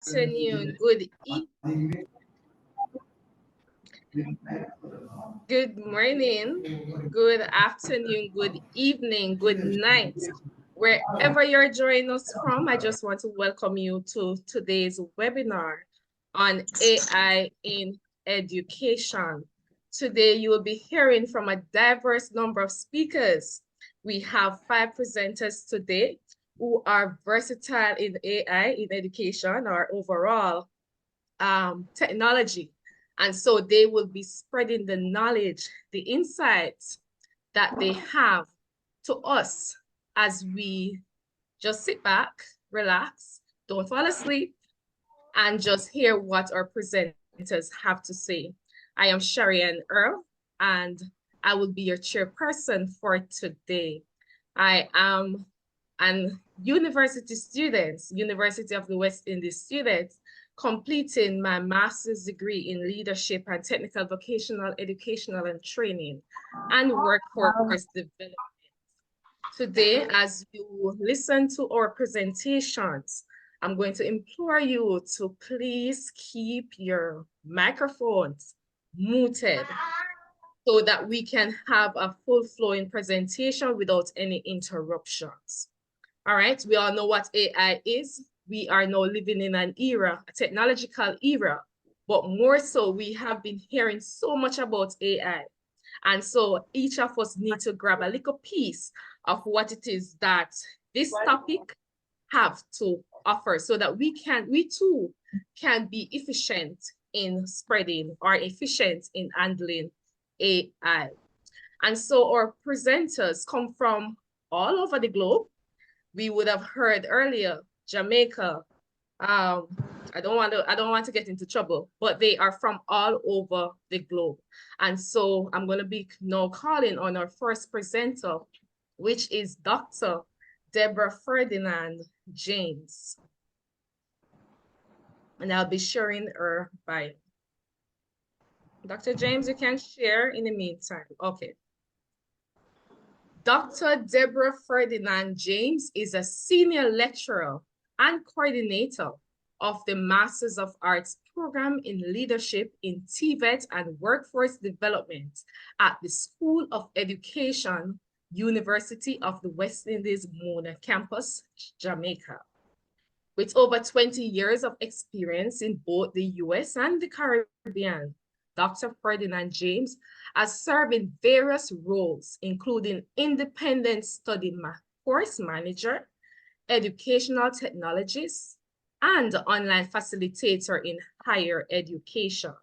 Afternoon, good morning, good afternoon, good evening, good night. Wherever you're joining us from, I just want to welcome you to today's webinar on AI in education. Today, you will be hearing from a diverse number of speakers. We have 5 presenters today who are versatile in AI in education or overall technology. And so they will be spreading the knowledge, the insights that they have to us as we just sit back, relax, don't fall asleep, and just hear what our presenters have to say. I am Sharian Earl, and I will be your chairperson for today. I am an university student, University of the West Indies student, completing my master's degree in leadership and technical vocational educational and training and workforce development. Today, as you listen to our presentations, I'm going to implore you to please keep your microphones muted so that we can have a full-flowing presentation without any interruptions. All right, we all know what AI is. We are now living in an era, a technological era, but more so, we have been hearing so much about AI. And so each of us need to grab a little piece of what it is that this topic have to offer so that we too can be efficient in spreading or efficient in handling AI. And so our presenters come from all over the globe. We would have heard earlier, Jamaica. I don't want to get into trouble, but they are from all over the globe. And so I'm going to be now calling on our first presenter, which is Dr. Deborah Ferdinand-James. And I'll be sharing her bio. Dr. James, you can share in the meantime. Okay. Dr. Deborah Ferdinand-James is a senior lecturer and coordinator of the Masters of Arts program in leadership in TVET and workforce development at the School of Education, University of the West Indies, Mona campus, Jamaica. With over 20 years of experience in both the US and the Caribbean, Dr. Ferdinand-James has served in various roles, including independent study course manager, educational technologist, and online facilitator in higher education.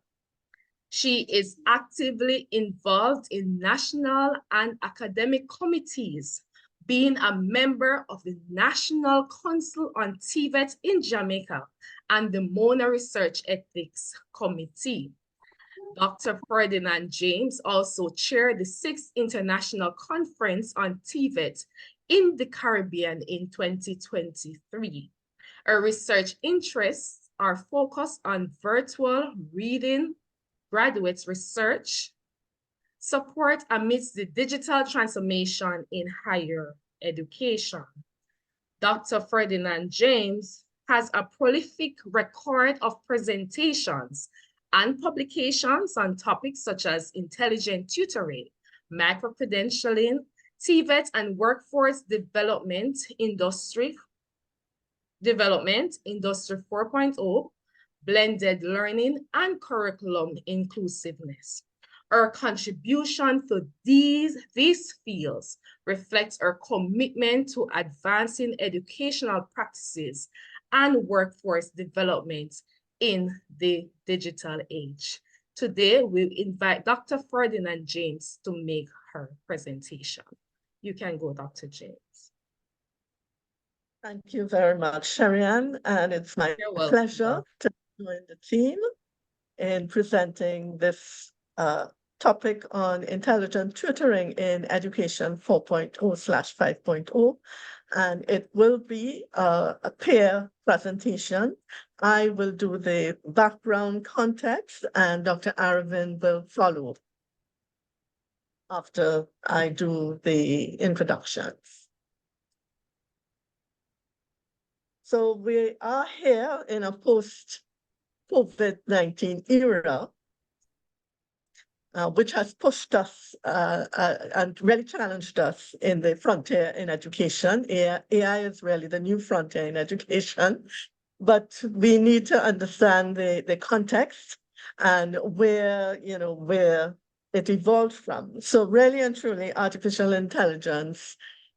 She is actively involved in national and academic committees, being a member of the National Council on TVET in Jamaica and the Mona Research Ethics Committee. Dr. Ferdinand-James also chaired the 6th International Conference on TVET in the Caribbean in 2023. Her research interests are focused on virtual reading, graduate research, support amidst the digital transformation in higher education. Dr. Ferdinand-James has a prolific record of presentations and publications on topics such as intelligent tutoring, micro-credentialing, TVET and workforce development, Industry 4.0, blended learning, and curriculum inclusiveness. Our contribution to these fields reflects our commitment to advancing educational practices and workforce development in the digital age. Today, we invite Dr. Ferdinand-James to make her presentation. You can go, Dr. James. Thank you very much, Sharian, and it's my pleasure to join the team in presenting this topic on intelligent tutoring in education 4.0/5.0, and it will be a peer presentation. I will do the background context, and Dr. Aravind will follow after I do the introductions. So we are here in a post-COVID-19 era, which has pushed us and really challenged us in the frontier in education. AI is really the new frontier in education, but we need to understand the context and where it evolved from. So really and truly, artificial intelligence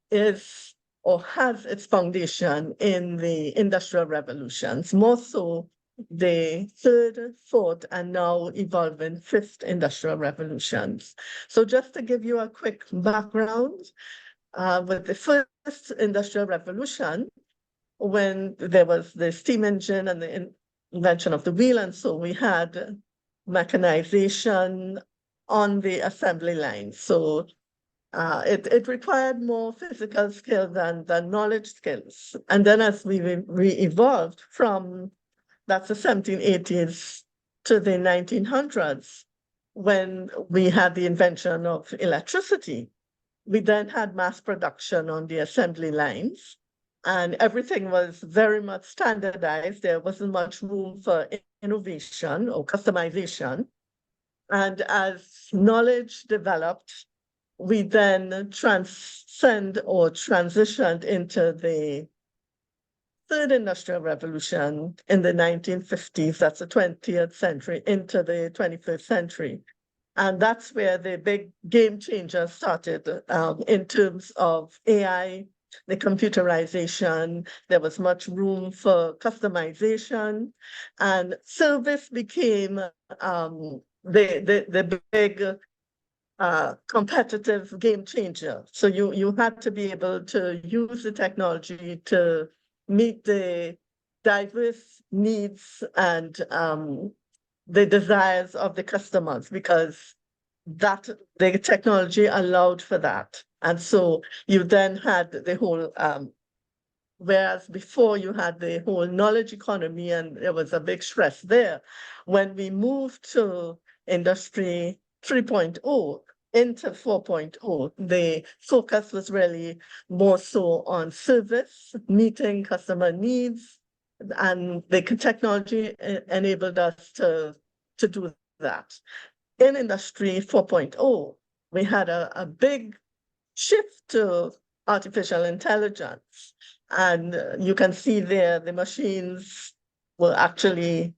is or has its foundation in the industrial revolutions, more so the third, fourth, and now evolving fifth industrial revolutions. So just to give you a quick background, with the first industrial revolution, when there was the steam engine and the invention of the wheel, and so we had mechanization on the assembly line. So it required more physical skill than knowledge skills. And then as we evolved from, that's the 1780s to the 1900s, when we had the invention of electricity, we then had mass production on the assembly lines, and everything was very much standardized. There wasn't much room for innovation or customization. And as knowledge developed, we then transitioned into the third industrial revolution in the 1950s, that's the 20th century, into the 21st century. And that's where the big game changer started in terms of AI, the computerization. There was much room for customization, and service became the big competitive game changer. So you had to be able to use the technology to meet the diverse needs and the desires of the customers, because that the technology allowed for that. And so you then had the whole, whereas before you had the whole knowledge economy and there was a big stress there. When we moved to Industry 3.0 into 4.0, the focus was really more so on service, meeting customer needs, and the technology enabled us to do that. In Industry 4.0, we had a big shift to artificial intelligence. And you can see there the machines were actually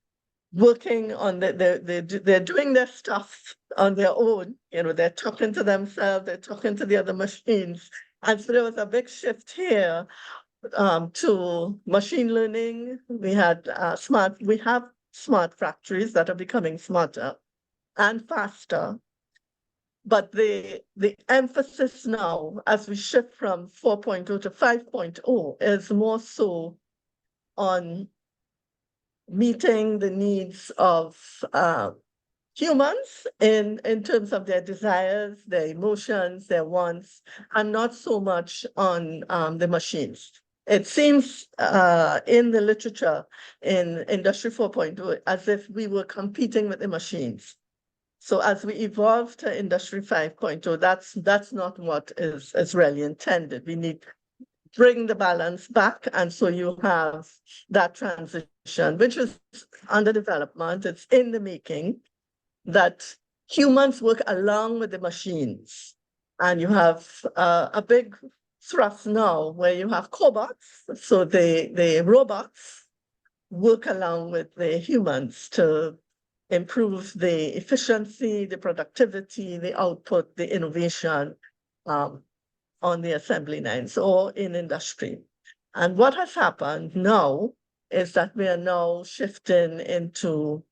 working on they're doing their stuff on their own. They're talking to themselves, they're talking to the other machines. And so there was a big shift here to machine learning. We have smart factories that are becoming smarter and faster. But the emphasis now, as we shift from 4.0 to 5.0, is more so on meeting the needs of humans in terms of their desires, their emotions, their wants, and not so much on the machines. It seems in the literature in Industry 4.0 as if we were competing with the machines. So as we evolve to Industry 5.0, that's not what is really intended. We need to bring the balance back, and so you have that transition, which is under development, it's in the making, that humans work along with the machines. And you have a big thrust now where you have cobots, so the robots work along with the humans to improve the efficiency, the productivity, the output, the innovation on the assembly lines or in industry. And what has happened now is that we are now shifting into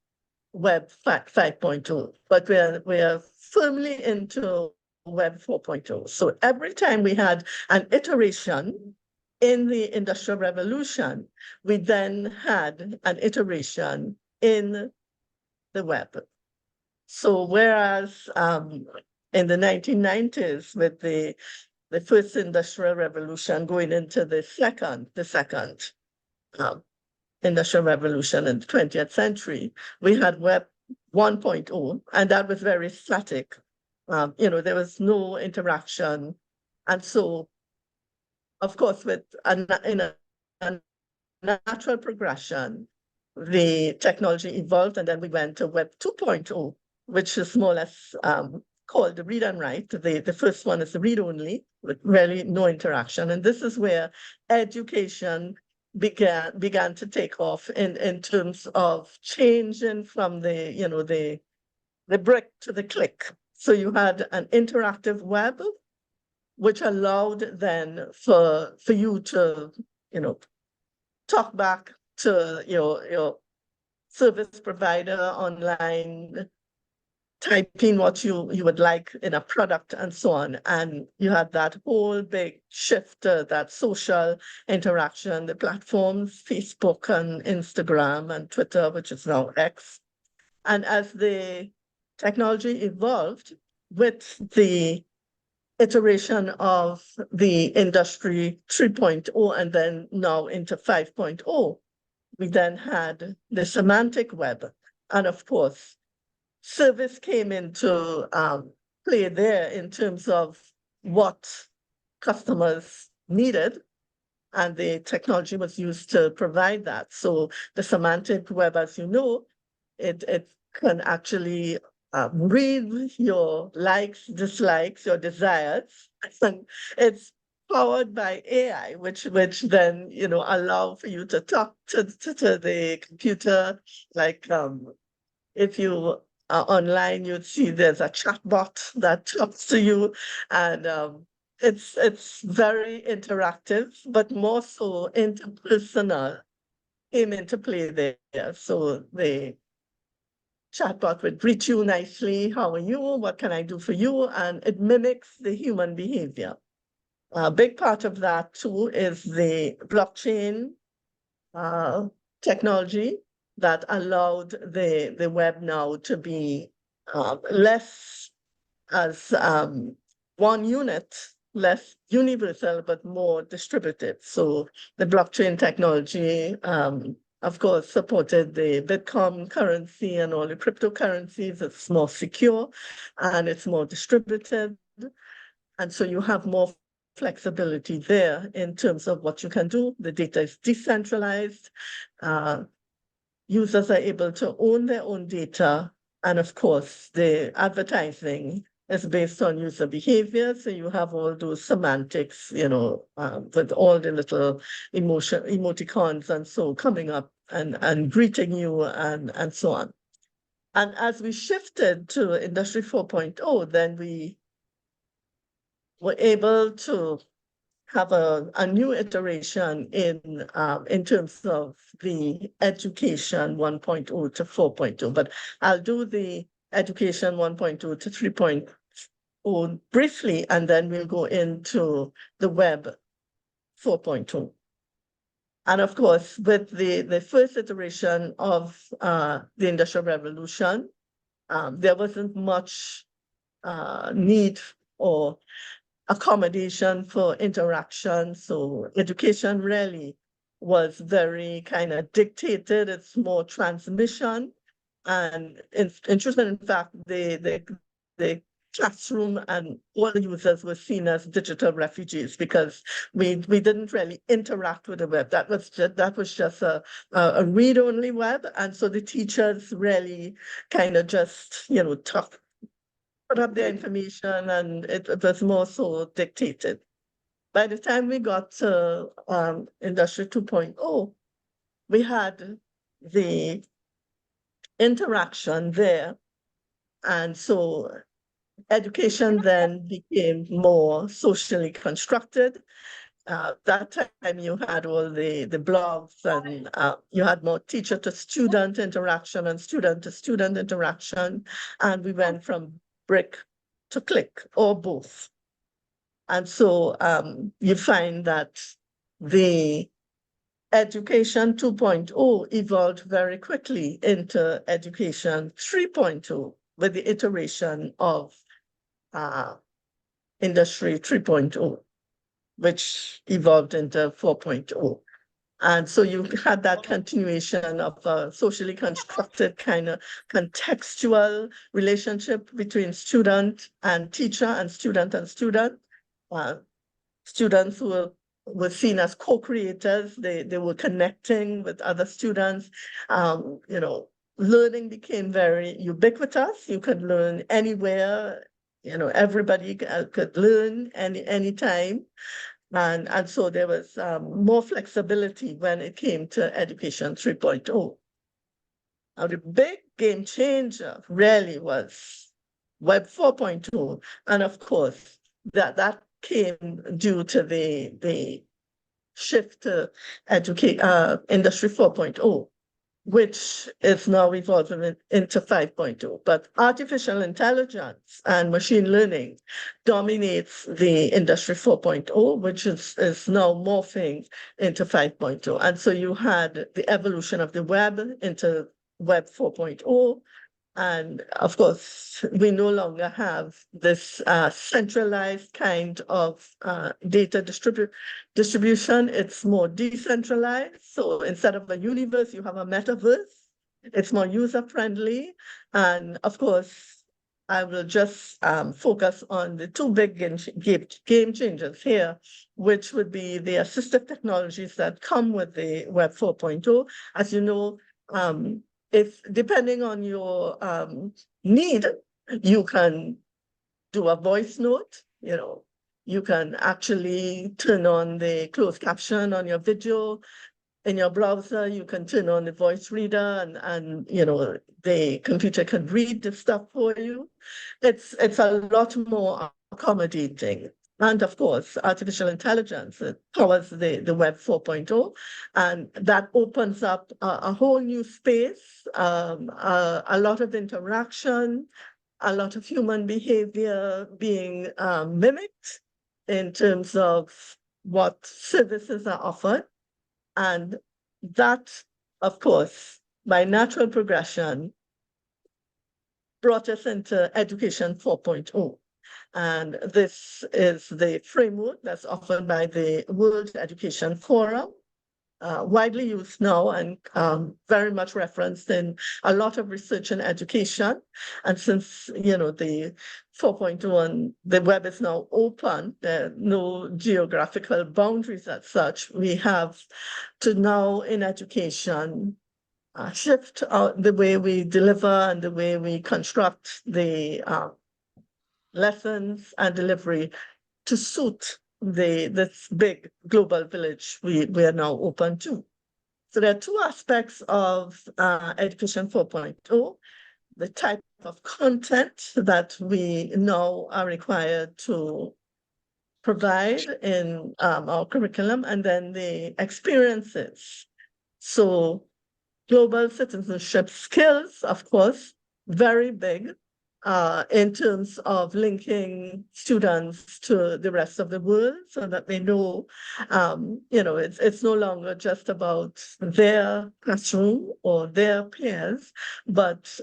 Web 5.0, but we are firmly into Web 4.0. So every time we had an iteration in the Industrial Revolution, we then had an iteration in the web. So whereas in the 1990s, with the first Industrial Revolution going into the second Industrial Revolution in the 20th century, we had Web 1.0, and that was very static. There was no interaction. And so, of course, in a natural progression, the technology evolved, and then we went to Web 2.0, which is more or less called the read and write. The first one is the read only, with really no interaction. And this is where education began to take off in terms of changing from the brick to the click. So you had an interactive web, which allowed then for you to, talk back to your service provider online, type in what you would like in a product and so on. And you had that whole big shift, that social interaction, the platforms, Facebook and Instagram and Twitter, which is now X. And as the technology evolved with the iteration of the industry 3.0 and then now into 5.0, we then had the semantic web. And of course, service came into play there in terms of what customers needed, and the technology was used to provide that. So the semantic web, as you know, it can actually read your likes, dislikes, your desires, and it's powered by AI, which then allow for you to talk to the computer. Like if you are online, you'd see there's a chat bot that talks to you, and it's very interactive, but more so interpersonal came into play there. So the chatbot would greet you nicely. How are you? What can I do for you? And it mimics the human behavior. A big part of that too is the blockchain technology that allowed the web now to be less as one unit, less universal, but more distributed. So the blockchain technology, of course, supported the Bitcoin currency and all the cryptocurrencies. It's more secure and it's more distributed. And so you have more flexibility there in terms of what you can do. The data is decentralized. Users are able to own their own data. And of course, the advertising is based on user behavior. So you have all those semantics, with all the little emoticons and so coming up and greeting you and so on. And as we shifted to Industry 4.0, then we were able to have a new iteration in terms of the education 1.0 to 4.0. But I'll do the education 1.0 to 3.0 briefly, and then we'll go into the web 4.0. And of course, with the first iteration of the Industrial Revolution, there wasn't much need or accommodation for interaction. So education really was very kind of dictated. It's more transmission. And interesting, in fact, the classroom and all the users were seen as digital refugees because we didn't really interact with the web. That was just a read-only web. And so the teachers really kind of just, put up their information, and it was more so dictated. By the time we got to Industry 2.0, we had the interaction there. And so education then became more socially constructed. That time you had all the blogs, and you had more teacher to student interaction and student to student interaction. And we went from brick to click, or both. And so you find that the education 2.0 evolved very quickly into education 3.0 with the iteration of industry 3.0, which evolved into 4.0. And so you had that continuation of a socially constructed kind of contextual relationship between student and teacher and student and student. Students who were seen as co-creators. They were connecting with other students. Learning became very ubiquitous. You could learn anywhere. Everybody could learn anytime. And so there was more flexibility when it came to Education 3.0. Now, the big game changer really was Web 4.0. And of course, that came due to the shift to Industry 4.0, which is now evolving into 5.0. But artificial intelligence and machine learning dominates the Industry 4.0, which is now morphing into 5.0. And so you had the evolution of the web into Web 4.0. And of course, we no longer have this centralized kind of data distribution. It's more decentralized. So instead of a universe, you have a metaverse. It's more user-friendly. And of course, I will just focus on the two big game changers here, which would be the assistive technologies that come with the Web 4.0. As you know, if depending on your need, you can do a voice note, you can actually turn on the closed caption on your video. In your browser, you can turn on the voice reader and the computer can read the stuff for you. It's a lot more accommodating. And of course, artificial intelligence powers the Web 4.0, and that opens up a whole new space, a lot of interaction, a lot of human behavior being mimicked in terms of what services are offered. And that, of course, by natural progression, brought us into Education 4.0. And this is the framework that's offered by the World Education Forum, widely used now and very much referenced in a lot of research and education. And since, the 4.0 and the web is now open, there are no geographical boundaries as such, we have to now in education shift the way we deliver and the way we construct the lessons and delivery to suit this big global village we are now open to. So there are two aspects of Education 4.0, the type of content that we now are required to provide in our curriculum, and then the experiences. So global citizenship skills, of course, very big. In terms of linking students to the rest of the world so that they know, it's no longer just about their classroom or their peers, but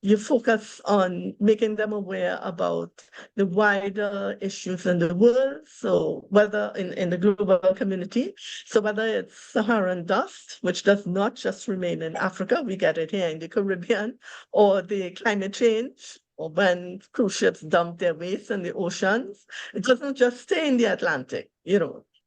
you focus on making them aware about the wider issues in the world. So whether in the global community, so whether it's Saharan dust, which does not just remain in Africa, we get it here in the Caribbean, or the climate change, or when cruise ships dump their waste in the oceans, it doesn't just stay in the Atlantic,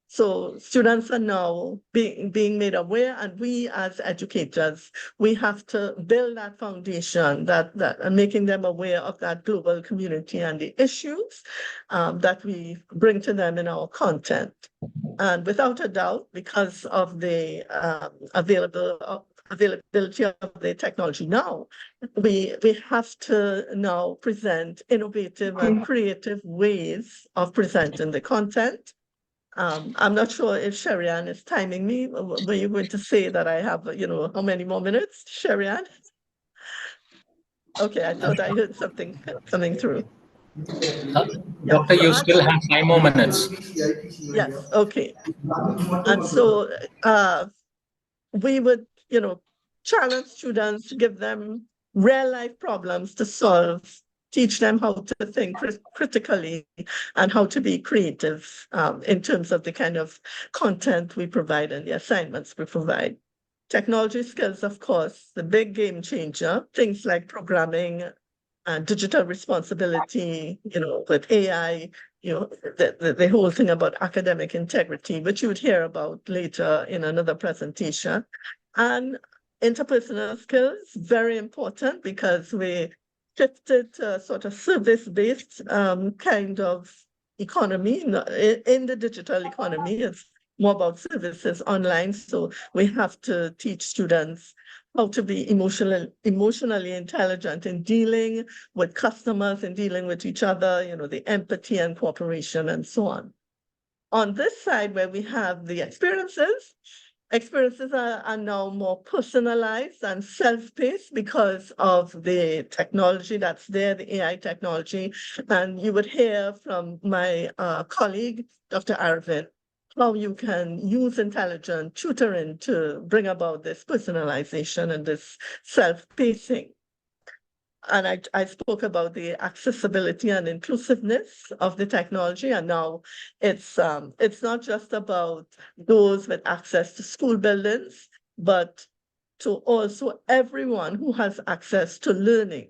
So students are now being made aware, and we as educators, we have to build that foundation that making them aware of that global community and the issues that we bring to them in our content. And without a doubt, because of the availability of the technology now, we have to now present innovative and creative ways of presenting the content. I'm not sure if Sherian is timing me. Were you going to say that I have, how many more minutes, Sherian? Okay, I thought I heard something coming through. Doctor, you still have 5 more minutes. Yes, okay. And so we would, challenge students to give them real life problems to solve, teach them how to think critically and how to be creative in terms of the kind of content we provide and the assignments we provide. Technology skills, of course, the big game changer, things like programming and digital responsibility, with AI the whole thing about academic integrity, which you would hear about later in another presentation. And interpersonal skills, very important because we shifted to a sort of service-based kind of economy. In the digital economy, it's more about services online. So we have to teach students how to be emotionally intelligent in dealing with customers and dealing with each other, the empathy and cooperation and so on. On this side, where we have the experiences are now more personalized and self-paced because of the technology that's there, the AI technology. And you would hear from my colleague, Dr. Aravind, how you can use intelligent tutoring to bring about this personalization and this self-pacing. And I spoke about the accessibility and inclusiveness of the technology, and now it's not just about those with access to school buildings, but to also everyone who has access to learning.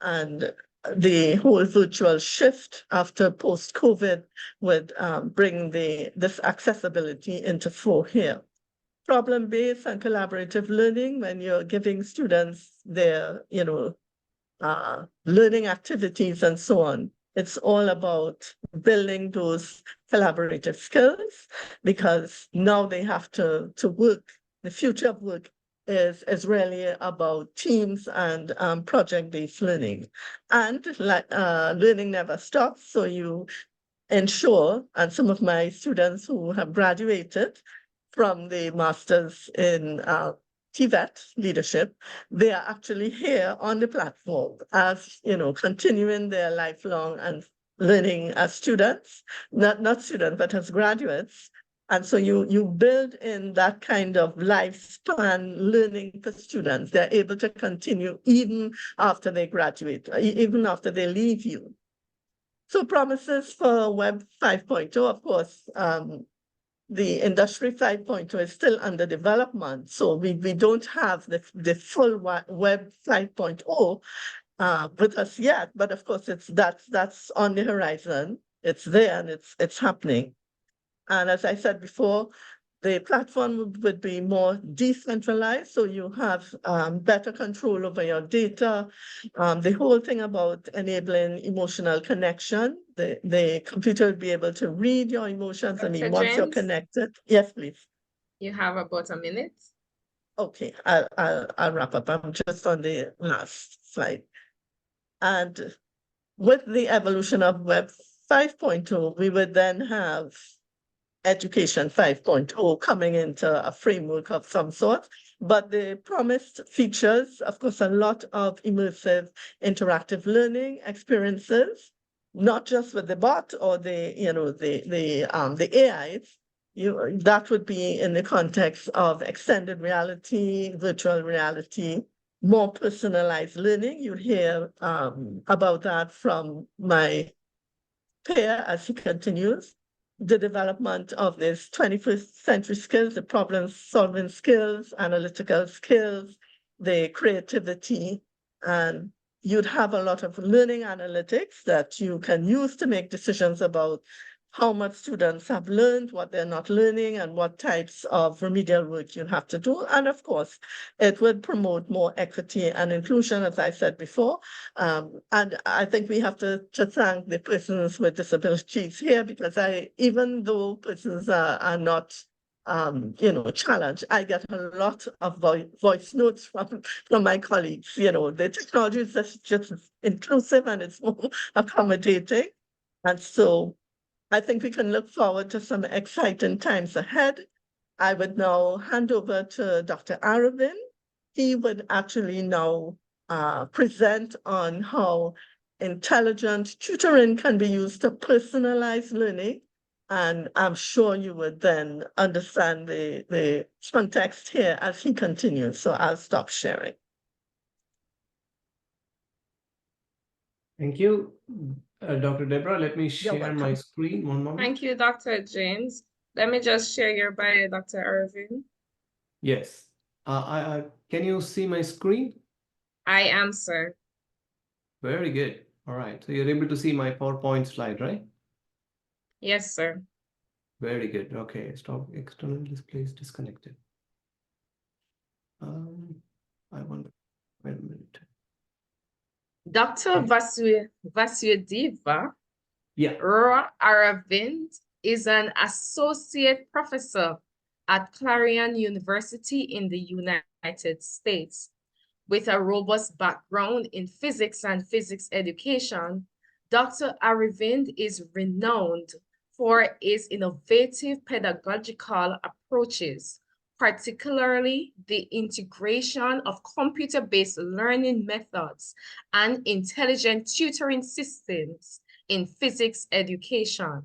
And the whole virtual shift after post-COVID would bring this accessibility into fore here. Problem-based and collaborative learning, when you're giving students their, learning activities and so on. It's all about building those collaborative skills because now they have to work. The future of work is really about teams and project-based learning. And learning never stops, so you ensure, and some of my students who have graduated from the Masters in TVET leadership, they are actually here on the platform as, continuing their lifelong and learning as students, not students, but as graduates. And so you build in that kind of lifespan learning for students. They're able to continue even after they graduate, even after they leave you. So promises for Web 5.0, of course, the Industry 5.0 is still under development, so we don't have the full Web 5.0 with us yet, but of course that's on the horizon. It's there and it's happening. And as I said before, the platform would be more decentralized, so you have better control over your data. The whole thing about enabling emotional connection, the computer will be able to read your emotions. I mean, once you're connected. Yes, please. You have about a minute. Okay, I'll wrap up. I'm just on the last slide. And with the evolution of Web 5.0, we would then have Education 5.0 coming into a framework of some sort, but the promised features, of course, a lot of immersive interactive learning experiences, not just with the bot or the AIs. That would be in the context of extended reality, virtual reality, more personalized learning. You'll hear about that from my peer as he continues. The development of these 21st century skills, the problem-solving skills, analytical skills, the creativity, and you'd have a lot of learning analytics that you can use to make decisions about how much students have learned, what they're not learning, and what types of remedial work you have to do. And of course, it would promote more equity and inclusion, as I said before. And I think we have to thank the persons with disabilities here, because even though persons are not challenged, I get a lot of voice notes from my colleagues. The technology is just inclusive and it's more accommodating. And so I think we can look forward to some exciting times ahead. I would now hand over to Dr. Aravind. He would actually now present on how intelligent tutoring can be used to personalize learning. And I'm sure you would then understand the context here as he continues. So I'll stop sharing. Thank you, Dr. Deborah. Let me share my screen. One moment. Thank you, Dr. James. Let me just share your bio, Dr. Aravind. Yes. Can you see my screen? I am, sir. Very good. All right. So you're able to see my PowerPoint slide, right? Yes, sir. Very good. Okay, stop external displays disconnected. I wonder, wait a minute. Dr. Vasudeva Yeah. Aravind is an associate professor at Clarion University in the United States. With a robust background in physics and physics education, Dr. Aravind is renowned for his innovative pedagogical approaches, particularly the integration of computer-based learning methods and intelligent tutoring systems in physics education.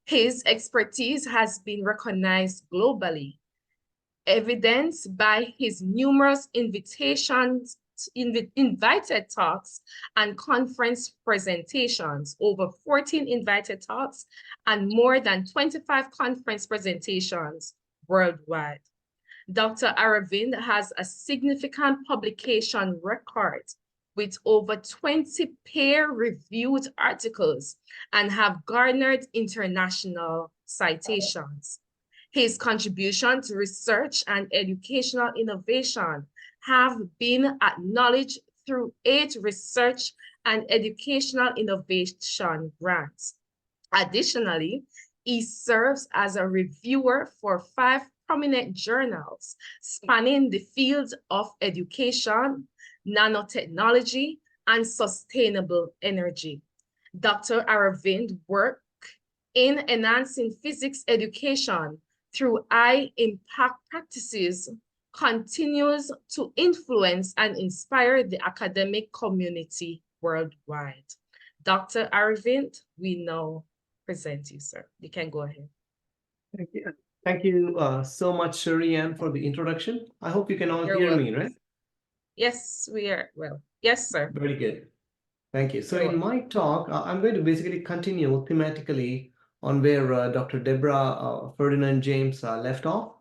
His expertise has been recognized globally, evidenced by his numerous invited talks and conference presentations, over 14 invited talks and more than 25 conference presentations worldwide. Dr. Aravind has a significant publication record with over 20 peer-reviewed articles and have garnered international citations. His contribution to research and educational innovation have been acknowledged through 8 research and educational innovation grants. Additionally, he serves as a reviewer for 5 prominent journals spanning the fields of education, nanotechnology, and sustainable energy. Dr. Aravind worked in enhancing physics education through high-impact practices continues to influence and inspire the academic community worldwide. Dr. Aravind, we now present you, sir. You can go ahead. Thank you. Thank you so much, Sharian, for the introduction. I hope you can all hear me, right? Yes, we are. Well, yes, sir. Very good. Thank you. So in my talk, I'm going to basically continue thematically on where Dr. Deborah Ferdinand-James left off.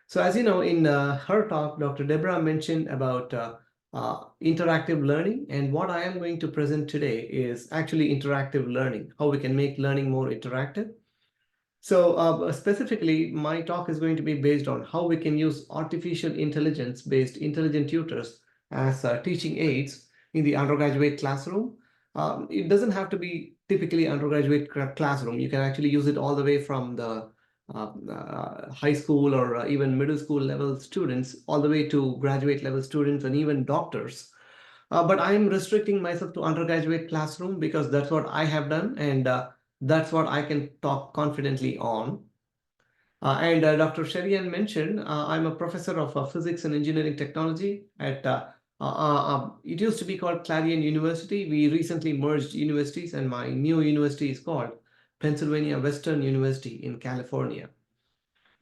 So as you know, in her talk, Dr. Deborah mentioned about interactive learning, and what I am going to present today is actually interactive learning, how we can make learning more interactive. So specifically, my talk is going to be based on how we can use artificial intelligence-based intelligent tutors as teaching aids in the undergraduate classroom. It doesn't have to be typically undergraduate classroom. You can actually use it all the way from the high school or even middle school level students, all the way to graduate level students and even doctors. But I'm restricting myself to undergraduate classroom because that's what I have done, and that's what I can talk confidently on. And Dr. Sherian mentioned, I'm a professor of physics and engineering technology at, it used to be called Clarion University. We recently merged universities, and my new university is called Pennsylvania Western University in California.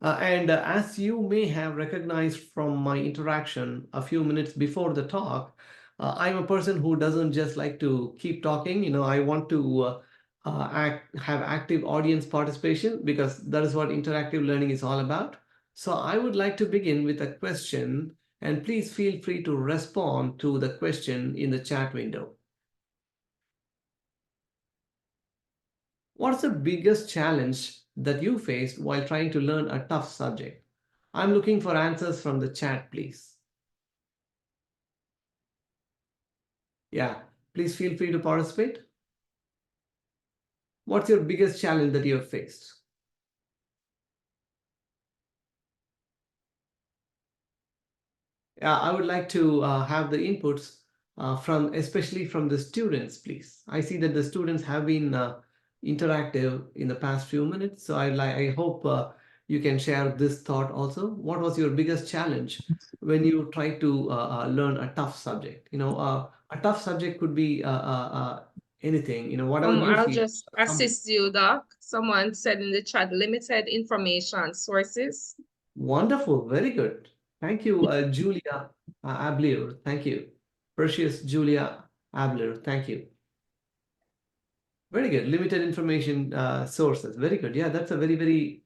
And as you may have recognized from my interaction a few minutes before the talk, I'm a person who doesn't just like to keep talking. You know, I want to have active audience participation, because that is what interactive learning is all about. So I would like to begin with a question, and please feel free to respond to the question in the chat window. What's the biggest challenge that you faced while trying to learn a tough subject? I'm looking for answers from the chat, please. Yeah, please feel free to participate. What's your biggest challenge that you have faced? Yeah, I would like to have the inputs especially from the students, please. I see that the students have been interactive in the past few minutes, so I hope you can share this thought also. What was your biggest challenge when you try to learn a tough subject? You know, a tough subject could be anything, you know, whatever you I'll feel. just assist you, Doc. Someone said in the chat, limited information sources. Wonderful, very good. Thank you, Julia Abler. Thank you. Precious Julia Abler. Thank you. Very good. Limited information sources. Very good. Yeah, that's a very,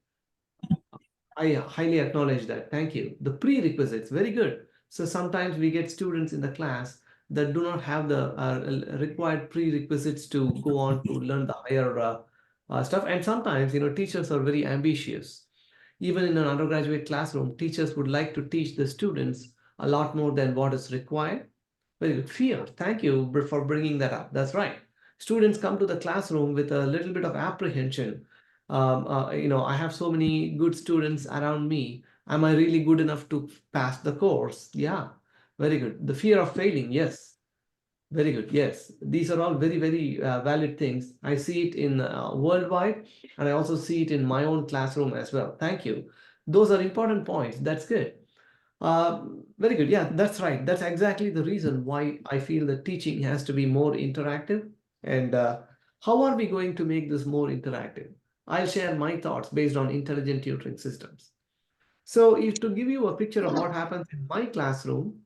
I highly acknowledge that. Thank you. The prerequisites. Very good. So sometimes we get students in the class that do not have the required prerequisites to go on to learn the higher stuff. And sometimes, teachers are very ambitious. Even in an undergraduate classroom, teachers would like to teach the students a lot more than what is required. Very good. Fear. Thank you for bringing that up. That's right. Students come to the classroom with a little bit of apprehension. I have so many good students around me. Am I really good enough to pass the course? Yeah, very good. The fear of failing. Yes, very good. Yes, these are all very, very valid things. I see it in worldwide, and I also see it in my own classroom as well. Thank you. Those are important points. That's good. Very good. Yeah, that's right. That's exactly the reason why I feel that teaching has to be more interactive. And how are we going to make this more interactive? I'll share my thoughts based on intelligent tutoring systems. So if to give you a picture of what happens in my classroom,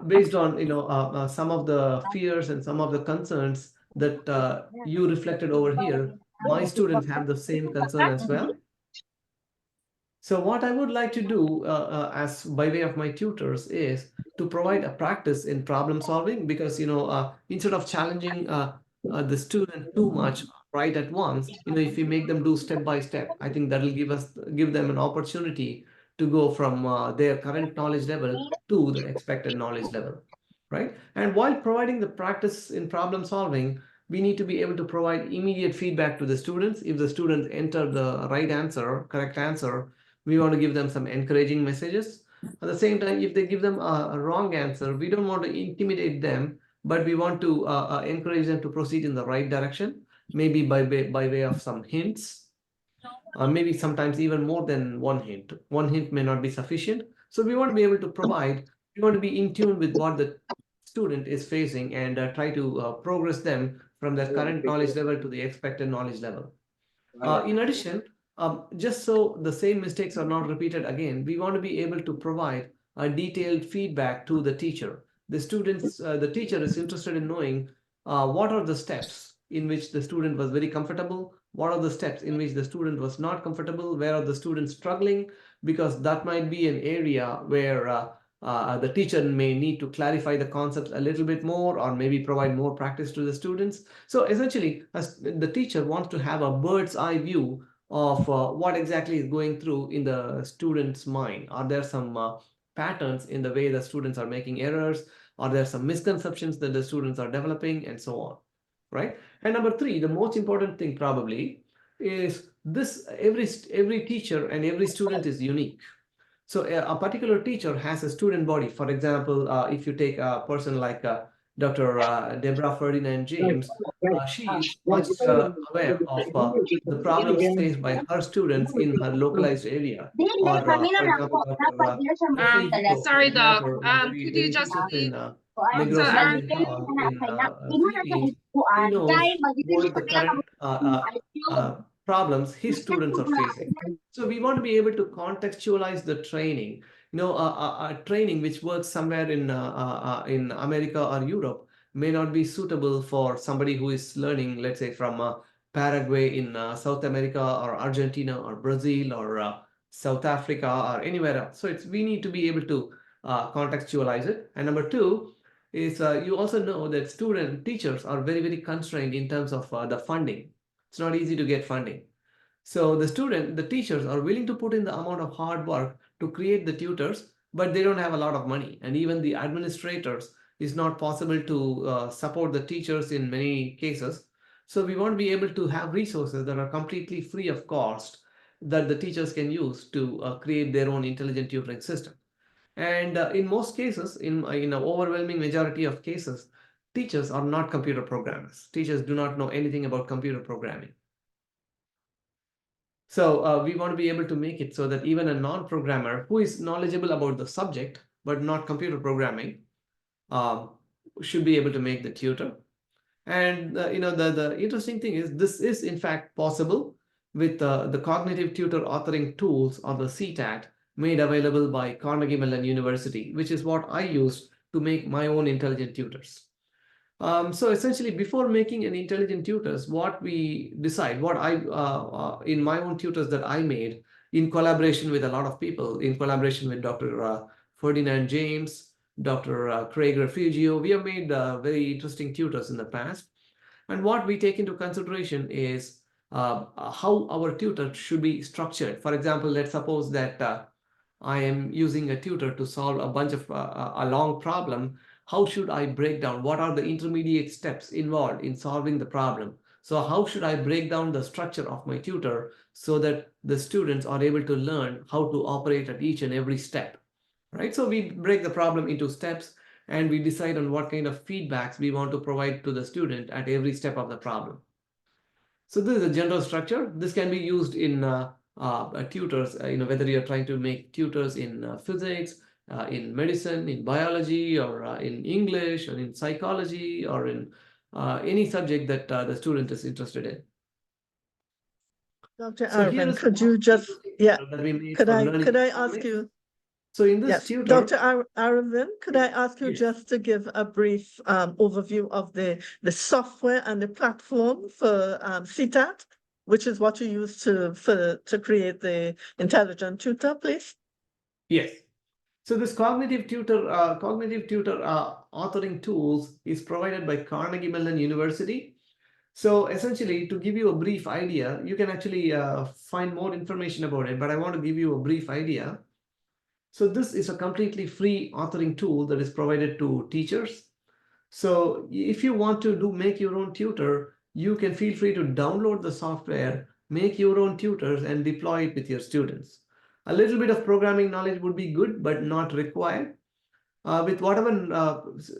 based on some of the fears and some of the concerns that you reflected over here, my students have the same concern as well. So what I would like to do as by way of my tutors is to provide a practice in problem solving, because instead of challenging the student too much right at once, if we make them do step by step, I think that will give them an opportunity to go from their current knowledge level to the expected knowledge level, right? And while providing the practice in problem solving, we need to be able to provide immediate feedback to the students. If the students enter the right answer, correct answer, we want to give them some encouraging messages. At the same time, if they give them a wrong answer, we don't want to intimidate them, but we want to encourage them to proceed in the right direction, maybe by way of some hints, maybe sometimes even more than one hint. One hint may not be sufficient. So we want to be able to provide, we want to be in tune with what the student is facing and try to progress them from their current knowledge level to the expected knowledge level. In addition, just so the same mistakes are not repeated again, we want to be able to provide a detailed feedback to the teacher. The teacher is interested in knowing what are the steps in which the student was very comfortable, what are the steps in which the student was not comfortable, where are the students struggling, because that might be an area where the teacher may need to clarify the concepts a little bit more, or maybe provide more practice to the students. So essentially, the teacher wants to have a bird's eye view of what exactly is going through in the student's mind. Are there some patterns in the way the students are making errors? Are there some misconceptions that the students are developing, and so on, right? And number three, the most important thing probably is this: every teacher and every student is unique. So a particular teacher has a student body. For example, if you take a person like Dr. Deborah Ferdinand-James, she is much aware of the problems faced by her students in her localized area. Or, for example, Dr. Sorry, Doc. very, Could you very just interested in tell Negros Aravind? Oriental in Philippines. He knows what is the current problems his students are facing. So we want to be able to contextualize the training. A training which works somewhere in America or Europe may not be suitable for somebody who is learning, let's say, from Paraguay in South America, or Argentina or Brazil, or South Africa, or anywhere else. So we need to be able to contextualize it. And number two is you also know that teachers are very, very constrained in terms of the funding. It's not easy to get funding. So the teachers are willing to put in the amount of hard work to create the tutors, but they don't have a lot of money. And even the administrators is not possible to support the teachers in many cases. So we want to be able to have resources that are completely free of cost that the teachers can use to create their own intelligent tutoring system. And in most cases, in an overwhelming majority of cases, teachers are not computer programmers. Teachers do not know anything about computer programming. So we want to be able to make it so that even a non-programmer who is knowledgeable about the subject but not computer programming should be able to make the tutor. And the interesting thing is this is in fact possible with the cognitive tutor authoring tools, or the CTAT, made available by Carnegie Mellon University, which is what I used to make my own intelligent tutors. So essentially, before making an intelligent tutors, what we decide, what I, in my own tutors that I made in collaboration with a lot of people, in collaboration with Dr. Ferdinand-James, Dr. Craig Refugio, we have made very interesting tutors in the past. And what we take into consideration is how our tutor should be structured. For example, let's suppose that I am using a tutor to solve a bunch of a long problem. How should I break down? What are the intermediate steps involved in solving the problem? So how should I break down the structure of my tutor so that the students are able to learn how to operate at each and every step, right? So we break the problem into steps and we decide on what kind of feedbacks we want to provide to the student at every step of the problem. So this is a general structure. This can be used in tutors, whether you're trying to make tutors in physics, in medicine, in biology, or in English, or in psychology, or in any subject that the student is interested in. Dr. Aravind, could you just, could I ask you? So in this tutor, Dr. Aravind, could I ask you just to give a brief overview of the software and the platform for CTAT, which is what you use to create the intelligent tutor, please? Yes. So this cognitive tutor authoring tools is provided by Carnegie Mellon University. So essentially, to give you a brief idea, you can actually find more information about it, but I want to give you a brief idea. So this is a completely free authoring tool that is provided to teachers. So if you want to make your own tutor, you can feel free to download the software, make your own tutors, and deploy it with your students. A little bit of programming knowledge would be good, but not required. With the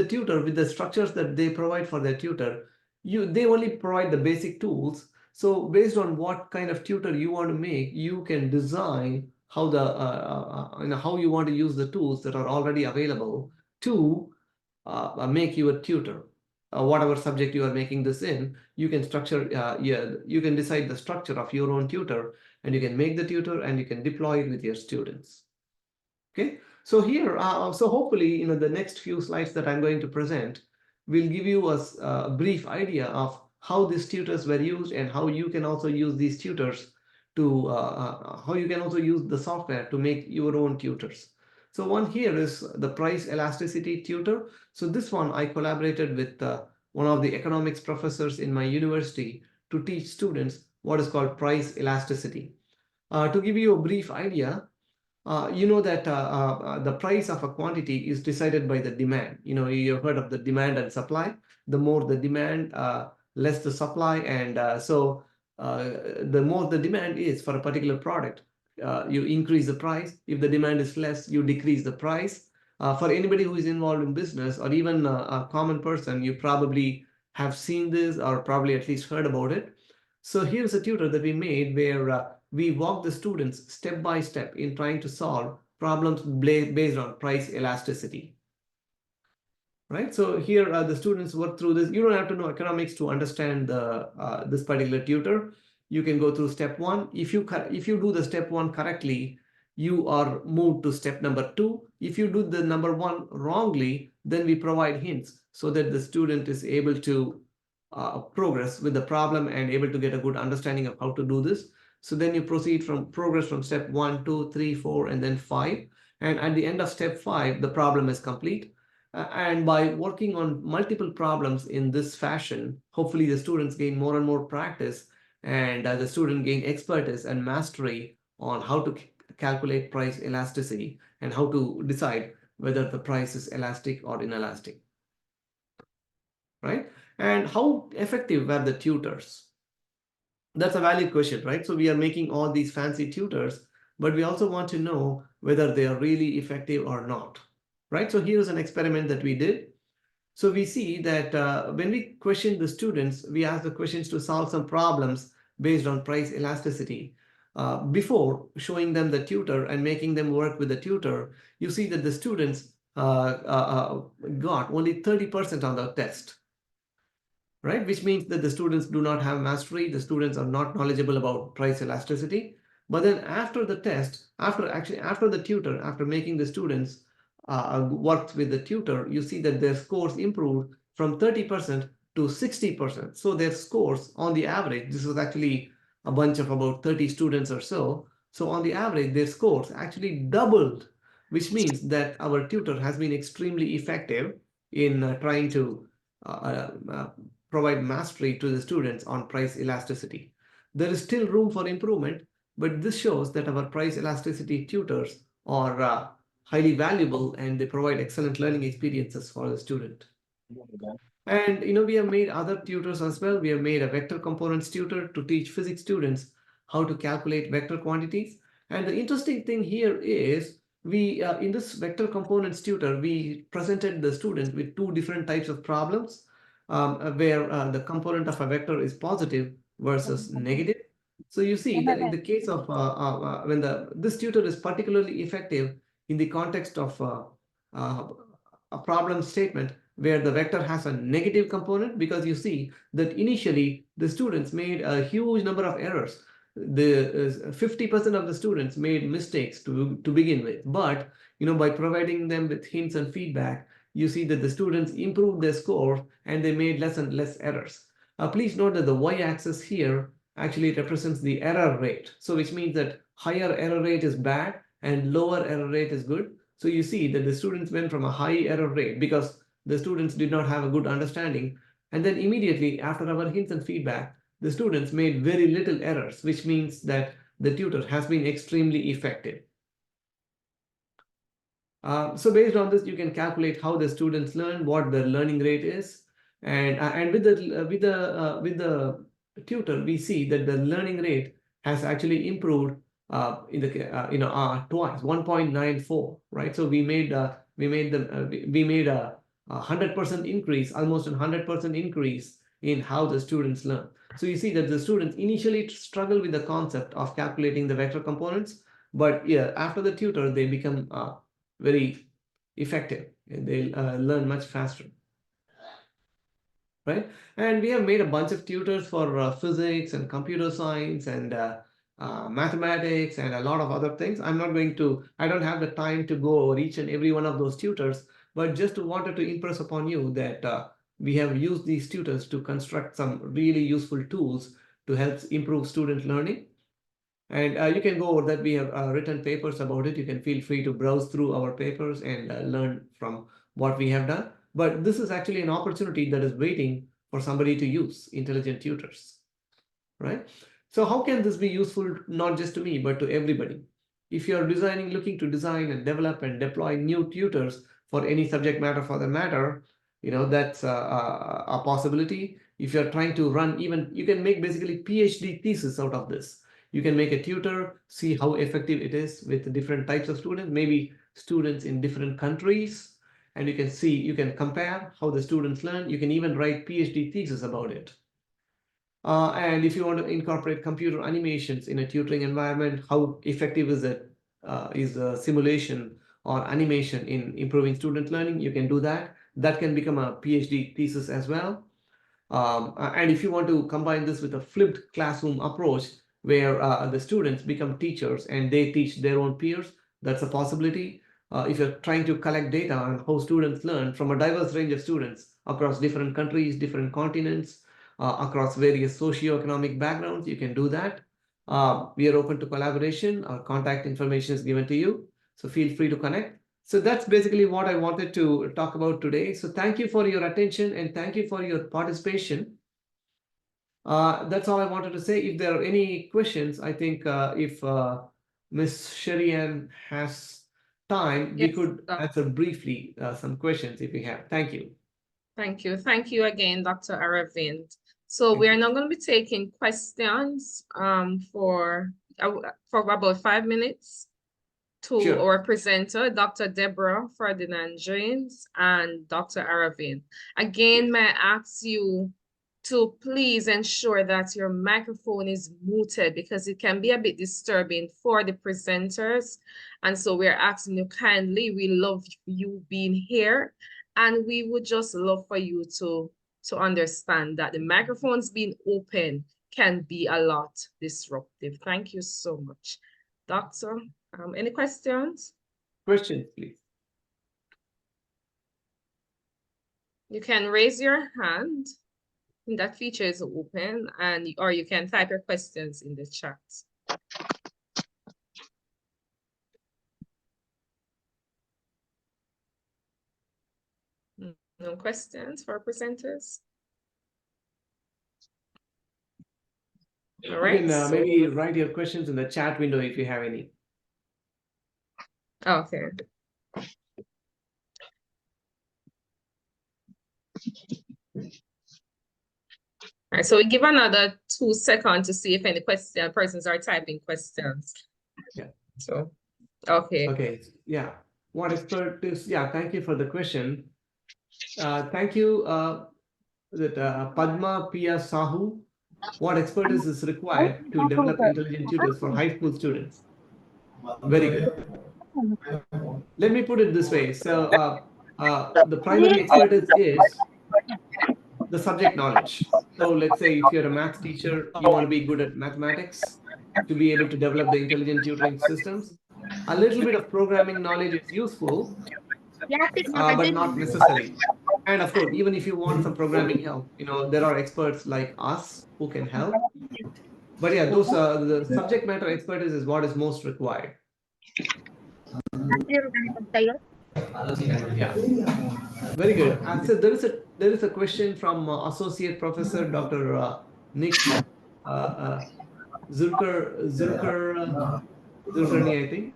tutor, with the structures that they provide for their tutor, they only provide the basic tools. So based on what kind of tutor you want to make, you can design how how you want to use the tools that are already available to make you a tutor. Whatever subject you are making this in, you can you can decide the structure of your own tutor, and you can make the tutor and you can deploy it with your students. Okay, so here, so hopefully, the next few slides that I'm going to present will give you a brief idea of how these tutors were used and how you can also use these tutors to, how you can also use the software to make your own tutors. So one here is the price elasticity tutor. So this one I collaborated with one of the economics professors in my university to teach students what is called price elasticity. To give you a brief idea, you know that the price of a quantity is decided by the demand. You've heard of the demand and supply. The more the demand, less the supply. And so the more the demand is for a particular product, you increase the price. If the demand is less, you decrease the price. For anybody who is involved in business or even a common person, you probably have seen this or probably at least heard about it. So here's a tutor that we made where we walk the students step by step in trying to solve problems based on price elasticity. Right? So here the students work through this. You don't have to know economics to understand this particular tutor. You can go through step one. If you do the step one correctly, you are moved to step number two. If you do the number one wrongly, then we provide hints so that the student is able to progress with the problem and able to get a good understanding of how to do this. So then you progress from step 1, 2, 3, 4, and then 5. And at the end of step 5, the problem is complete. And by working on multiple problems in this fashion, hopefully the students gain more and more practice, and the student gain expertise and mastery on how to calculate price elasticity and how to decide whether the price is elastic or inelastic. Right? And how effective were the tutors? That's a valid question, right? So we are making all these fancy tutors, but we also want to know whether they are really effective or not, right? So here's an experiment that we did. So we see that when we question the students, we ask the questions to solve some problems based on price elasticity. Before showing them the tutor and making them work with the tutor, you see that the students got only 30% on the test. Right, which means that the students do not have mastery, the students are not knowledgeable about price elasticity. But then after the test, after the tutor, after making the students work with the tutor, you see that their scores improved from 30% to 60%. So their scores on the average, this was actually a bunch of about 30 students or so. So on the average, their scores actually doubled, which means that our tutor has been extremely effective in trying to provide mastery to the students on price elasticity. There is still room for improvement, but this shows that our price elasticity tutors are highly valuable and they provide excellent learning experiences for the student. And we have made other tutors as well. We have made a vector components tutor to teach physics students how to calculate vector quantities. And the interesting thing here is we in this vector components tutor, we presented the students with two different types of problems where the component of a vector is positive versus negative. So you see that in the case of when this tutor is particularly effective in the context of a problem statement where the vector has a negative component, because you see that initially the students made a huge number of errors. The 50% of the students made mistakes to begin with, but by providing them with hints and feedback, you see that the students improved their score and they made less and less errors. Please note that the y-axis here actually represents the error rate. So which means that higher error rate is bad and lower error rate is good. So you see that the students went from a high error rate because the students did not have a good understanding. And then immediately after our hints and feedback, the students made very little errors, which means that the tutor has been extremely effective. So based on this, you can calculate how the students learn, what their learning rate is. And with the tutor, we see that the learning rate has actually improved twice, 1.94, right? So we made a 100% increase, almost a 100% increase in how the students learn. So you see that the students initially struggle with the concept of calculating the vector components, but yeah, after the tutor, they become very effective and they learn much faster. Right? And we have made a bunch of tutors for physics and computer science and mathematics and a lot of other things. I don't have the time to go over each and every one of those tutors, but just wanted to impress upon you that we have used these tutors to construct some really useful tools to help improve student learning. And you can go over that. We have written papers about it. You can feel free to browse through our papers and learn from what we have done. But this is actually an opportunity that is waiting for somebody to use intelligent tutors, right? So how can this be useful not just to me, but to everybody? If you're looking to design and develop and deploy new tutors for any subject matter for the matter, that's a possibility. If you're trying to run you can make basically PhD thesis out of this. You can make a tutor, see how effective it is with different types of students, maybe students in different countries, and you can compare how the students learn. You can even write PhD thesis about it. And if you want to incorporate computer animations in a tutoring environment, how effective is it? Is a simulation or animation in improving student learning? You can do that. That can become a PhD thesis as well. And if you want to combine this with a flipped classroom approach, where the students become teachers and they teach their own peers, that's a possibility. If you're trying to collect data on how students learn from a diverse range of students across different countries, different continents, across various socioeconomic backgrounds, you can do that. We are open to collaboration. Our contact information is given to you, so feel free to connect. So that's basically what I wanted to talk about today. So thank you for your attention and thank you for your participation. That's all I wanted to say. If there are any questions, I think if Ms. Sherian has time, we could answer briefly some questions if we have. Thank you. Thank you. Thank you again, Dr. Aravind. So we are now going to be taking questions for about 5 minutes to our presenter, Dr. Deborah Ferdinand-James and Dr. Aravind. Again, may I ask you to please ensure that your microphone is muted because it can be a bit disturbing for the presenters. And so we're asking you kindly, we love you being here, and we would just love for you to understand that the microphones being open can be a lot disruptive. Thank you so much. Doctor, any questions? Questions, please. You can raise your hand. That feature is open, or you can type your questions in the chat. No questions for presenters? All right. You can maybe write your questions in the chat window if you have any. Okay. All right, so we give another 2 seconds to see if any persons are typing questions. Yeah. So, okay. Okay. Yeah. What expert is? Yeah. Thank you for the question. Thank you. Padma Pia Sahu. What expertise is required to develop intelligent tutors for high school students? Very good. Let me put it this way. So the primary expertise is the subject knowledge. So let's say if you're a math teacher, you want to be good at mathematics to be able to develop the intelligent tutoring systems. A little bit of programming knowledge is useful, but not necessary. And of course, even if you want some programming help, there are experts like us who can help. But yeah, those the subject matter expertise is what is most required. Yeah, very good. So there is a question from Associate Professor Dr. Nick Zulkarnaen, I think.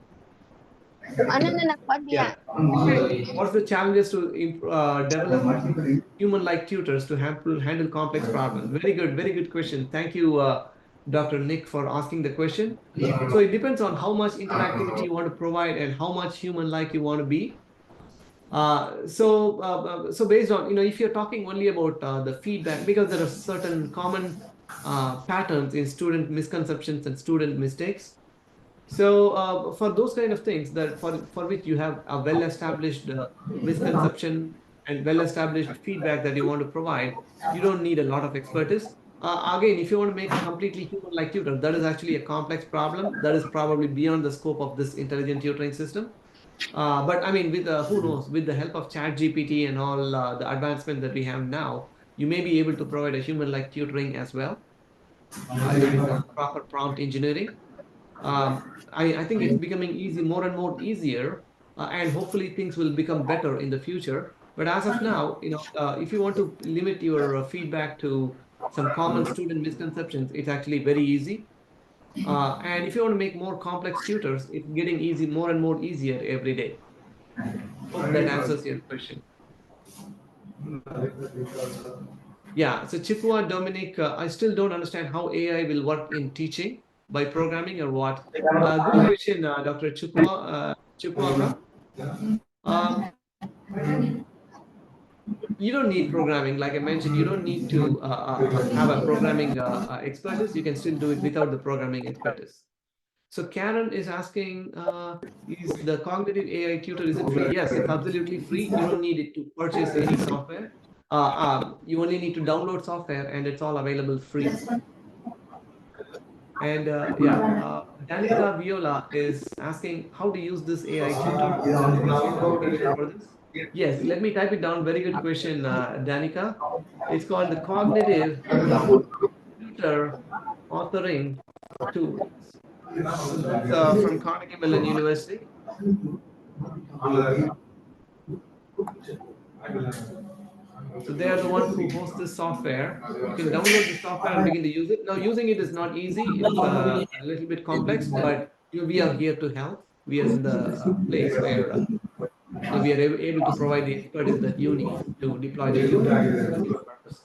Yeah. What's the challenges to develop human-like tutors to handle complex problems? Very good question. Thank you, Dr. Nick, for asking the question. So it depends on how much interactivity you want to provide and how much human-like you want to be. So based on, if you're talking only about the feedback, because there are certain common patterns in student misconceptions and student mistakes. So for those kind of things that for which you have a well-established misconception and well-established feedback that you want to provide, you don't need a lot of expertise. Again, if you want to make a completely human-like tutor, that is actually a complex problem that is probably beyond the scope of this intelligent tutoring system. But I mean, with who knows, with the help of ChatGPT and all the advancement that we have now, you may be able to provide a human-like tutoring as well with some proper prompt engineering. I think it's becoming more and more easier, and hopefully things will become better in the future. But as of now, if you want to limit your feedback to some common student misconceptions, it's actually very easy. And if you want to make more complex tutors, it's getting more and more easier every day. Hope that answers your question. Yeah, so Chipua, Dominic, I still don't understand how AI will work in teaching by programming or what. Good question, Dr. Chipua. You don't need programming. Like I mentioned, you don't need to have a programming expertise. You can still do it without the programming expertise. So Karen is asking, is the cognitive AI tutor, is it free? Yes, it's absolutely free. You don't need it to purchase any software. You only need to download software and it's all available free. And Danica Viola is asking how to use this AI tutor. For this. Yes, let me type it down. Very good question, Danica. It's called the Cognitive Tutor Authoring Tool. It's from Carnegie Mellon University. So they are the ones who host this software. You can download the software and begin to use it. Now, using it is not easy. It's a little bit complex, but we are here to help. We are in the place where we are able to provide the expertise that you need to deploy the tutor purposes.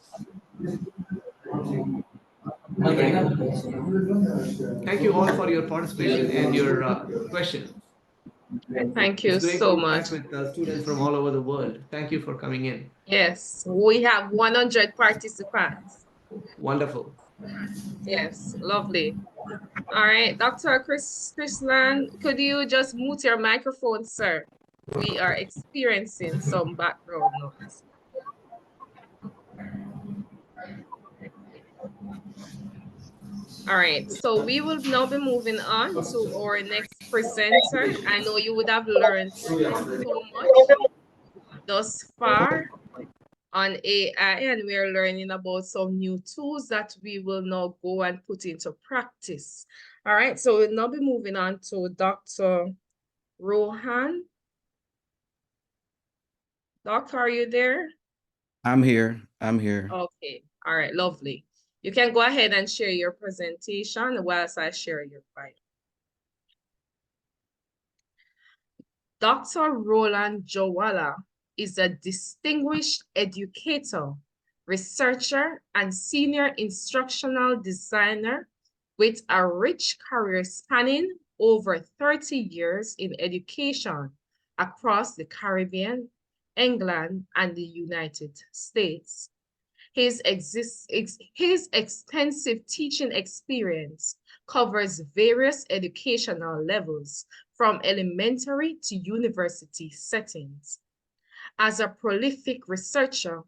Thank you all for your participation and your questions. Thank you so much. With students from all over the world. Thank you for coming in. Yes, we have 100 participants. Wonderful. Yes, lovely. All right, Dr. Krishnan, could you just mute your microphone, sir? We are experiencing some background noise. All right, so we will now be moving on to our next presenter. I know you would have learned so much thus far on AI, and we are learning about some new tools that we will now go and put into practice. All right, so we'll now be moving on to Dr. Rohan. Doc, are you there? I'm here. I'm here. Okay. All right. Lovely. You can go ahead and share your presentation whilst I share your file. Dr. Roland Jowallah is a distinguished educator, researcher, and senior instructional designer with a rich career spanning over 30 years in education across the Caribbean, England, and the United States. His extensive teaching experience covers various educational levels from elementary to university settings. As a prolific researcher,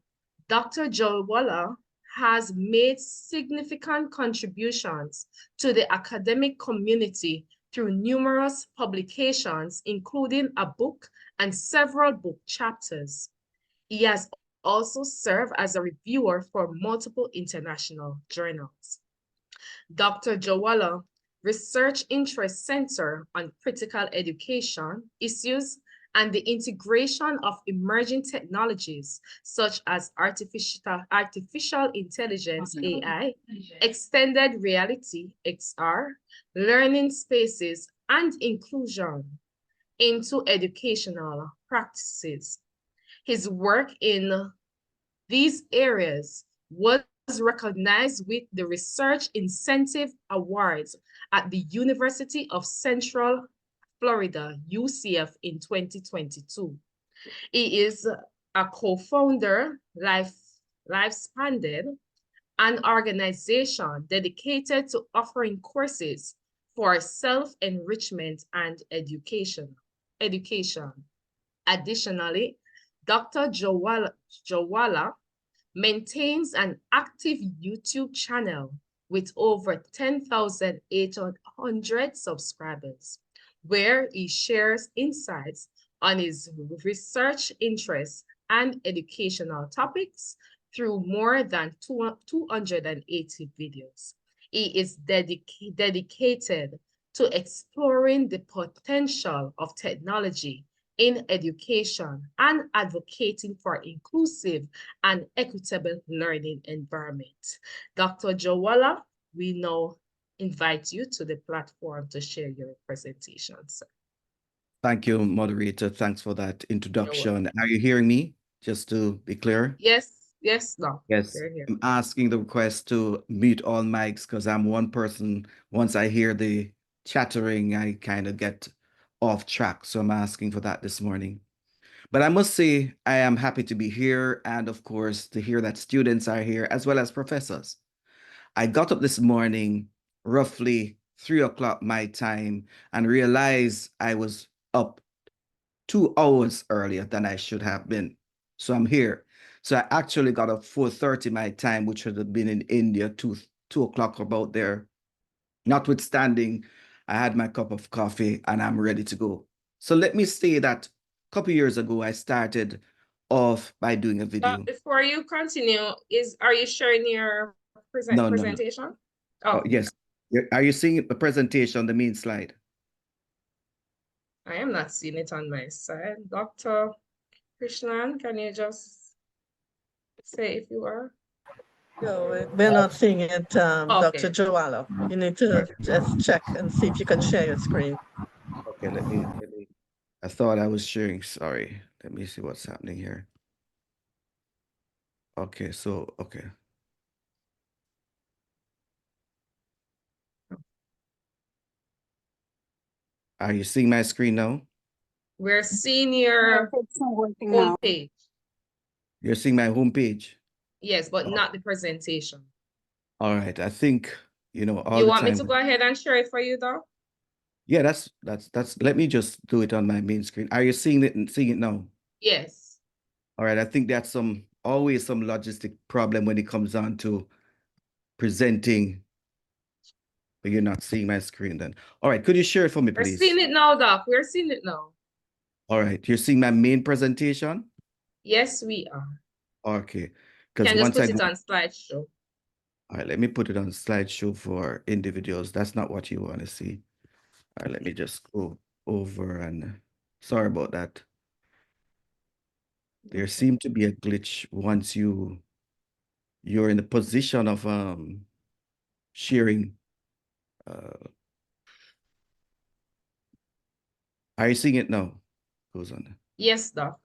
Dr. Jowallah has made significant contributions to the academic community through numerous publications, including a book and several book chapters. He has also served as a reviewer for multiple international journals. Dr. Jowallah research interests center on critical education issues and the integration of emerging technologies such as artificial intelligence, AI, extended reality, XR, learning spaces, and inclusion into educational practices. His work in these areas was recognized with the Research Incentive Awards at the University of Central Florida, UCF, in 2022. He is a co-founder, Lifespanded, an organization dedicated to offering courses for self-enrichment and education. Additionally, Dr. Jowallah maintains an active YouTube channel with over 10,800 subscribers, where he shares insights on his research interests and educational topics through more than 280 videos. He is dedicated to exploring the potential of technology in education and advocating for inclusive and equitable learning environment. Dr. Jowallah, we now invite you to the platform to share your presentation, sir. Thank you, moderator. Thanks for that introduction. Are you hearing me? Just to be clear? Yes, yes, no. Yes, I'm asking the request to mute all mics because I'm one person. Once I hear the chattering, I kind of get off track. So I'm asking for that this morning. But I must say, I am happy to be here and, of course, to hear that students are here as well as professors. I got up this morning roughly 3 o'clock my time and realized I was up 2 hours earlier than I should have been. So I'm here. So I actually got up 4:30 my time, which should have been in India, 2 o'clock about there. Notwithstanding, I had my cup of coffee and I'm ready to go. So let me say that a couple of years ago, I started off by doing a video. Before you continue, are you sharing your presentation? No. Oh, yes. Are you seeing the presentation, the main slide? I am not seeing it on my side. Dr. Krishnan, can you just say if you are? No, we're not seeing it, Dr. Jowallah. You need to just check and see if you can share your screen. Okay, let me, I thought I was sharing, sorry. Let me see what's happening here. Okay, so, okay. Are you seeing my screen now? We're seeing your homepage. You're seeing my homepage? Yes, but not the presentation. All right, I think, you know, all you the want time. me to go ahead and share it for you, though? Yeah, that's, let me just do it on my main screen. Are you seeing it now? Yes. All right, I think that's always some logistic problem when it comes on to presenting, but you're not seeing my screen then. All right, could you share it for me, please? We're seeing it now, Doc. We're seeing it now. All right, you're seeing my main presentation? Yes, we are. Okay. Can just put it on slideshow. All right, let me put it on slideshow for individuals. That's not what you want to see. All right, let me just go over and sorry about that. There seemed to be a glitch once you're in a position of sharing. Are you seeing it now? Goes on. Yes, Doc.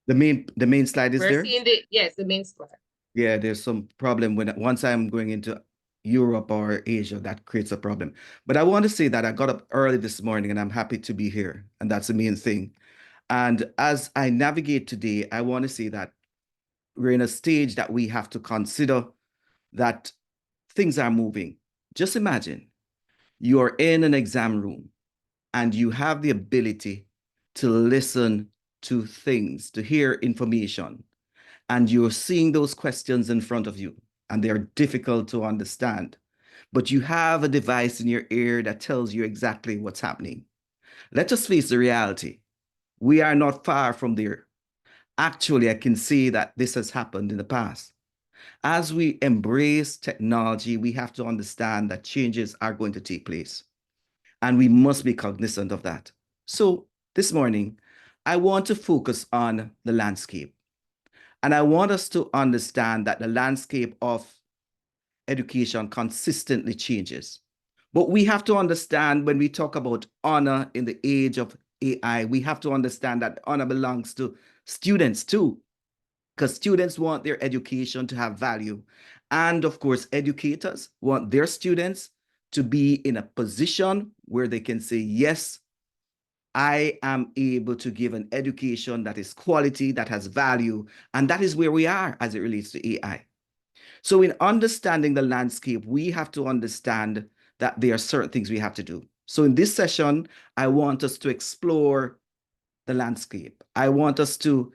The main slide is We're there? seeing the main slide. Yeah, there's some problem when once I'm going into Europe or Asia, that creates a problem. But I want to say that I got up early this morning and I'm happy to be here. And that's the main thing. And as I navigate today, I want to say that we're in a stage that we have to consider that things are moving. Just imagine you're in an exam room and you have the ability to listen to things, to hear information, and you're seeing those questions in front of you, and they're difficult to understand, but you have a device in your ear that tells you exactly what's happening. Let us face the reality. We are not far from there. Actually, I can see that this has happened in the past. As we embrace technology, we have to understand that changes are going to take place, and we must be cognizant of that. So this morning, I want to focus on the landscape. And I want us to understand that the landscape of education consistently changes. But we have to understand when we talk about honor in the age of AI, we have to understand that honor belongs to students too, because students want their education to have value. And of course, educators want their students to be in a position where they can say, yes, I am able to give an education that is quality, that has value, and that is where we are as it relates to AI. So in understanding the landscape, we have to understand that there are certain things we have to do. So in this session, I want us to explore the landscape. I want us to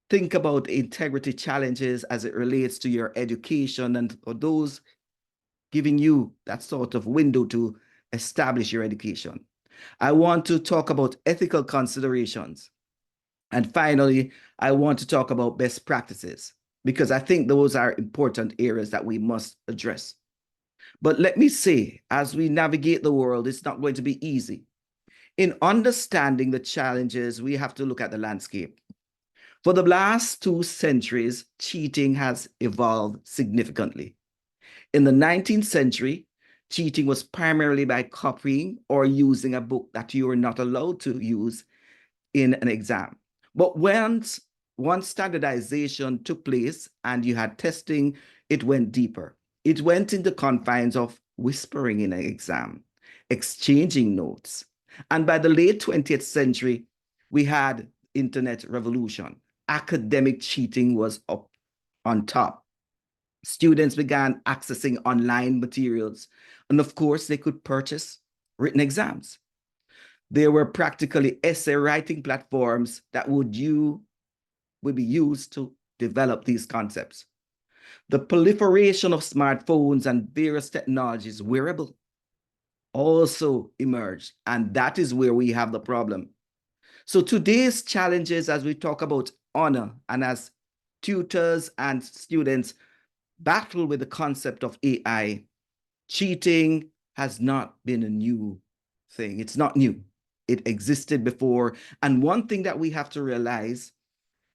think about integrity challenges as it relates to your education and for those giving you that sort of window to establish your education. I want to talk about ethical considerations. And finally, I want to talk about best practices because I think those are important areas that we must address. But let me say, as we navigate the world, it's not going to be easy. In understanding the challenges, we have to look at the landscape. For the last 2 centuries, cheating has evolved significantly. In the 19th century, cheating was primarily by copying or using a book that you were not allowed to use in an exam. But once standardization took place and you had testing, it went deeper. It went into confines of whispering in an exam, exchanging notes. And by the late 20th century, we had internet revolution. Academic cheating was up on top. Students began accessing online materials, and of course, they could purchase written exams. There were practically essay writing platforms that would be used to develop these concepts. The proliferation of smartphones and various technologies, wearable, also emerged, and that is where we have the problem. So today's challenges as we talk about honor and as tutors and students battle with the concept of AI, cheating has not been a new thing. It's not new. It existed before. And one thing that we have to realize,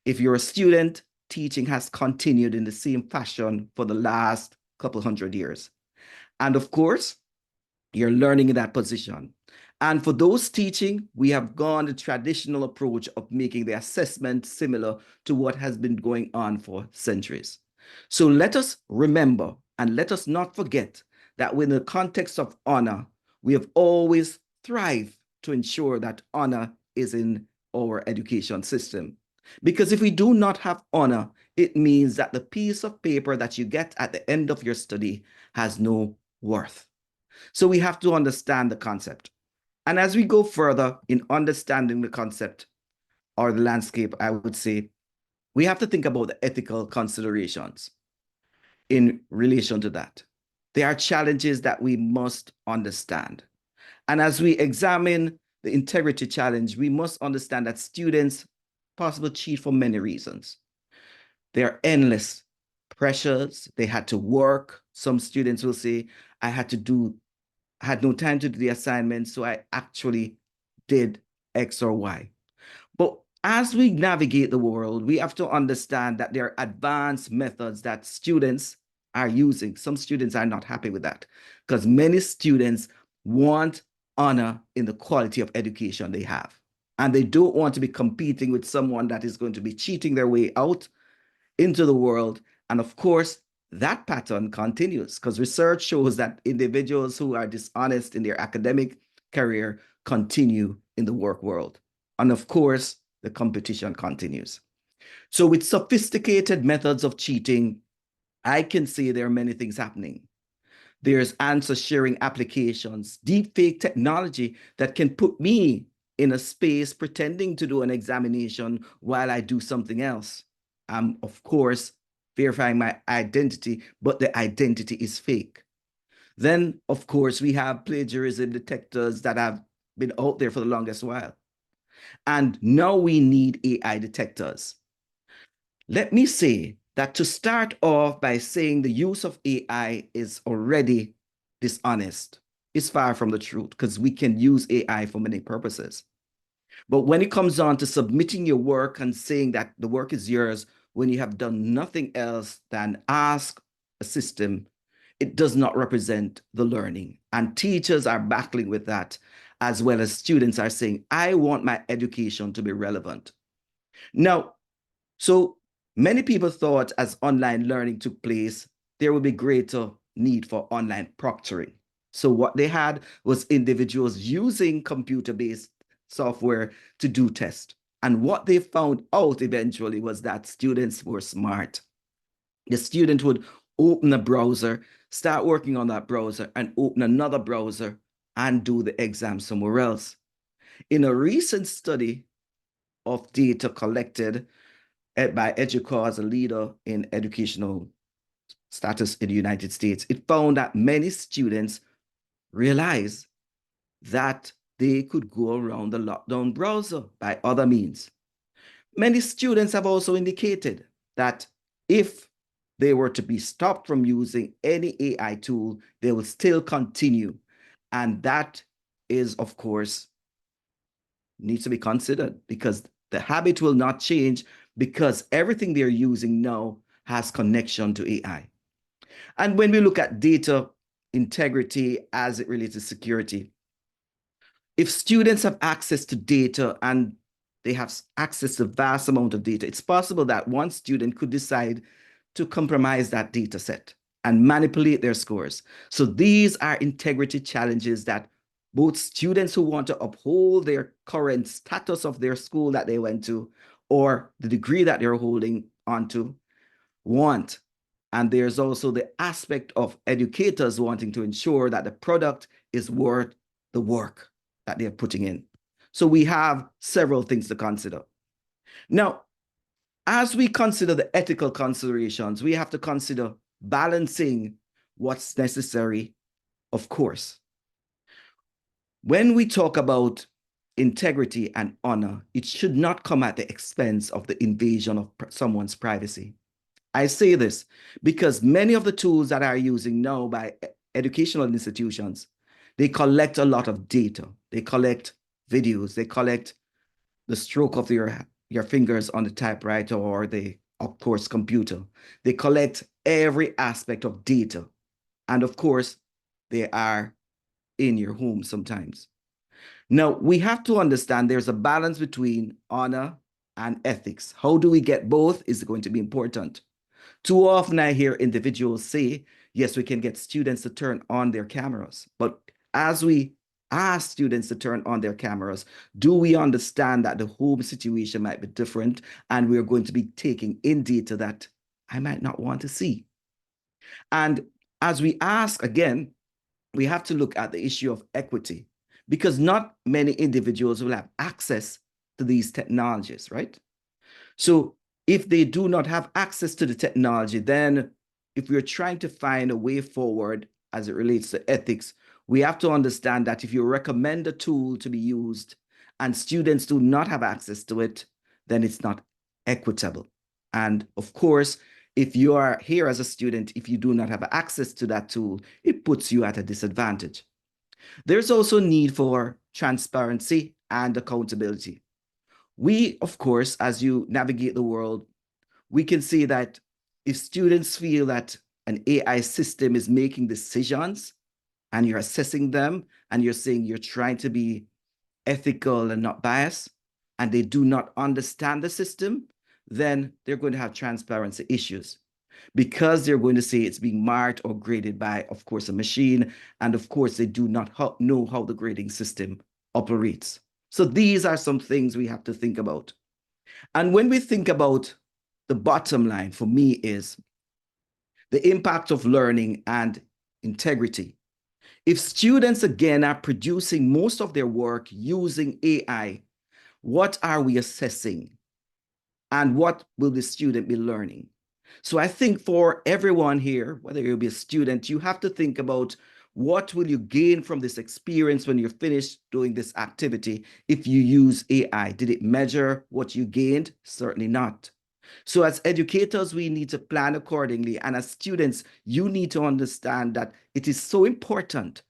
if you're a student, teaching has continued in the same fashion for the last couple hundred years. And of course, you're learning in that position. And for those teaching, we have gone the traditional approach of making the assessment similar to what has been going on for centuries. So let us remember and let us not forget that within the context of honor, we have always thrived to ensure that honor is in our education system. Because if we do not have honor, it means that the piece of paper that you get at the end of your study has no worth. So we have to understand the concept. And as we go further in understanding the concept or the landscape, I would say, we have to think about the ethical considerations in relation to that. There are challenges that we must understand. And as we examine the integrity challenge, we must understand that students possibly cheat for many reasons. There are endless pressures. They had to work. Some students will say, I had no time to do the assignment, so I actually did X or Y. But as we navigate the world, we have to understand that there are advanced methods that students are using. Some students are not happy with that because many students want honor in the quality of education they have. And they don't want to be competing with someone that is going to be cheating their way out into the world. And of course, that pattern continues because research shows that individuals who are dishonest in their academic career continue in the work world. And of course, the competition continues. So with sophisticated methods of cheating, I can say there are many things happening. There's answer sharing applications, deepfake technology that can put me in a space pretending to do an examination while I do something else. I'm, of course, verifying my identity, but the identity is fake. Then, of course, we have plagiarism detectors that have been out there for the longest while. And now we need AI detectors. Let me say that to start off by saying the use of AI is already dishonest is far from the truth because we can use AI for many purposes. But when it comes on to submitting your work and saying that the work is yours when you have done nothing else than ask a system, it does not represent the learning. And teachers are battling with that, as well as students are saying, I want my education to be relevant. Now, so many people thought as online learning took place, there would be greater need for online proctoring. So what they had was individuals using computer-based software to do tests. And what they found out eventually was that students were smart. The student would open a browser, start working on that browser, and open another browser and do the exam somewhere else. In a recent study of data collected by EDUCAUSE, a leader in educational status in the United States, it found that many students realized that they could go around the lockdown browser by other means. Many students have also indicated that if they were to be stopped from using any AI tool, they will still continue. And that is, of course, needs to be considered because the habit will not change because everything they're using now has connection to AI. And when we look at data integrity as it relates to security, if students have access to data and they have access to vast amount of data, it's possible that one student could decide to compromise that data set and manipulate their scores. So these are integrity challenges that both students who want to uphold their current status of their school that they went to or the degree that they're holding onto want. And there's also the aspect of educators wanting to ensure that the product is worth the work that they're putting in. So we have several things to consider. Now, as we consider the ethical considerations, we have to consider balancing what's necessary, of course. When we talk about integrity and honor, it should not come at the expense of the invasion of someone's privacy. I say this because many of the tools that are using now by educational institutions, they collect a lot of data. They collect videos. They collect the stroke of your fingers on the typewriter or the, of course, computer. They collect every aspect of data. And of course, they are in your home sometimes. Now, we have to understand there's a balance between honor and ethics. How do we get both is going to be important. Too often I hear individuals say, yes, we can get students to turn on their cameras. But as we ask students to turn on their cameras, do we understand that the home situation might be different and we're going to be taking in data that I might not want to see? And as we ask again, we have to look at the issue of equity because not many individuals will have access to these technologies, right? So if they do not have access to the technology, then if we're trying to find a way forward as it relates to ethics, we have to understand that if you recommend a tool to be used and students do not have access to it, then it's not equitable. And of course, if you are here as a student, if you do not have access to that tool, it puts you at a disadvantage. There's also need for transparency and accountability. We, of course, as you navigate the world, we can see that if students feel that an AI system is making decisions and you're assessing them and you're saying you're trying to be ethical and not biased, and they do not understand the system, then they're going to have transparency issues because they're going to say it's being marked or graded by, of course, a machine. And of course, they do not know how the grading system operates. So these are some things we have to think about. And when we think about the bottom line for me is the impact of learning and integrity. If students, again, are producing most of their work using AI, what are we assessing? And what will the student be learning? So I think for everyone here, whether you'll be a student, you have to think about what will you gain from this experience when you're finished doing this activity if you use AI? Did it measure what you gained? Certainly not. So as educators, we need to plan accordingly. And as students, you need to understand that it is so important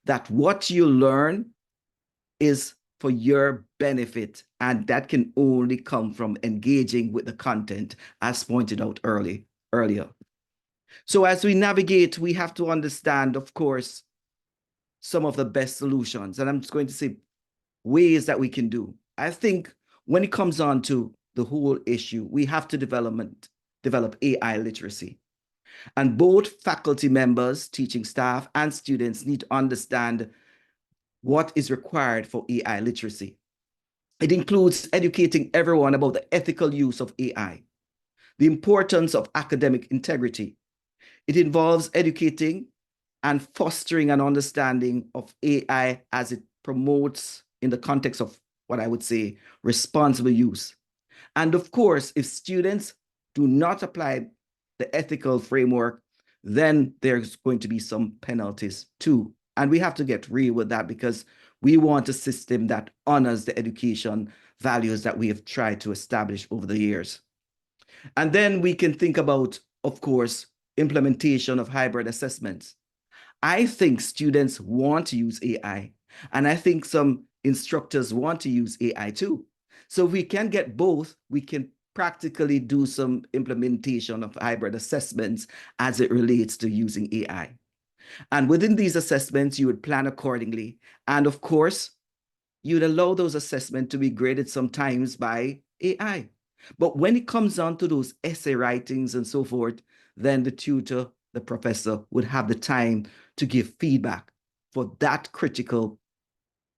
that what you learn is for your benefit. And that can only come from engaging with the content, as pointed out earlier. So as we navigate, we have to understand, of course, some of the best solutions. And I'm just going to say ways that we can do. I think when it comes on to the whole issue, we have to develop AI literacy. And both faculty members, teaching staff, and students need to understand what is required for AI literacy. It includes educating everyone about the ethical use of AI, the importance of academic integrity. It involves educating and fostering an understanding of AI as it promotes in the context of what I would say responsible use. And of course, if students do not apply the ethical framework, then there's going to be some penalties too. And we have to get real with that because we want a system that honors the education values that we have tried to establish over the years. And then we can think about, of course, implementation of hybrid assessments. I think students want to use AI, and I think some instructors want to use AI too. So if we can get both, we can practically do some implementation of hybrid assessments as it relates to using AI. And within these assessments, you would plan accordingly. And of course, you'd allow those assessments to be graded sometimes by AI. But when it comes down to those essay writings and so forth, then the tutor, the professor would have the time to give feedback for that critical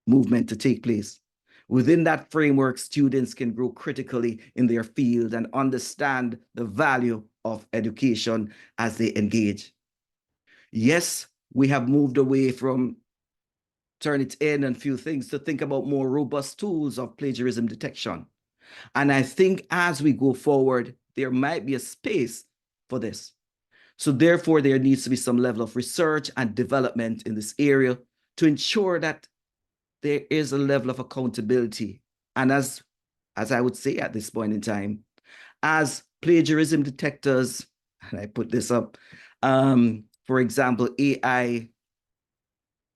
movement to take place. Within that framework, students can grow critically in their field and understand the value of education as they engage. Yes, we have moved away from Turnitin and few things to think about more robust tools of plagiarism detection. And I think as we go forward, there might be a space for this. So therefore, there needs to be some level of research and development in this area to ensure that there is a level of accountability. And as I would say at this point in time, as plagiarism detectors, and I put this up, for example, AI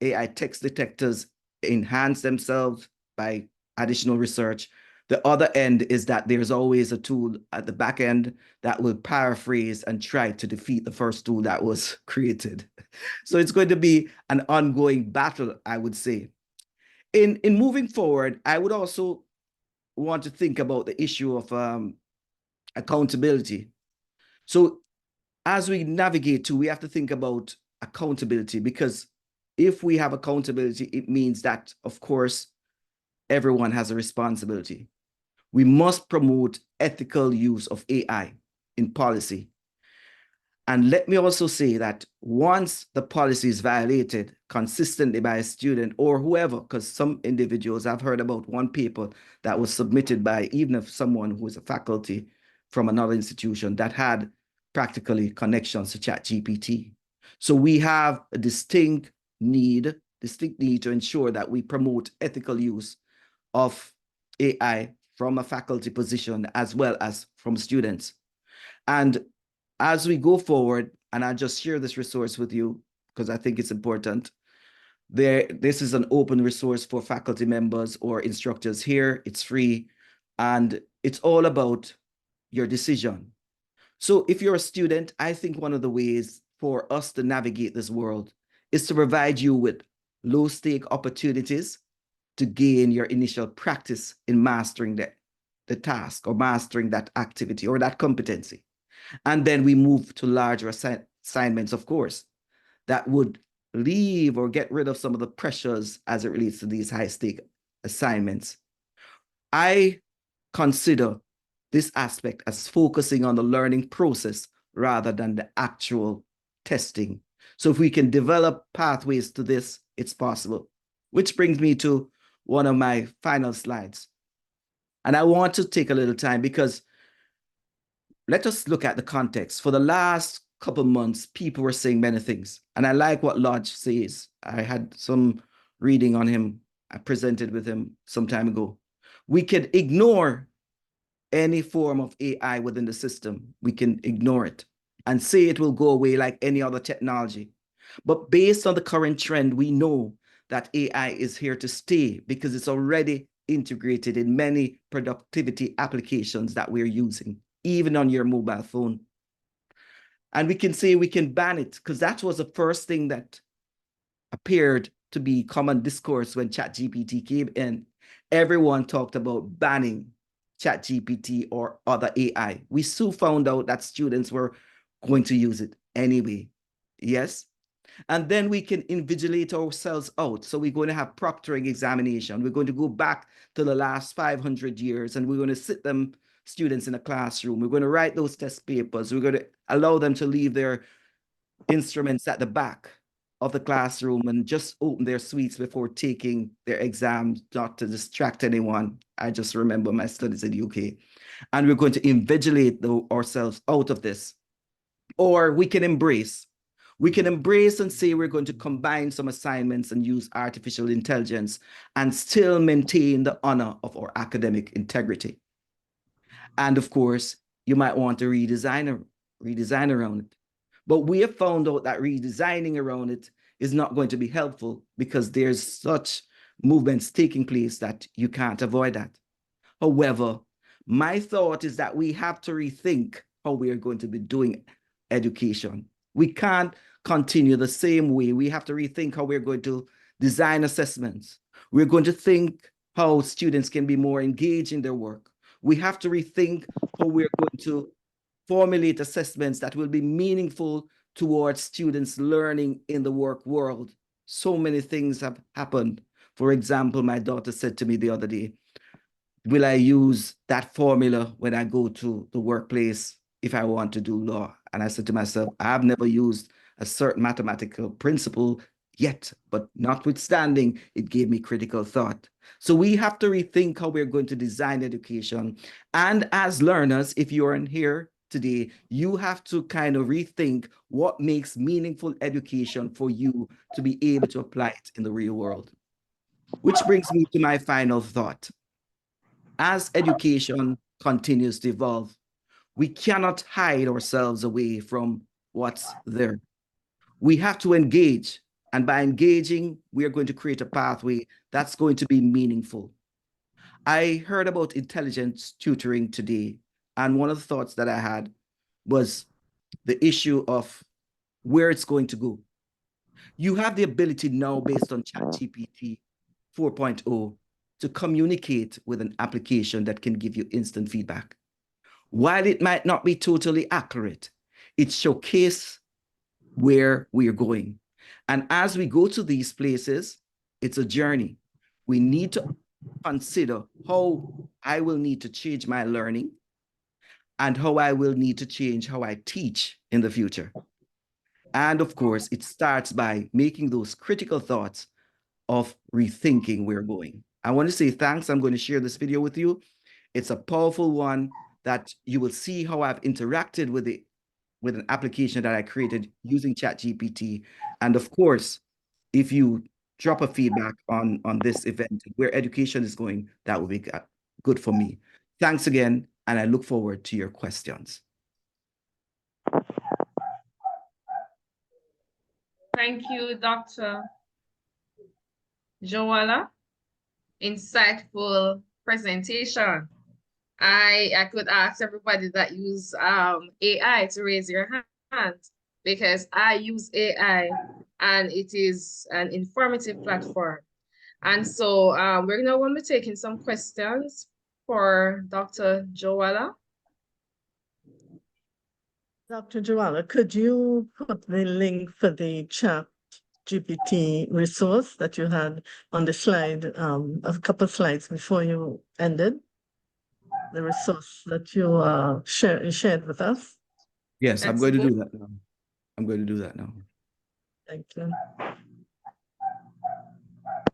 text detectors enhance themselves by additional research. The other end is that there's always a tool at the back end that will paraphrase and try to defeat the first tool that was created. So it's going to be an ongoing battle, I would say. In moving forward, I would also want to think about the issue of accountability. So as we navigate we have to think about accountability, because if we have accountability, it means that, of course, everyone has a responsibility. We must promote ethical use of AI in policy. And let me also say that once the policy is violated consistently by a student or whoever, because some individuals, I've heard about one paper that was submitted by even if someone who is a faculty from another institution that had practically connections to ChatGPT. So we have a distinct need to ensure that we promote ethical use of AI from a faculty position as well as from students. And as we go forward, and I'll just share this resource with you because I think it's important. This is an open resource for faculty members or instructors here. It's free. And it's all about your decision. So if you're a student, I think one of the ways for us to navigate this world is to provide you with low-stake opportunities to gain your initial practice in mastering the task or mastering that activity or that competency. And then we move to larger assignments, of course, that would leave or get rid of some of the pressures as it relates to these high-stake assignments. I consider this aspect as focusing on the learning process rather than the actual testing. So if we can develop pathways to this, it's possible. Which brings me to one of my final slides. And I want to take a little time because let us look at the context. For the last couple months, people were saying many things. And I like what Lodge says. I had some reading on him. I presented with him some time ago. We could ignore any form of AI within the system. We can ignore it and say it will go away like any other technology. But based on the current trend, we know that AI is here to stay because it's already integrated in many productivity applications that we're using, even on your mobile phone. And we can say we can ban it because that was the first thing that appeared to be common discourse when ChatGPT came in. Everyone talked about banning ChatGPT or other AI. We soon found out that students were going to use it anyway. Yes. And then we can invigilate ourselves out. So we're going to have proctoring examination. We're going to go back to the last 500 years and we're going to sit them students in a classroom. We're going to write those test papers. We're going to allow them to leave their instruments at the back of the classroom and just open their suites before taking their exams, not to distract anyone. I just remember my studies in the UK. And we're going to invigilate ourselves out of this. Or we can embrace. We can embrace and say we're going to combine some assignments and use artificial intelligence and still maintain the honor of our academic integrity. And of course, you might want to redesign around it. But we have found out that redesigning around it is not going to be helpful because there's such movements taking place that you can't avoid that. However, my thought is that we have to rethink how we are going to be doing education. We can't continue the same way. We have to rethink how we're going to design assessments. We're going to think how students can be more engaged in their work. We have to rethink how we're going to formulate assessments that will be meaningful towards students learning in the work world. So many things have happened. For example, my daughter said to me the other day, will I use that formula when I go to the workplace if I want to do law? And I said to myself, I've never used a certain mathematical principle yet, but notwithstanding, it gave me critical thought. So we have to rethink how we're going to design education. And as learners, if you're in here today, you have to kind of rethink what makes meaningful education for you to be able to apply it in the real world. Which brings me to my final thought. As education continues to evolve, we cannot hide ourselves away from what's there. We have to engage. And by engaging, we are going to create a pathway that's going to be meaningful. I heard about intelligence tutoring today. And one of the thoughts that I had was the issue of where it's going to go. You have the ability now, based on ChatGPT 4.0, to communicate with an application that can give you instant feedback. While it might not be totally accurate, it showcases where we are going. And as we go to these places, it's a journey. We need to consider how I will need to change my learning and how I will need to change how I teach in the future. And of course, it starts by making those critical thoughts of rethinking where we're going. I want to say thanks. I'm going to share this video with you. It's a powerful one that you will see how I've interacted with it, with an application that I created using ChatGPT. And of course, if you drop a feedback on this event, where education is going, that would be good for me. Thanks again, and I look forward to your questions. Thank you, Dr. Jowallah. Insightful presentation. I could ask everybody that use AI to raise your hand, because I use AI and it is an informative platform. And so we're now going to be taking some questions for Dr. Jowallah. Dr. Jowallah, could you put the link for the chat GPT resource that you had on the slide, a couple of slides before you ended? The resource that you shared with us? Yes, I'm going to do that now. I'm going to do that now. Thank you.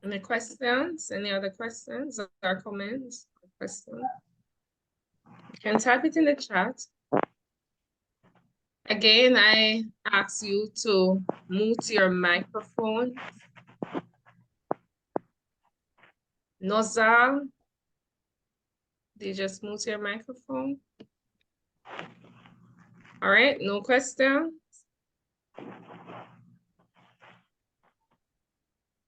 Any questions? Any other questions or comments? Questions? You can type it in the chat. Again, I ask you to mute your microphone. Nozal, did you just mute your microphone? All right, no questions.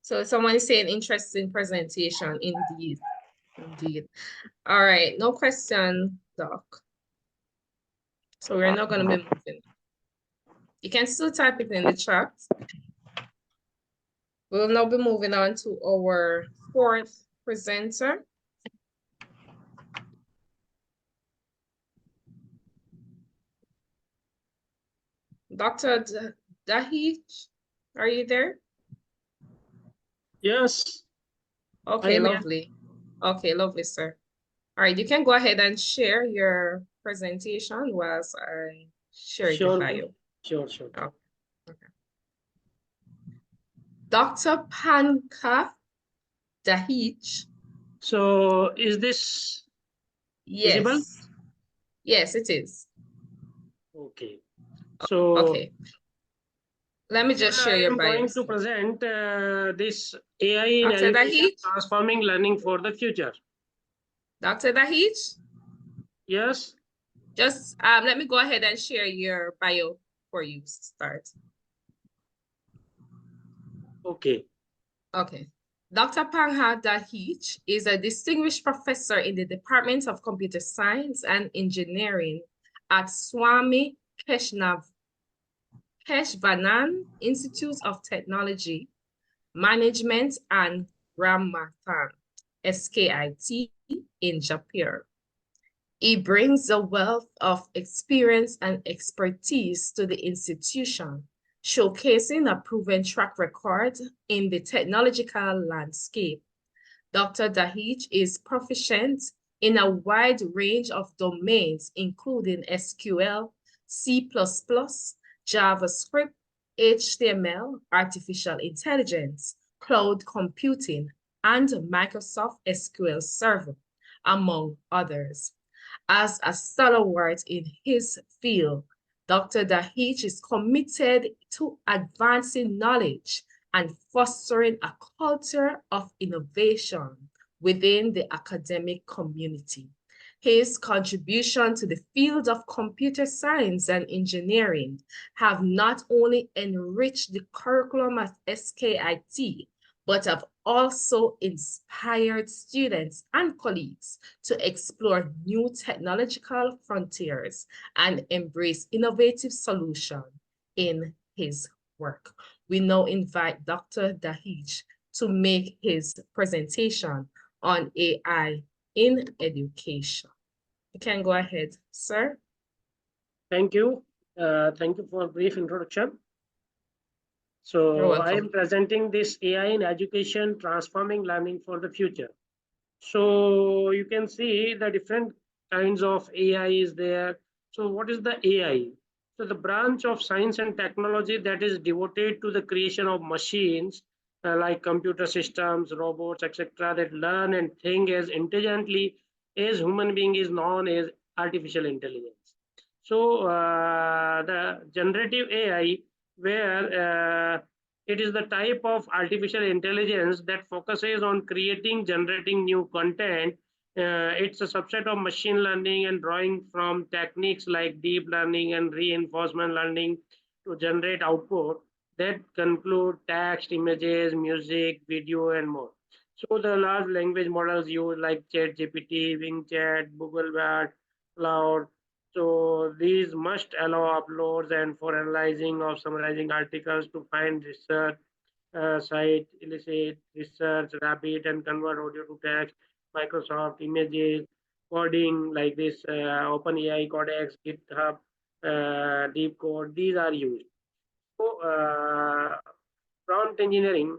So someone is saying interesting presentation, indeed. Indeed. All right, no question, Doc. So we're not going to be moving. You can still type it in the chat. We'll now be moving on to our fourth presenter. Dr. Dadheeh, are you there? Yes. Okay, lovely. Okay, lovely, sir. All right, you can go ahead and share your presentation whilst I share the bio. Sure. Oh, okay. Dr. Pankaj Dadheeh. So is this visible? Yes, it is. Okay. So okay. Let me just share your bio. I'm going to present this AI in Dr. education Dadheeh? transforming learning for the future. Dr. Dadheeh? Yes. Just let me go ahead and share your bio for you to start. Okay. Okay. Dr. Pankaj Dadheeh is a distinguished professor in the Department of Computer Science and Engineering at Swami Keshavanan Institute of Technology, Management and Ramathan, SKIT, in Jaipur. He brings a wealth of experience and expertise to the institution, showcasing a proven track record in the technological landscape. Dr. Dadheeh is proficient in a wide range of domains, including SQL, C++, JavaScript, HTML, artificial intelligence, cloud computing, and Microsoft SQL Server, among others. As a stalwart in his field, Dr. Dadheeh is committed to advancing knowledge and fostering a culture of innovation within the academic community. His contribution to the field of computer science and engineering have not only enriched the curriculum at SKIT, but have also inspired students and colleagues to explore new technological frontiers and embrace innovative solutions in his work. We now invite Dr. Dadheeh to make his presentation on AI in education. You can go ahead, sir. Thank you. Thank you for a brief introduction. So I am presenting this AI in education, transforming learning for the future. So you can see the different kinds of AI is there. So what is the AI? So the branch of science and technology that is devoted to the creation of machines like computer systems, robots, etc., that learn and think as intelligently as human being is known as artificial intelligence. So the generative AI, where it is the type of artificial intelligence that focuses on creating, generating new content. It's a subset of machine learning and drawing from techniques like deep learning and reinforcement learning to generate output that conclude text, images, music, video, and more. So the large language models use like ChatGPT, WingChat, Google Bard, Cloud. So these must allow uploads and for analyzing or summarizing articles to find research site, elicit research, rapid and convert audio to text, Microsoft images, coding like this, OpenAI Codex, GitHub, Deep Code. These are used. So prompt engineering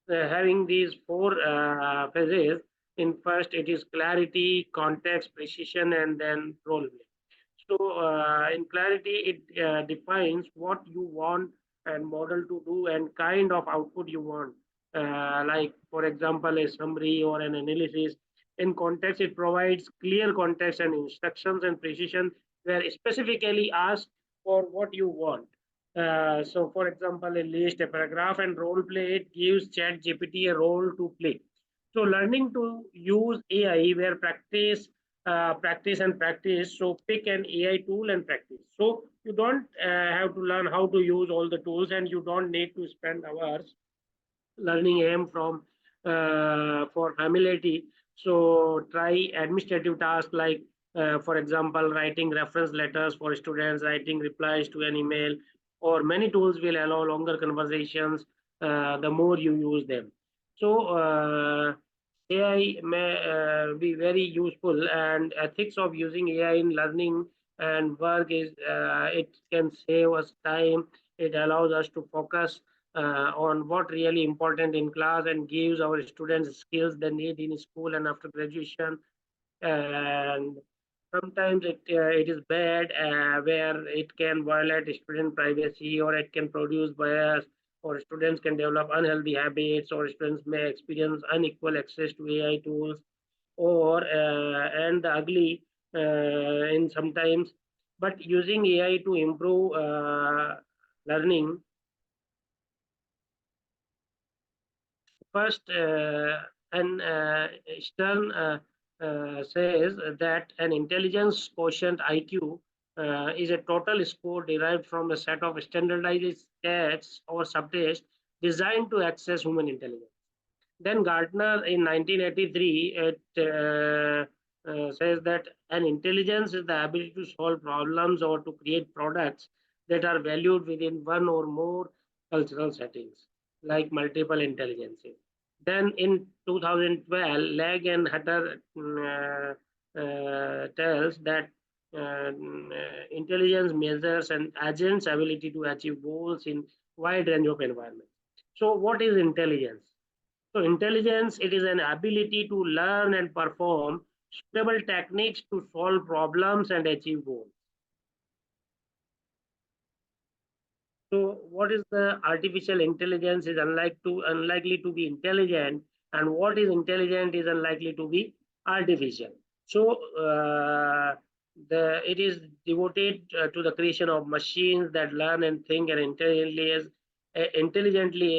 having these four phases. In first, it is clarity, context, precision, and then role play. So in clarity, it defines what you want and model to do and kind of output you want. Like, for example, a summary or an analysis. In context, it provides clear context and instructions, and precision where specifically asked for what you want. So, for example, a list, a paragraph, and role play, it gives Chat GPT a role to play. So, learning to use AI where practice and practice. So, pick an AI tool and practice. So, you don't have to learn how to use all the tools, and you don't need to spend hours learning AM from for familiarity. So try administrative tasks like, for example, writing reference letters for students, writing replies to an email, or many tools will allow longer conversations the more you use them. So AI may be very useful, and ethics of using AI in learning and work is it can save us time. It allows us to focus on what really important in class and gives our students skills they need in school and after graduation. And sometimes it is bad where it can violate student privacy, or it can produce bias, or students can develop unhealthy habits, or students may experience unequal access to AI tools, or and the ugly in sometimes. But using AI to improve learning. First, and Stern says that an intelligence quotient IQ is a total score derived from a set of standardized tests or subtests designed to access human intelligence. Then Gartner in 1983 says that an intelligence is the ability to solve problems or to create products that are valued within one or more cultural settings, like multiple intelligences. Then in 2012, Lag and Hutter tells that intelligence measures an agent's ability to achieve goals in wide range of environments. So what is intelligence? So intelligence, it is an ability to learn and perform suitable techniques to solve problems and achieve goals. So what is the artificial intelligence is unlikely to be intelligent, and what is intelligent is unlikely to be artificial. So it is devoted to the creation of machines that learn and think and intelligently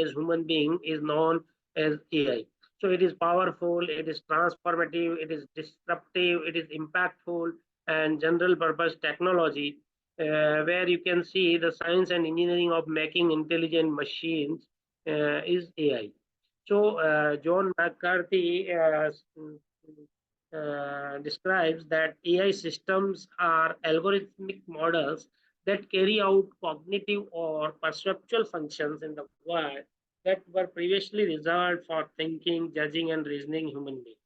as human being is known as AI. So it is powerful, it is transformative, it is disruptive, it is impactful, and general purpose technology where you can see the science and engineering of making intelligent machines is AI. So John McCarthy describes that AI systems are algorithmic models that carry out cognitive or perceptual functions in the world that were previously reserved for thinking, judging, and reasoning human beings.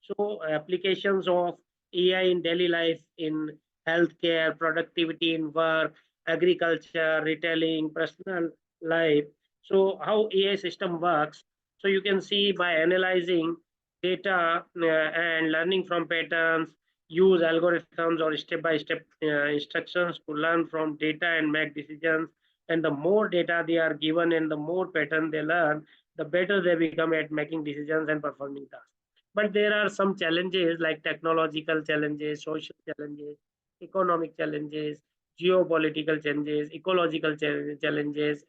So applications of AI in daily life in healthcare, productivity in work, agriculture, retailing, personal life. So how AI system works. So you can see by analyzing data and learning from patterns, use algorithms or step-by-step instructions to learn from data and make decisions. And the more data they are given and the more pattern they learn, the better they become at making decisions and performing tasks. But there are some challenges like technological challenges, social challenges, economic challenges, geopolitical challenges, ecological challenges,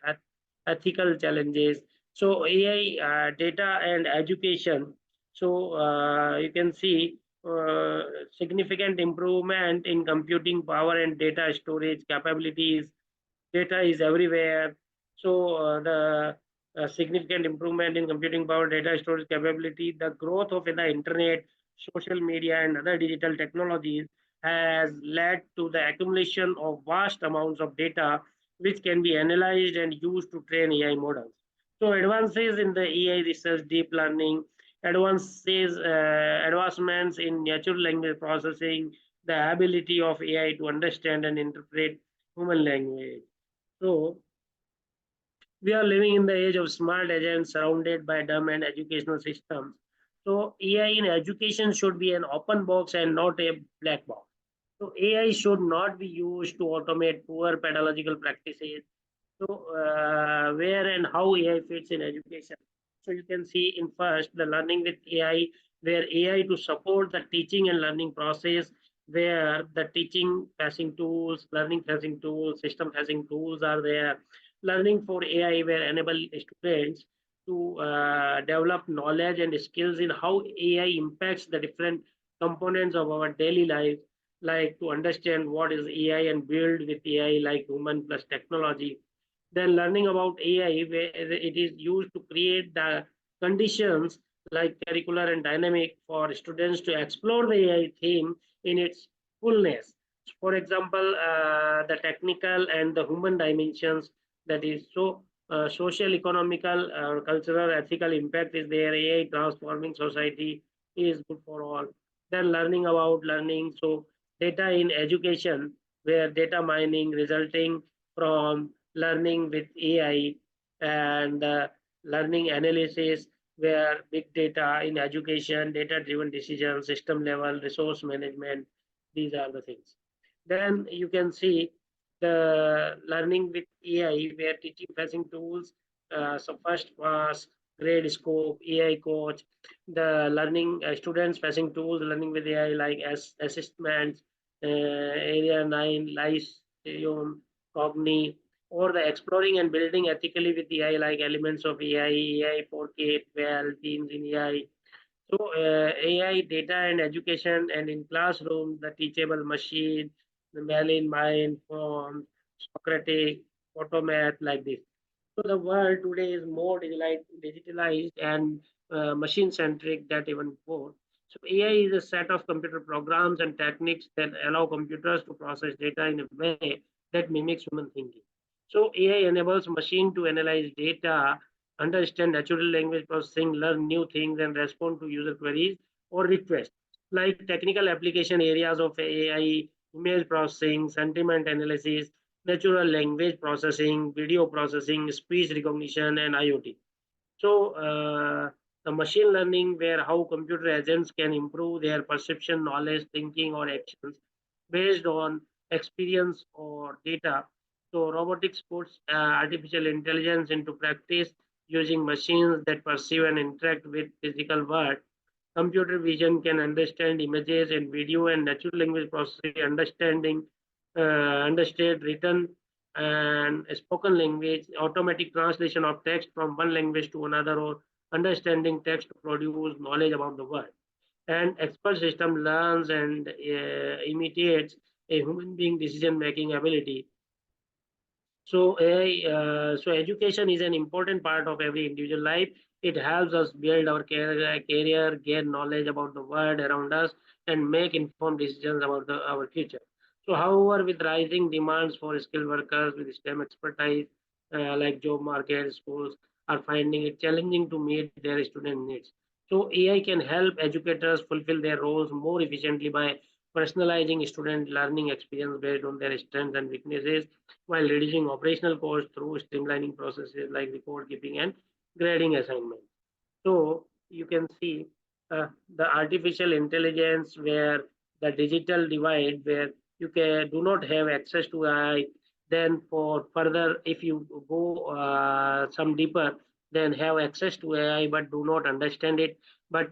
ethical challenges. So AI, data and education. So you can see significant improvement in computing power and data storage capabilities. Data is everywhere. So the a significant improvement in computing power, data storage capability. The growth of the internet, social media, and other digital technologies has led to the accumulation of vast amounts of data, which can be analyzed and used to train AI models. So advances in the AI research, deep learning, advancements in natural language processing, the ability of AI to understand and interpret human language. So we are living in the age of smart agents surrounded by dumb and educational systems. So AI in education should be an open box and not a black box. So AI should not be used to automate poor pedagogical practices. So where and how AI fits in education. So you can see in first the learning with AI, where AI to support the teaching and learning process, where the teaching passing tools, learning passing tools, system passing tools are there. Learning for AI where enable students to develop knowledge and skills in how AI impacts the different components of our daily life, like to understand what is AI and build with AI like human plus technology. Then learning about AI, where it is used to create the conditions like curricular and dynamic for students to explore the AI theme in its fullness. For example, the technical and the human dimensions, that is so social, economical, cultural, ethical impact is there. AI transforming society is good for all. Then learning about learning, so data in education, where data mining resulting from learning with AI, and learning analysis, where big data in education, data-driven decisions, system level, resource management, these are the things. Then you can see the learning with AI, where teaching facing tools, so first pass, grade scope, AI coach, the learning students facing tools, learning with AI like assessments, area 9, Lyceum, Cogni, or the exploring and building ethically with AI like elements of AI 4K, 12, teams in AI. So AI, data and education, and in classroom, the teachable machine, the Malin mind, form, Socratic, automat, like this. So the world today is more digitalized and machine-centric than even before. So AI is a set of computer programs and techniques that allow computers to process data in a way that mimics human thinking. So AI enables machine to analyze data, understand natural language processing, learn new things, and respond to user queries or requests. Like technical application areas of AI, image processing, sentiment analysis, natural language processing, video processing, speech recognition, and IoT. So the machine learning, where how computer agents can improve their perception, knowledge, thinking, or actions based on experience or data. So robotics puts artificial intelligence into practice using machines that perceive and interact with physical world. Computer vision can understand images and video, and natural language processing understanding understand written and spoken language, automatic translation of text from one language to another, or understanding text to produce knowledge about the world. And expert system learns and imitates a human being decision making ability. So so education is an important part of every individual life. It helps us build our career, gain knowledge about the world around us, and make informed decisions about our future. So, however, with rising demands for skilled workers with STEM expertise, like job market, schools are finding it challenging to meet their student needs. So, AI can help educators fulfill their roles more efficiently by personalizing student learning experience based on their strengths and weaknesses, while reducing operational costs through streamlining processes like record keeping and grading assignments. So you can see the artificial intelligence, where the digital divide, where you can do not have access to AI. Then for further, if you go some deeper, then have access to AI but do not understand it. But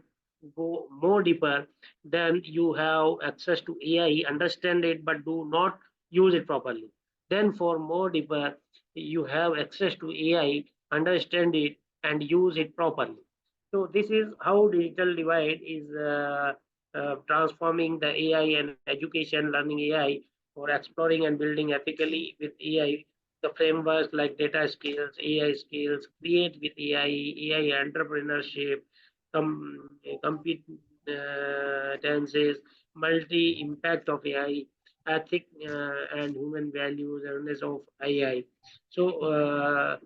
go more deeper, then you have access to AI, understand it but do not use it properly. Then for more deeper, you have access to AI, understand it and use it properly. So this is how digital divide is transforming the AI and education, learning AI for exploring and building ethically with AI The frameworks like data skills, AI skills, create with AI, AI entrepreneurship, competences, multi-impact of AI, ethic and human values, awareness of AI. So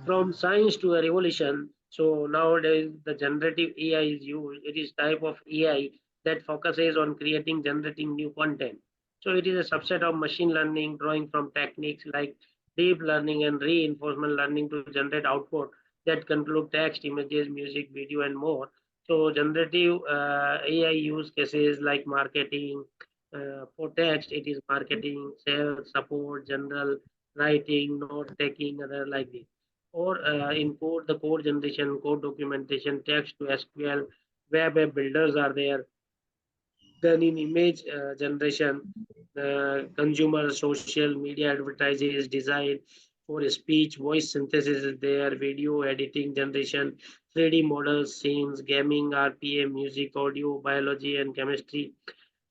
from science to a revolution. So nowadays the generative AI is used. It is type of AI that focuses on generating new content. So it is a subset of machine learning, drawing from techniques like deep learning and reinforcement learning to generate output that conclude text, images, music, video, and more. So generative AI use cases like marketing. For text, it is marketing, sales, support, general writing, note taking, other like this, or in code, the code generation, code documentation, text to SQL, web app builders are there. Then in image generation, consumer social media advertises, design for speech, voice synthesis is there, video editing generation, 3D models, scenes, gaming, RPA, music, audio, biology, and chemistry.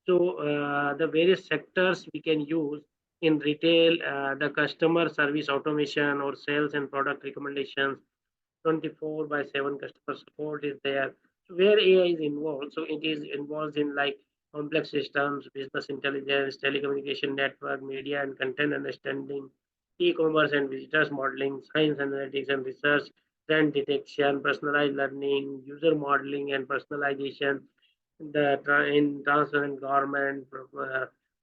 So the various sectors we can use in retail, the customer service automation or sales and product recommendations, 24 by 7 customer support is there. So where AI is involved, so it is involved in like complex systems, business intelligence, telecommunication network, media and content understanding, e-commerce and visitors modeling, science analytics and research, trend detection, personalized learning, user modeling and personalization, in transparent government,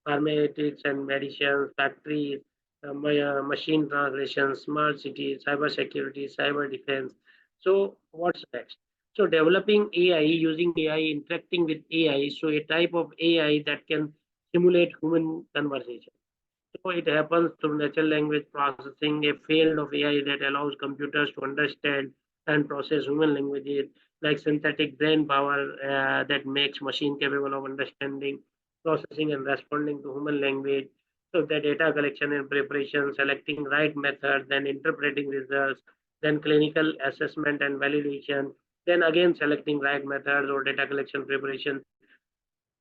pharmaceutics and medicines, factories, machine translation, smart cities, cyber security, cyber defense. So what's next? So developing AI, using AI, interacting with AI. So a type of AI that can simulate human conversation. So it happens through natural language processing, a field of AI that allows computers to understand and process human languages, like synthetic brain power that makes machine capable of understanding, processing, and responding to human language. So the data collection and preparation, selecting right method, then interpreting results, then clinical assessment and validation, then again selecting right methods or data collection preparation.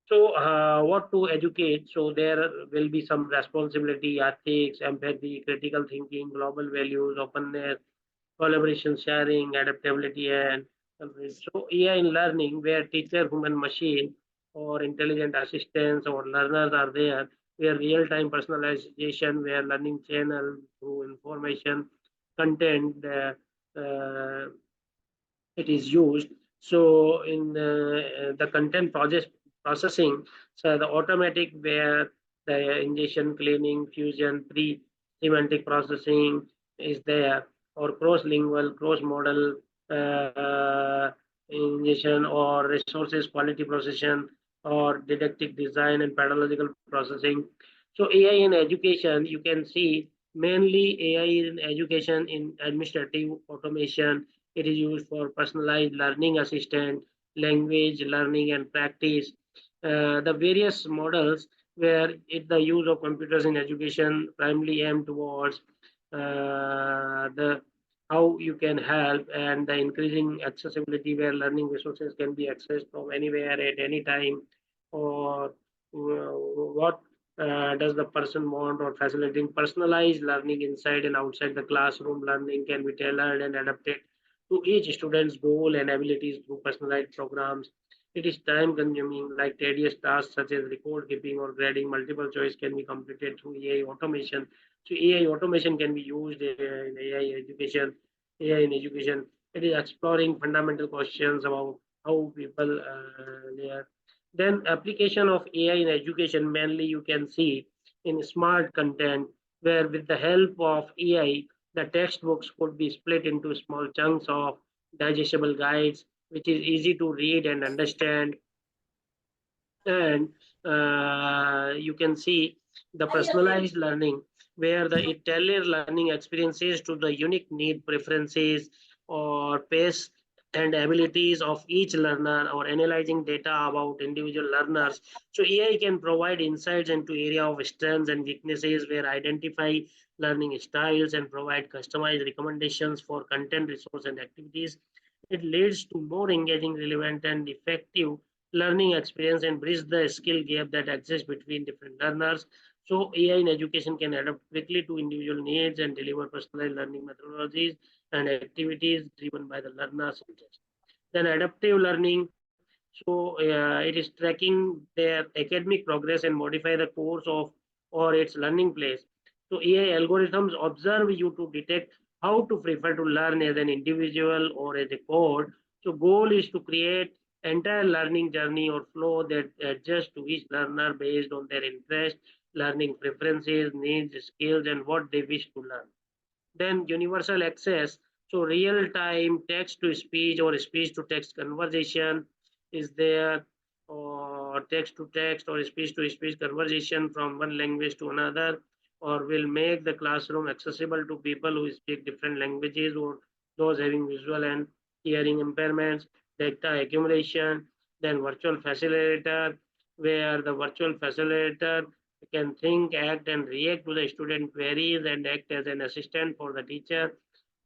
So, what to educate? So, there will be some responsibility, ethics, empathy, critical thinking, global values, openness, collaboration, sharing, adaptability, and so AI in learning, where teacher, human, machine, or intelligent assistants or learners are there, where real-time personalization, where learning channel through information, content, it is used. So in the content processing, so the automatic where the ingestion, cleaning, fusion, pre-semantic processing is there, or cross-lingual, cross-modal ingestion, or resources quality processing, or didactic design and pedagogical processing. So AI in education, you can see mainly AI in education in administrative automation. It is used for personalized learning assistant, language learning and practice. The various models where the use of computers in education primarily aim towards the how you can help and the increasing accessibility where learning resources can be accessed from anywhere at any time, or what does the person want, or facilitating personalized learning inside and outside the classroom. Learning can be tailored and adapted to each student's goal and abilities through personalized programs. It is time consuming, like tedious tasks such as record keeping or grading. Multiple choice can be completed through AI automation. So AI automation can be used in AI education. AI in education, it is exploring fundamental questions about how people there. Then application of AI in education, mainly you can see in smart content, where with the help of AI, the textbooks could be split into small chunks of digestible guides, which is easy to read and understand. And you can see the personalized learning, where it tailor learning experiences to the unique need, preferences, or pace and abilities of each learner, or analyzing data about individual learners. So AI can provide insights into area of strengths and weaknesses, where identify learning styles and provide customized recommendations for content, resource, and activities. It leads to more engaging, relevant, and effective learning experience and bridge the skill gap that exists between different learners. So AI in education can adapt quickly to individual needs and deliver personalized learning methodologies and activities driven by the learner's interest. Then adaptive learning, so it is tracking their academic progress and modify the course of or its learning place. So AI algorithms observe you to detect how to prefer to learn as an individual or as a code. So goal is to create entire learning journey or flow that adjusts to each learner based on their interest, learning preferences, needs, skills, and what they wish to learn. Then universal access, so real time text to speech or speech to text conversation is there, or text to text or speech to speech conversation from one language to another, or will make the classroom accessible to people who speak different languages or those having visual and hearing impairments. Data accumulation, then virtual facilitator, where the virtual facilitator can think, act, and react to the student queries and act as an assistant for the teacher.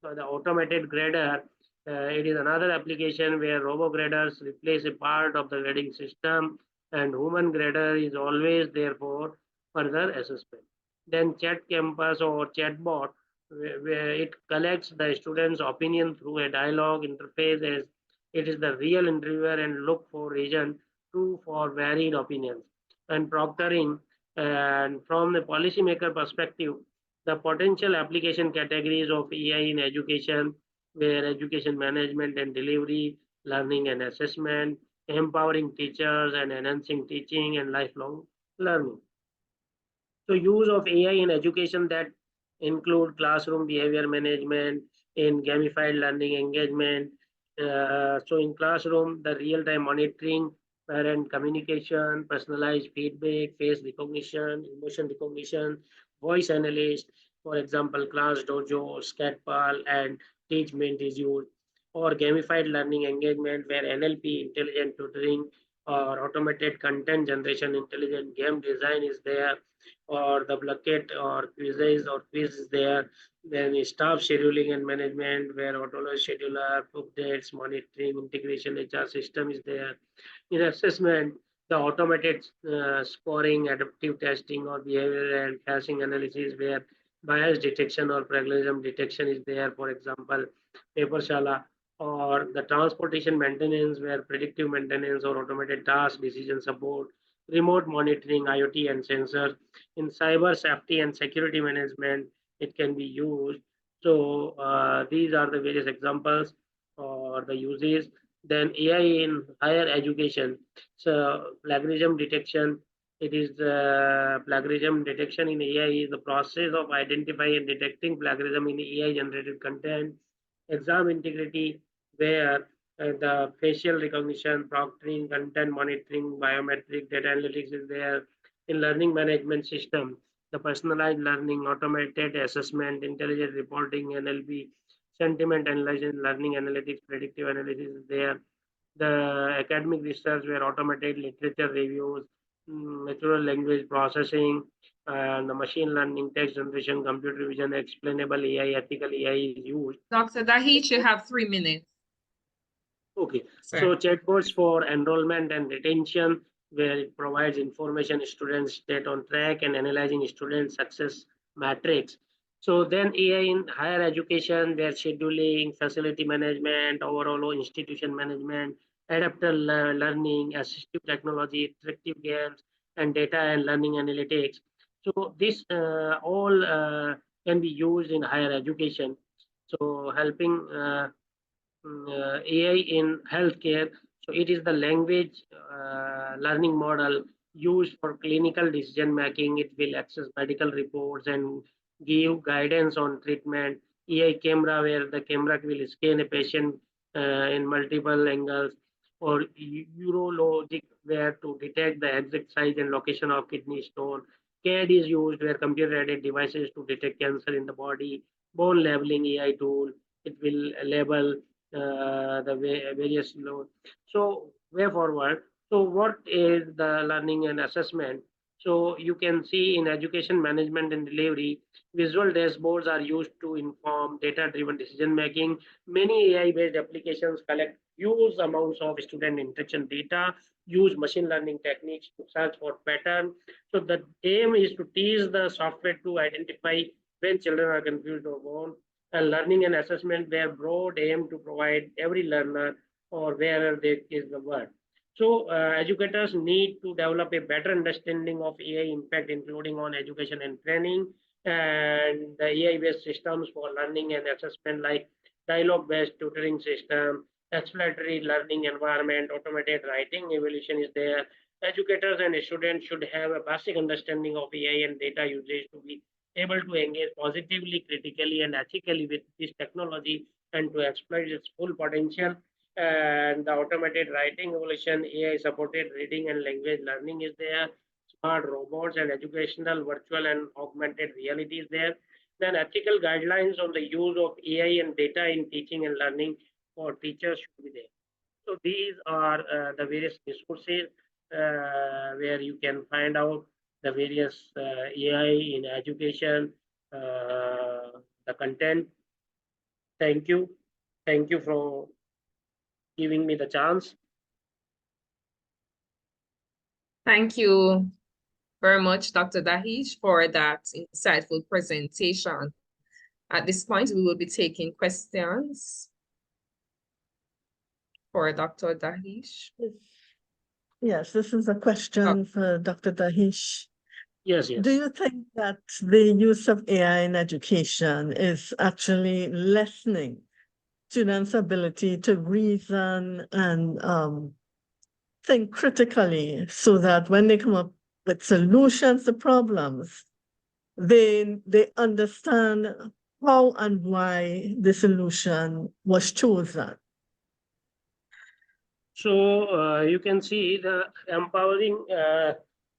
So the automated grader, it is another application where robo graders replace a part of the grading system, and human grader is always there for further assessment. Then chat campus or chatbot, where it collects the student's opinion through a dialogue interface as it is the real interviewer and look for reason true for varied opinions. And proctoring, and from the policymaker perspective, the potential application categories of AI in education, where education management and delivery, learning and assessment, empowering teachers and enhancing teaching and lifelong learning. So use of AI in education that include classroom behavior management, in gamified learning engagement. So in classroom, the real-time monitoring, parent communication, personalized feedback, face recognition, emotion recognition, voice analyst, for example, Class Dojo, Scatpal, and Teachment is used. Or gamified learning engagement where NLP, intelligent tutoring, or automated content generation, intelligent game design is there, or the bucket or quiz is there. Then staff scheduling and management where autonomous scheduler, updates, monitoring, integration HR system is there. In assessment, the automated scoring, adaptive testing or behavior and passing analysis where bias detection or plagiarism detection is there, for example, paper shala, or the transportation maintenance where predictive maintenance or automated task decision support, remote monitoring, IoT and sensors. In cyber safety and security management, it can be used. So these are the various examples or the uses. Then AI in higher education. So plagiarism detection. It is plagiarism detection in AI is the process of identifying and detecting plagiarism in AI generated content. Exam integrity, where the facial recognition, proctoring, content monitoring, biometric data analytics is there. In learning management system, the personalized learning, automated assessment, intelligent reporting, NLP, sentiment analysis, learning analytics, predictive analysis is there. The academic research where automated literature reviews, natural language processing, and the machine learning, text generation, computer vision, explainable AI, ethical AI is used. Dr. Dadheeh, you have 3 minutes. Okay, so chatbots for enrollment and retention, where it provides information students stay on track and analyzing student success metrics. So then AI in higher education, where scheduling, facility management, overall institution management, adaptive learning, assistive technology, interactive games, and data and learning analytics. So this all can be used in higher education. So helping AI in healthcare. So it is the language learning model used for clinical decision making. It will access medical reports and give guidance on treatment. AI camera, where the camera will scan a patient in multiple angles, or urologic, where to detect the exact size and location of kidney stone. CAD is used where computer-aided devices to detect cancer in the body. Bone labeling AI tool, it will label the various load. So way forward. So what is the learning and assessment? So you can see in education management and delivery, visual dashboards are used to inform data-driven decision making. Many AI-based applications collect huge amounts of student interaction data, use machine learning techniques to search for pattern. So the aim is to teach the software to identify when children are confused or bored. And learning and assessment, where broad aim to provide every learner or wherever there is the word. So educators need to develop a better understanding of AI impact, including on education and training, and the AI-based systems for learning and assessment like dialogue-based tutoring system, exploratory learning environment, automated writing evaluation is there. Educators and students should have a basic understanding of AI and data usage to be able to engage positively, critically, and ethically with this technology and to exploit its full potential. And the automated writing evolution, AI supported reading and language learning is there, smart robots and educational virtual and augmented reality is there. Then ethical guidelines on the use of AI and data in teaching and learning for teachers should be there. So these are the various resources where you can find out the various AI in education, the content. Thank you. Thank you for giving me the chance. Thank you very much, Dr. Dadheeh, for that insightful presentation. At this point, we will be taking questions for Dr. Dadheeh. Yes, this is a question for Dr. Dadheeh. Yes. Do you think that the use of AI in education is actually lessening students' ability to reason and think critically so that when they come up with solutions to problems, they understand how and why the solution was chosen? So you can see the empowering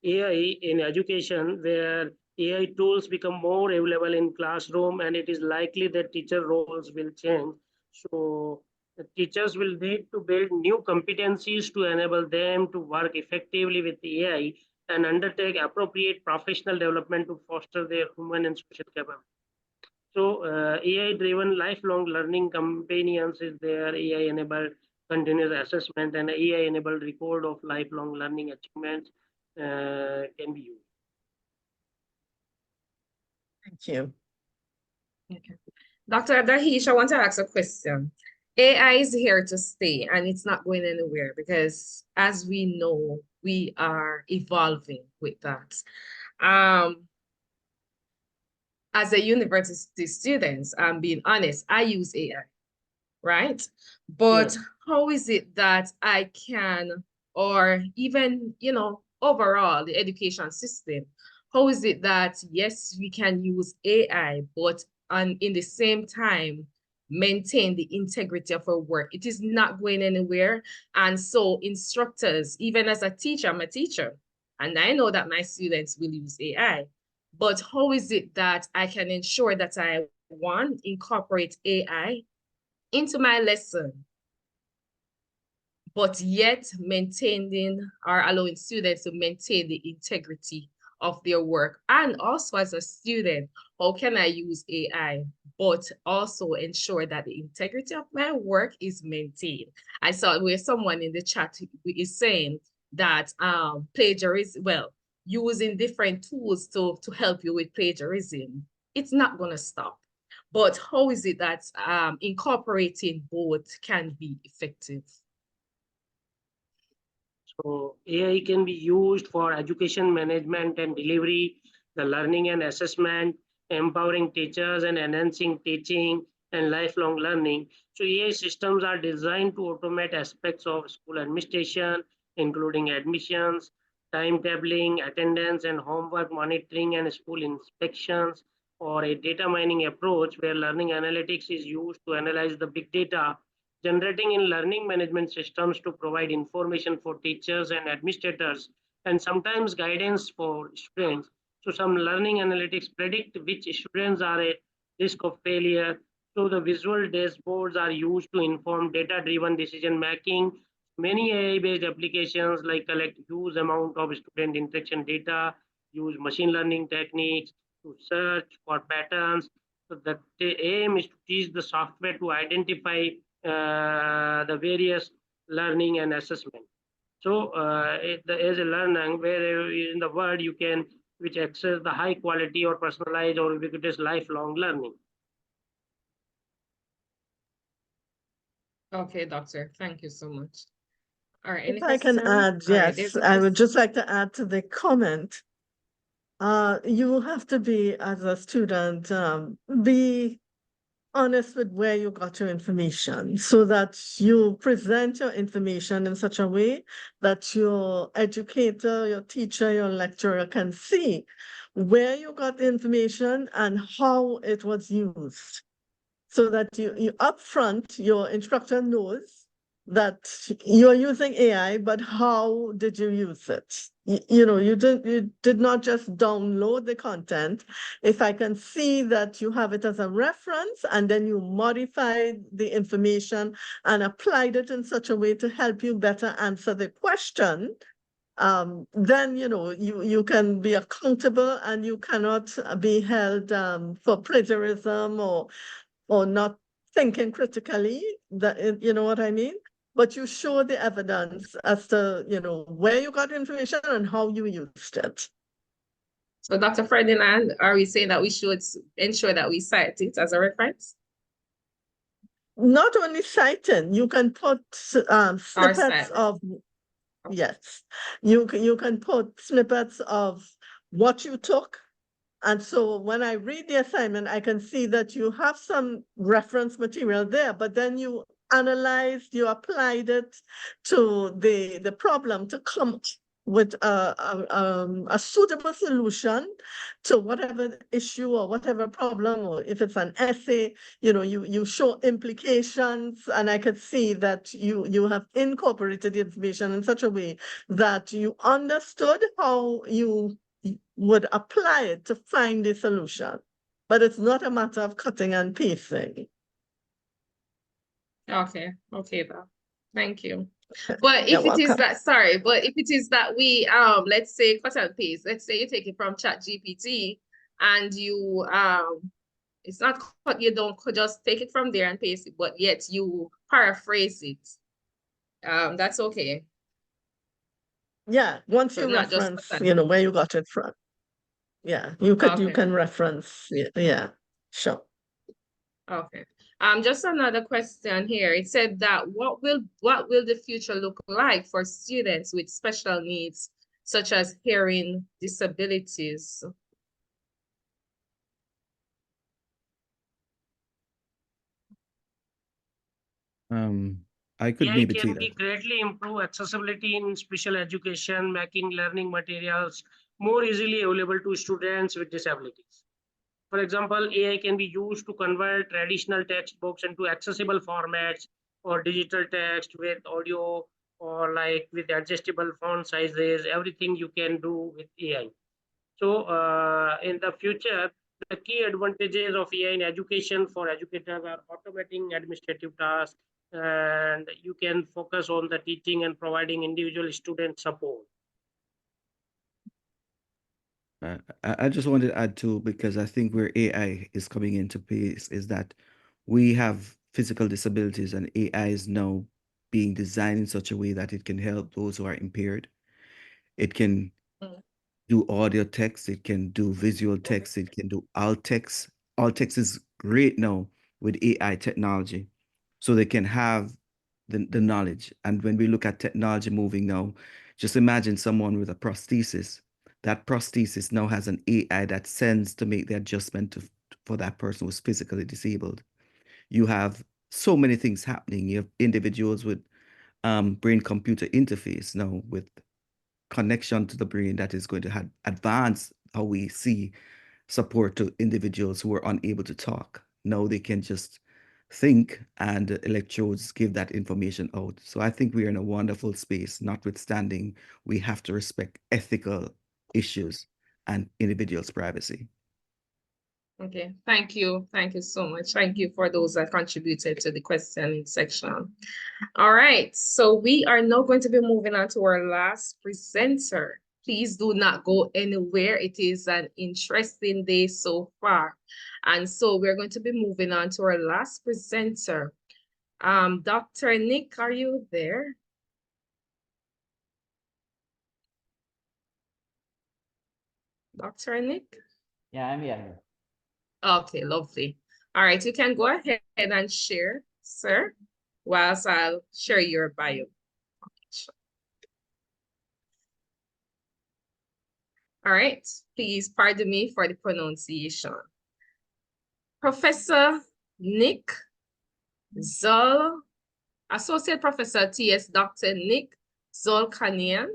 AI in education, where AI tools become more available in classroom, and it is likely that teacher roles will change. So the teachers will need to build new competencies to enable them to work effectively with AI and undertake appropriate professional development to foster their human and social capability. So AI-driven lifelong learning companions is there, AI-enabled continuous assessment and AI-enabled record of lifelong learning achievements can be used. Thank you. Okay. Dr. Dadheeh, I want to ask a question. AI is here to stay and it's not going anywhere because, as we know, we are evolving with that. As a university student, I'm being honest, I use AI, right? But how is it that I can, or even, overall the education system, how is it that, yes, we can use AI, but in the same time, maintain the integrity of our work? It is not going anywhere. And so instructors, even as a teacher, I'm a teacher, and I know that my students will use AI. But how is it that I can ensure that I, one, incorporate AI into my lesson, but yet maintaining or allowing students to maintain the integrity of their work? And also as a student, how can I use AI, but also ensure that the integrity of my work is maintained? I saw where someone in the chat is saying that plagiarism, well, using different tools to help you with plagiarism, it's not going to stop. But how is it that incorporating both can be effective? So AI can be used for education management and delivery, the learning and assessment, empowering teachers and enhancing teaching and lifelong learning. So AI systems are designed to automate aspects of school administration, including admissions, timetabling, attendance, and homework monitoring and school inspections, or a data mining approach where learning analytics is used to analyze the big data generating in learning management systems to provide information for teachers and administrators and sometimes guidance for students. So some learning analytics predict which students are at risk of failure. So the visual dashboards are used to inform data-driven decision making. Many AI-based applications like collect huge amount of student interaction data use machine learning techniques to search for patterns. So the aim is to teach the software to identify the various learning and assessment. So as a learner, where in the world you can which access the high quality or personalized or ubiquitous lifelong learning. Okay, doctor, thank you so much. All right, if I can add, yes, I would just like to add to the comment. You have to be, as a student, be honest with where you got your information so that you present your information in such a way that your educator, your teacher, your lecturer can see where you got the information and how it was used. So that you upfront, your instructor knows that you're using AI, but how did you use it? You did not just download the content. If I can see that you have it as a reference and then you modified the information and applied it in such a way to help you better answer the question, then you can be accountable and you cannot be held for plagiarism or not thinking critically, that you know what I mean? But you show the evidence as to, where you got information and how you used it. So Dr. Ferdinand, are we saying that we should ensure that we cite it as a reference? Not only citing, you can put snippets of, yes, you can put snippets of what you took. And so when I read the assignment, I can see that you have some reference material there, but then you analyzed, you applied it to the problem to come with a suitable solution to whatever issue or whatever problem, or if it's an essay, you show implications, and I could see that you have incorporated the information in such a way that you understood how you would apply it to find the solution. But it's not a matter of cutting and pasting. Okay, thank you. But if it is that, sorry, but if it is that we let's say cut and paste, let's say you take it from ChatGPT and you it's not cut, you don't just take it from there and paste it, but yet you paraphrase it. That's okay. Yeah, once you reference, where you got it from. Yeah, you can reference, yeah, sure. Okay. Just another question here. It said that what will the future look like for students with special needs, such as hearing disabilities? I could AI maybe can take be that. greatly improve accessibility in special education, making learning materials more easily available to students with disabilities. For example, AI can be used to convert traditional textbooks into accessible formats or digital text with audio or like with adjustable font sizes, everything you can do with AI. So in the future, the key advantages of AI in education for educators are automating administrative tasks, and you can focus on the teaching and providing individual student support. I just wanted to add too, because I think where AI is coming into place is that we have physical disabilities and AI is now being designed in such a way that it can help those who are impaired. It can do audio text, it can do visual text, it can do alt text. Alt text is great now with AI technology. So they can have the knowledge. And when we look at technology moving now, just imagine someone with a prosthesis. That prosthesis now has an AI that sends to make the adjustment for that person who's physically disabled. You have so many things happening. You have individuals with brain-computer interface now with connection to the brain that is going to advance how we see support to individuals who are unable to talk. Now they can just think and electrodes give that information out. So I think we're in a wonderful space, notwithstanding we have to respect ethical issues and individuals' privacy. Okay, thank you. Thank you so much. Thank you for those that contributed to the question section. All right, so we are now going to be moving on to our last presenter. Please do not go anywhere. It is an interesting day so far. And so we're going to be moving on to our last presenter. Dr. Nick, are you there? Dr. Nick? Yeah, I'm here. Okay, lovely. All right, you can go ahead and share, sir, whilst I'll share your bio. All right, please pardon me for the pronunciation. Professor Nick Zol, Associate Professor T.S. Dr. Nick Zulkarnaen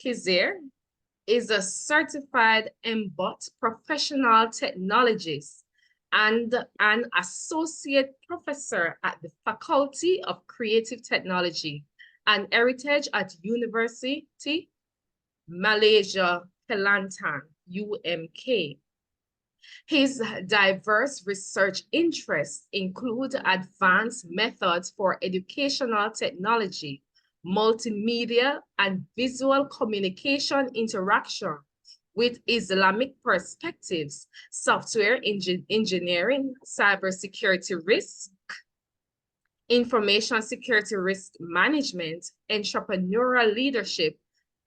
Khidzir is a certified MBOT professional technologist and an associate professor at the Faculty of Creative Technology and Heritage at University Malaysia, Kelantan, UMK. His diverse research interests include advanced methods for educational technology, multimedia, and visual communication interaction with Islamic perspectives, software engineering, cybersecurity risk, information security risk management, entrepreneurial leadership,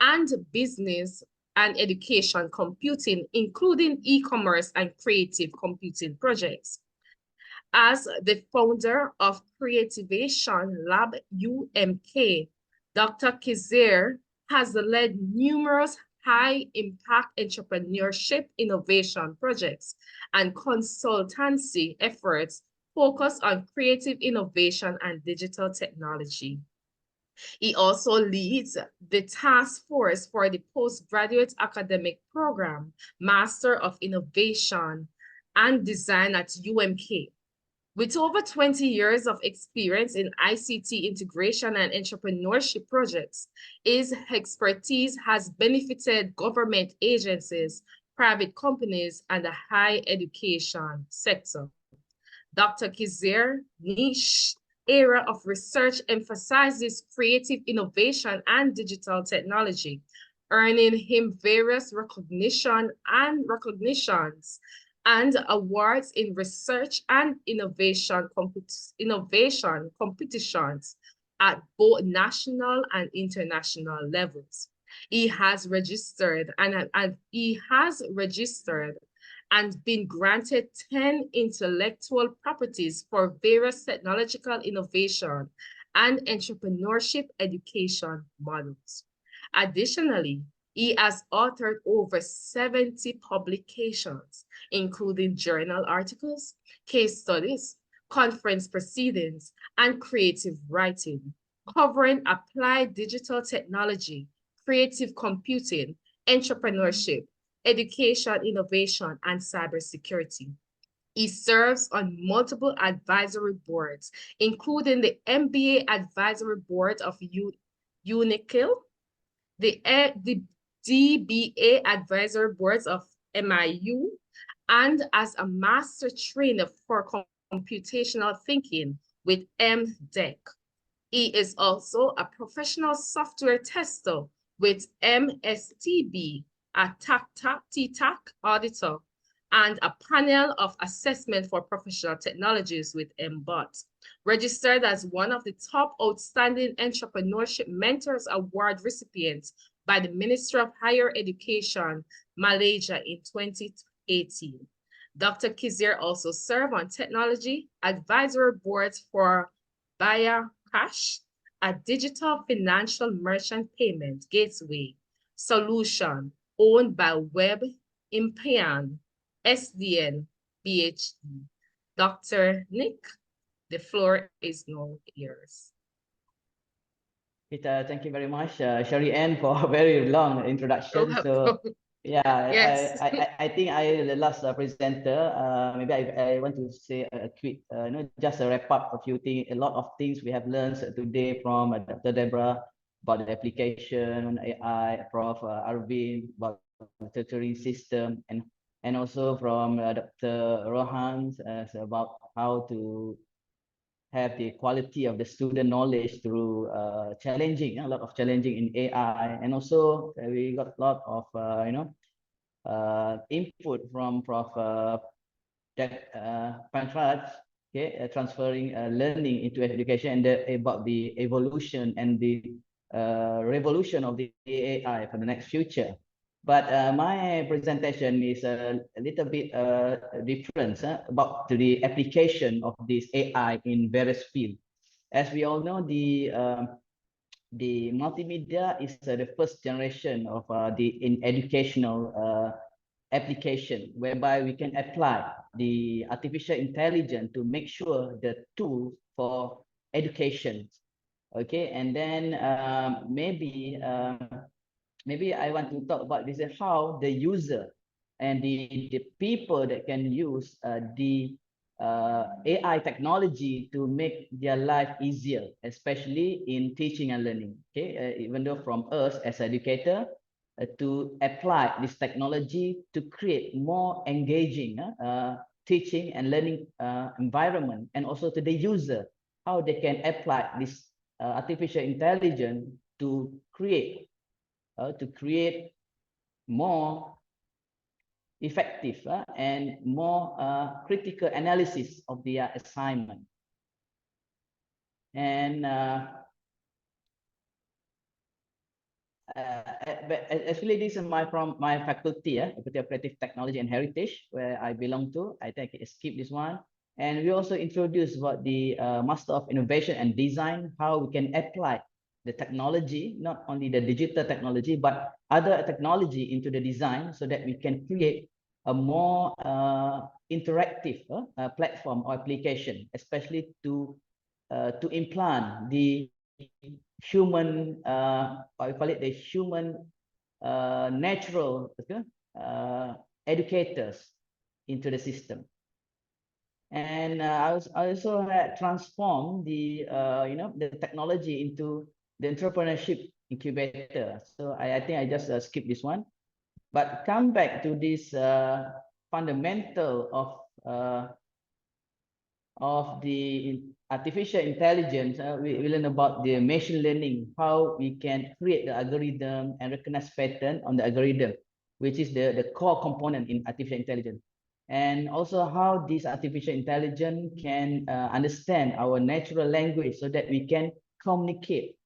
and business and education computing, including e-commerce and creative computing projects. As the founder of Creativation Lab UMK, Dr. Khidzir has led numerous high-impact entrepreneurship innovation projects and consultancy efforts focused on creative innovation and digital technology. He also leads the task force for the postgraduate academic program, Master of Innovation and Design at UMK. With over 20 years of experience in ICT integration and entrepreneurship projects, his expertise has benefited government agencies, private companies, and the higher education sector. Dr. Khidzir's niche area of research emphasizes creative innovation and digital technology, earning him various recognitions and awards in research and innovation competitions at both national and international levels. He has registered and been granted 10 intellectual properties for various technological innovation and entrepreneurship education models. Additionally, he has authored over 70 publications, including journal articles, case studies, conference proceedings, and creative writing, covering applied digital technology, creative computing, entrepreneurship, education, innovation, and cybersecurity. He serves on multiple advisory boards, including the MBA Advisory Board of UNIKIL, the DBA Advisory Boards of MIU, and as a master trainer for computational thinking with MDEC. He is also a professional software tester with MSTB, a TAC auditor, and a panel of assessment for professional technologies with MBOT, registered as one of the top outstanding entrepreneurship mentors award recipients by the Ministry of Higher Education, Malaysia in 2018. Dr. Khidzir also served on technology advisory boards for Cash, a digital financial merchant payment gateway solution owned by Web Impian, SDN, PhD. Dr. Nick, the floor is now yours. Thank you very much, Sherry Ann, for a very long introduction. So, yeah, yes. I think the last presenter. Maybe I want to say a quick, just a wrap up a few things. A lot of things we have learned today from Dr. Deborah about the application on AI, Prof. Aravind about the tutoring system, and also from Dr. Rohan about how to have the quality of the student knowledge through challenging, a lot of challenging in AI, and also we got a lot of input from Prof. Pankaj, okay, transferring learning into education and about the evolution and the revolution of the AI for the next future. But my presentation is a little bit different about the application of this AI in various fields. As we all know, the multimedia is the first generation of in educational application, whereby we can apply the artificial intelligence to make sure the tool for education. Okay, and then maybe I want to talk about this, how the user and the people that can use the AI technology to make their life easier, especially in teaching and learning. Okay, even though from us as educator to apply this technology to create more engaging teaching and learning environment, and also to the user, how they can apply this artificial intelligence to create more effective and more critical analysis of their assignment. And actually, this is from my faculty, Faculty of Creative Technology and Heritage, where I belong to. I think I skip this one. And we also introduced about the Master of Innovation and Design, how we can apply the technology, not only the digital technology, but other technology into the design, so that we can create a more interactive platform or application, especially to implant the human, I call it the human natural educators into the system. And I also had transformed the the technology into the entrepreneurship incubator. So I think I just skip this one, but come back to this fundamental of the artificial intelligence. We learn about the machine learning, how we can create the algorithm and recognize pattern on the algorithm, which is the core component in artificial intelligence. And also how this artificial intelligence can understand our natural language, so that we can communicate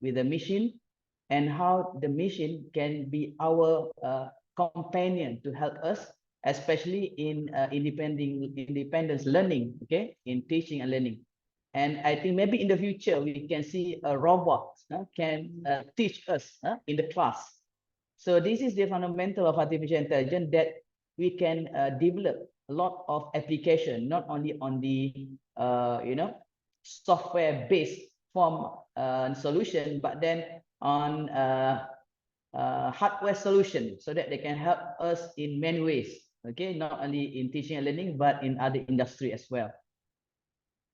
with the machine, and how the machine can be our companion to help us, especially in independence learning, okay, in teaching and learning. And I think maybe in the future we can see a robot can teach us in the class. So this is the fundamental of artificial intelligence, that we can develop a lot of application, not only on the software-based form solution, but then on hardware solution, so that they can help us in many ways. Okay, not only in teaching and learning, but in other industry as well.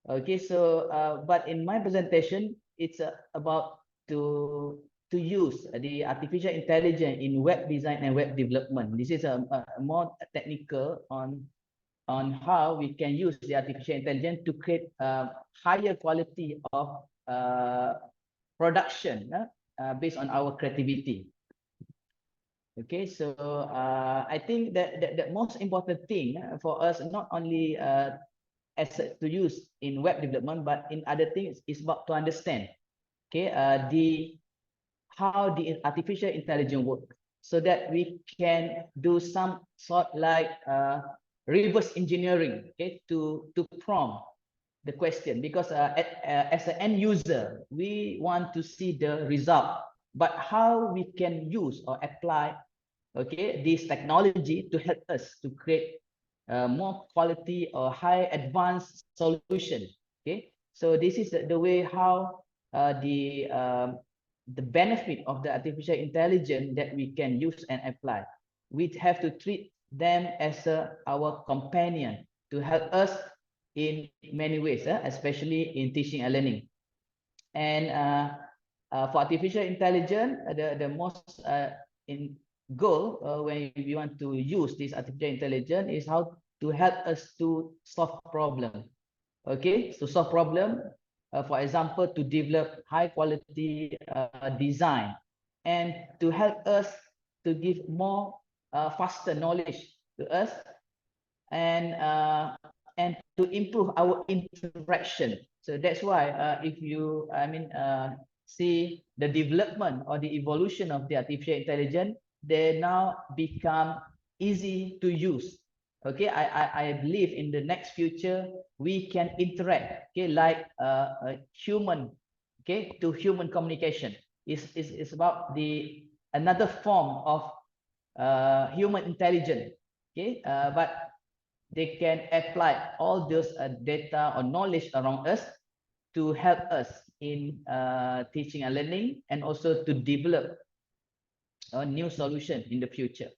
Okay, so but in my presentation, it's about to use the artificial intelligence in web design and web development. This is a more technical on how we can use the artificial intelligence to create higher quality of production based on our creativity. Okay, so I think that the most important thing for us, not only as to use in web development, but in other things, is about to understand, okay, how the artificial intelligence works, so that we can do some sort like reverse engineering, okay, to prompt the question, because as an end user, we want to see the result, but how we can use or apply, okay, this technology to help us to create more quality or high advanced solution. Okay, so this is the way how the benefit of the artificial intelligence that we can use and apply. We have to treat them as our companion to help us in many ways, especially in teaching and learning. And for artificial intelligence, the most in goal when we want to use this artificial intelligence is how to help us to solve problems. okay, to solve problem, for example, to develop high quality design, and to help us to give more faster knowledge to us, and to improve our interaction. So that's why if you, see the development or the evolution of the artificial intelligence, they now become easy to use. Okay, I believe in the next future we can interact, okay, like a human, okay, to human communication. Is about the another form of human intelligence, okay, but they can apply all those data or knowledge around us to help us in teaching and learning, and also to develop a new solution in the future.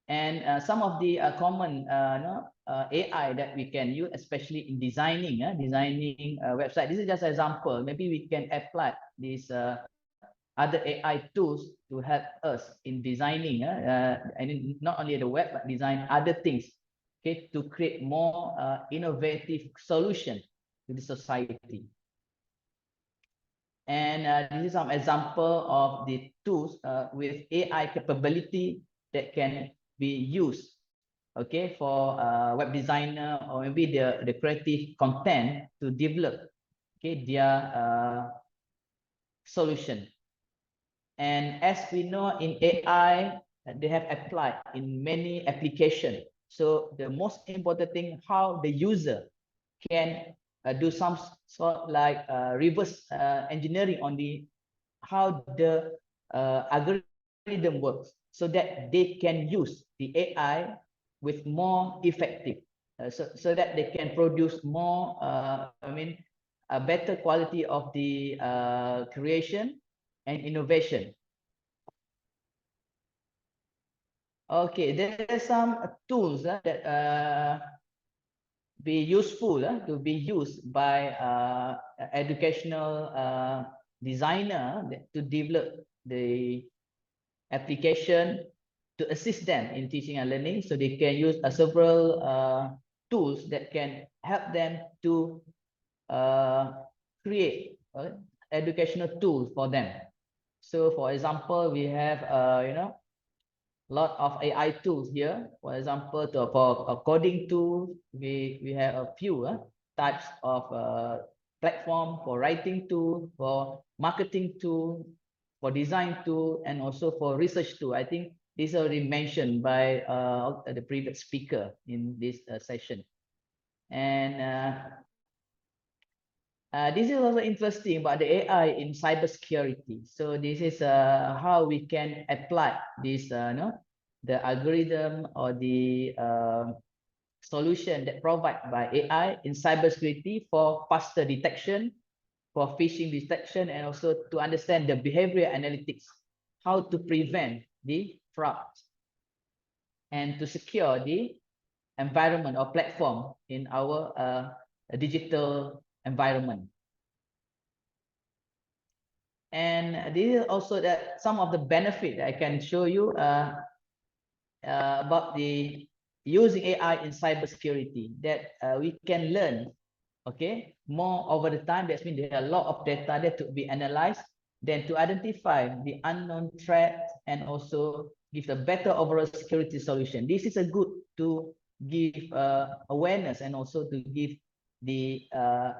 And some of the common AI that we can use, especially in designing website. This is just an example. Maybe we can apply these other AI tools to help us in designing, and not only the web, but design other things, okay, to create more innovative solution to the society. And this is some example of the tools with AI capability that can be used, okay, for web designer, or maybe the creative content to develop, okay, their solution. And as we know, in AI, they have applied in many applications. So the most important thing, how the user can do some sort like reverse engineering on the how the algorithm works, so that they can use the AI with more effective, so that they can produce more, a better quality of the creation and innovation. Okay, there are some tools that be useful to be used by educational designer to develop the application to assist them in teaching and learning. So they can use several tools that can help them to create educational tools for them. So for example, we have lot of AI tools here. For example, for a coding tool, we have a few types of platform, for writing tool, for marketing tool, for design tool, and also for research tool. I think this is already mentioned by the previous speaker in this session. And this is also interesting about the AI in cybersecurity. So this is how we can apply this, the algorithm or the solution that provided by AI in cybersecurity for faster detection, for phishing detection, and also to understand the behavior analytics, how to prevent the fraud, and to secure the environment or platform in our digital environment. And this is also that some of the benefit I can show you about the using AI in cybersecurity, that we can learn, okay, more over the time. That means there are a lot of data that to be analyzed, then to identify the unknown threat, and also give a better overall security solution. This is a good to give awareness, and also to give the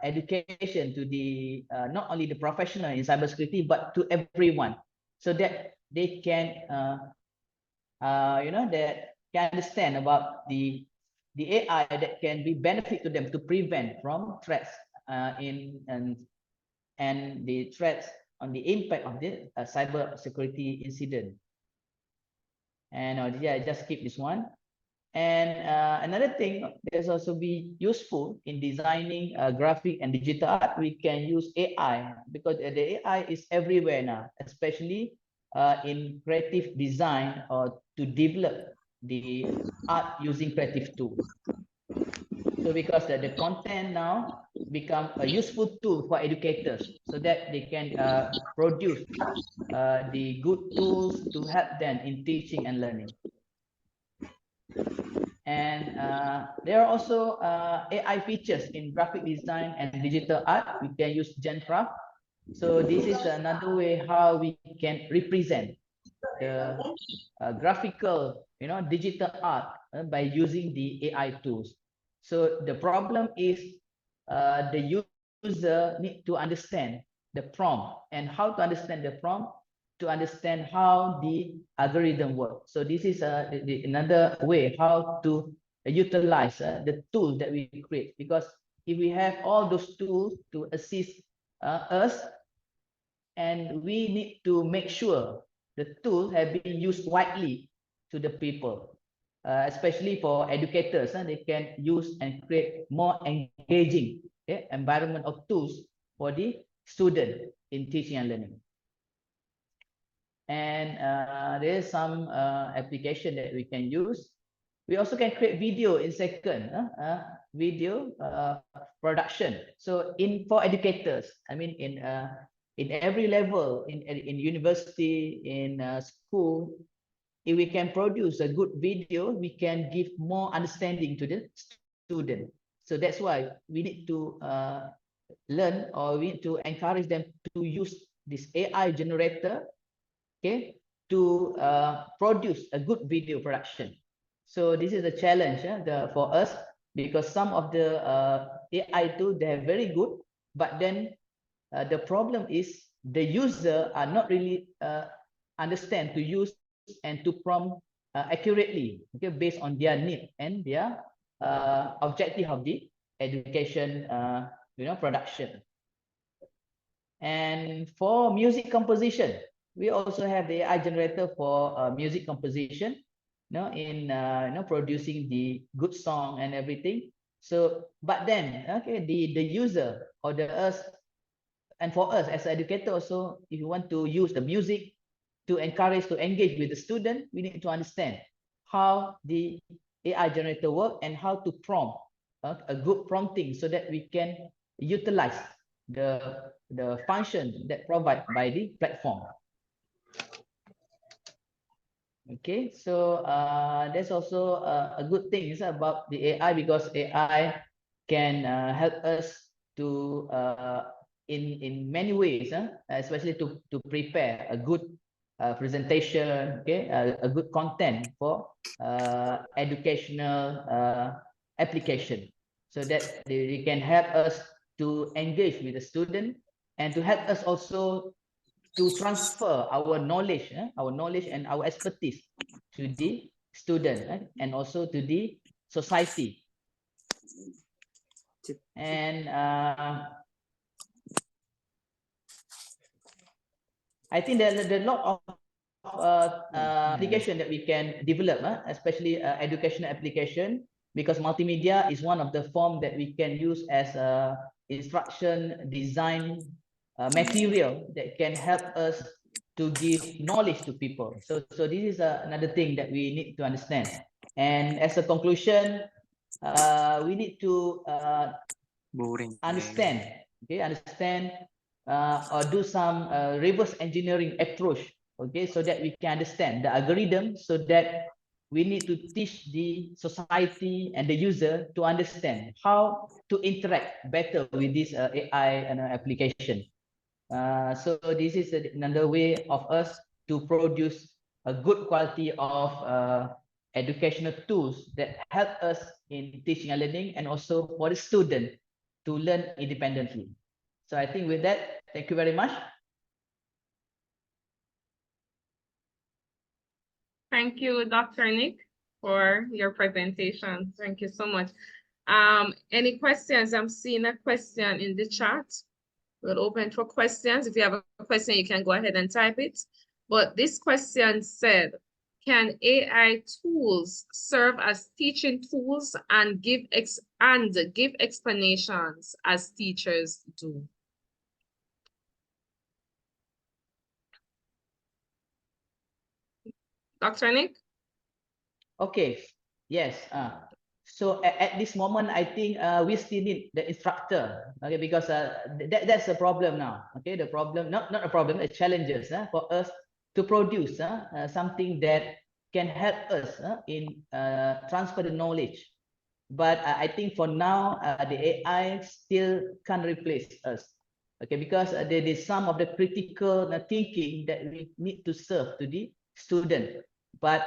education to the not only the professional in cybersecurity, but to everyone, so that they can that can understand about the AI that can be benefit to them to prevent from threats and the threats on the impact of the cyber security incident. And yeah, just keep this one. And another thing that's also be useful in designing graphic and digital art, we can use AI, because the AI is everywhere now, especially in creative design, or to develop the art using creative tools. So because the content now become a useful tool for educators, so that they can produce the good tools to help them in teaching and learning. And there are also AI features in graphic design and digital art. We can use GenCraft. So this is another way how we can represent the graphical, digital art by using the AI tools. So the problem is the user need to understand the prompt, and how to understand the prompt, to understand how the algorithm works. So this is another way how to utilize the tool that we create, because if we have all those tools to assist us, and we need to make sure the tool have been used widely to the people, especially for educators. They can use and create more engaging environment of tools for the student in teaching and learning. And there is some application that we can use. We also can create video in second, video production. So for educators, I mean, in every level, in university, in school, if we can produce a good video, we can give more understanding to the student. So that's why we need to learn, or we need to encourage them to use this AI generator, okay, to produce a good video production. So this is a challenge for us, because some of the AI tools, they are very good, but then the problem is the user are not really understand to use and to prompt accurately, okay, based on their need and their objective of the education, production. And for music composition, we also have the AI generator for music composition, in producing the good song and everything. So, but then, okay, the user or the us, and for us as an educator also, if you want to use the music to encourage, to engage with the student, we need to understand how the AI generator work and how to prompt a good prompting, so that we can utilize the function that provided by the platform. Okay, so that's also a good thing about the AI, because AI can help us to in many ways, especially to prepare a good presentation, okay, a good content for educational application, so that they can help us to engage with the student, and to help us also to transfer our knowledge and our expertise to the student, and also to the society. And I think there are a lot of application that we can develop, especially educational application, because multimedia is one of the form that we can use as instruction design material that can help us to give knowledge to people. So this is another thing that we need to understand. And as a conclusion, we need to understand, or do some reverse engineering approach, okay, so that we can understand the algorithm, so that we need to teach the society and the user to understand how to interact better with this AI application. So this is another way of us to produce a good quality of educational tools that help us in teaching and learning, and also for the student to learn independently. So I think with that, thank you very much. Thank you, Dr. Nick, for your presentation. Thank you so much. Any questions? I'm seeing a question in the chat. We'll open for questions. If you have a question, you can go ahead and type it. But this question said, can AI tools serve as teaching tools and give explanations as teachers do? Dr. Nick? Okay, yes. So at this moment, I think we still need the instructor, okay, because that's a problem now. Okay, the problem, not a problem, the challenges for us to produce something that can help us in transfer the knowledge. But I think for now, the AI still can't replace us. Okay, because there is some of the critical thinking that we need to serve to the student. But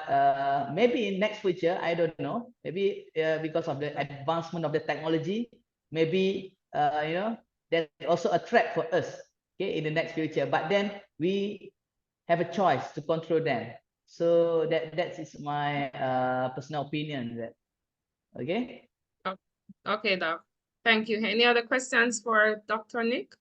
maybe in next future, I don't know, maybe because of the advancement of the technology, maybe, there's also a threat for us, okay, in the next future. But then we have a choice to control them. So that is my personal opinion. Okay. Okay, Doc. Thank you. Any other questions for Dr. Nick?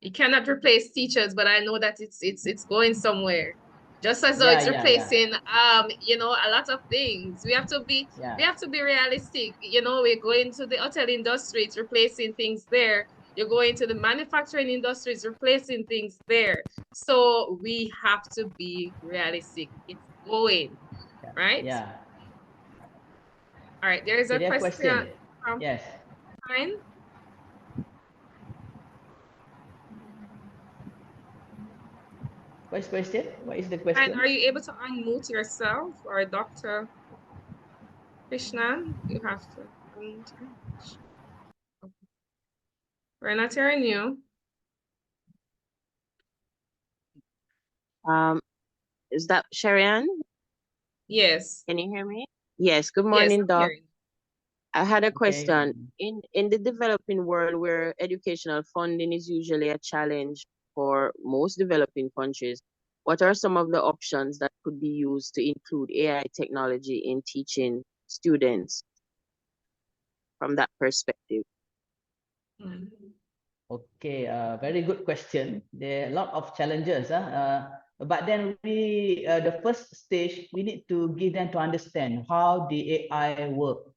You cannot replace teachers, but I know that it's going somewhere. Just as though it's replacing a lot of things. We have to be realistic. We're going to the hotel industry, it's replacing things there. You're going to the manufacturing industry, it's replacing things there. So we have to be realistic. It's going, right? Yeah. All right, there is a question from yes. Fine. What's question? What is the question? And are you able to unmute yourself, or Dr. Krishnan? You have to unmute. Okay. We're not hearing you. Is that Sharianne? Yes. Can you hear me? Yes. Good morning, Doc. I had a question. Okay. In the developing world, where educational funding is usually a challenge for most developing countries, what are some of the options that could be used to include AI technology in teaching students from that perspective? Okay, very good question. There are a lot of challenges. But then the first stage, we need to give them to understand how the AI work.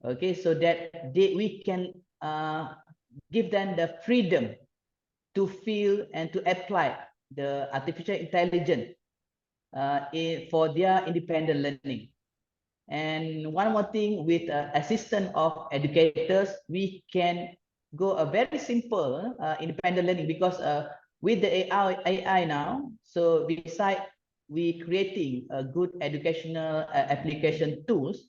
Okay, so that we can give them the freedom to feel and to apply the artificial intelligence for their independent learning. And one more thing, with assistance of educators, we can go a very simple independent learning, because with the AI now, so besides we creating a good educational application tools,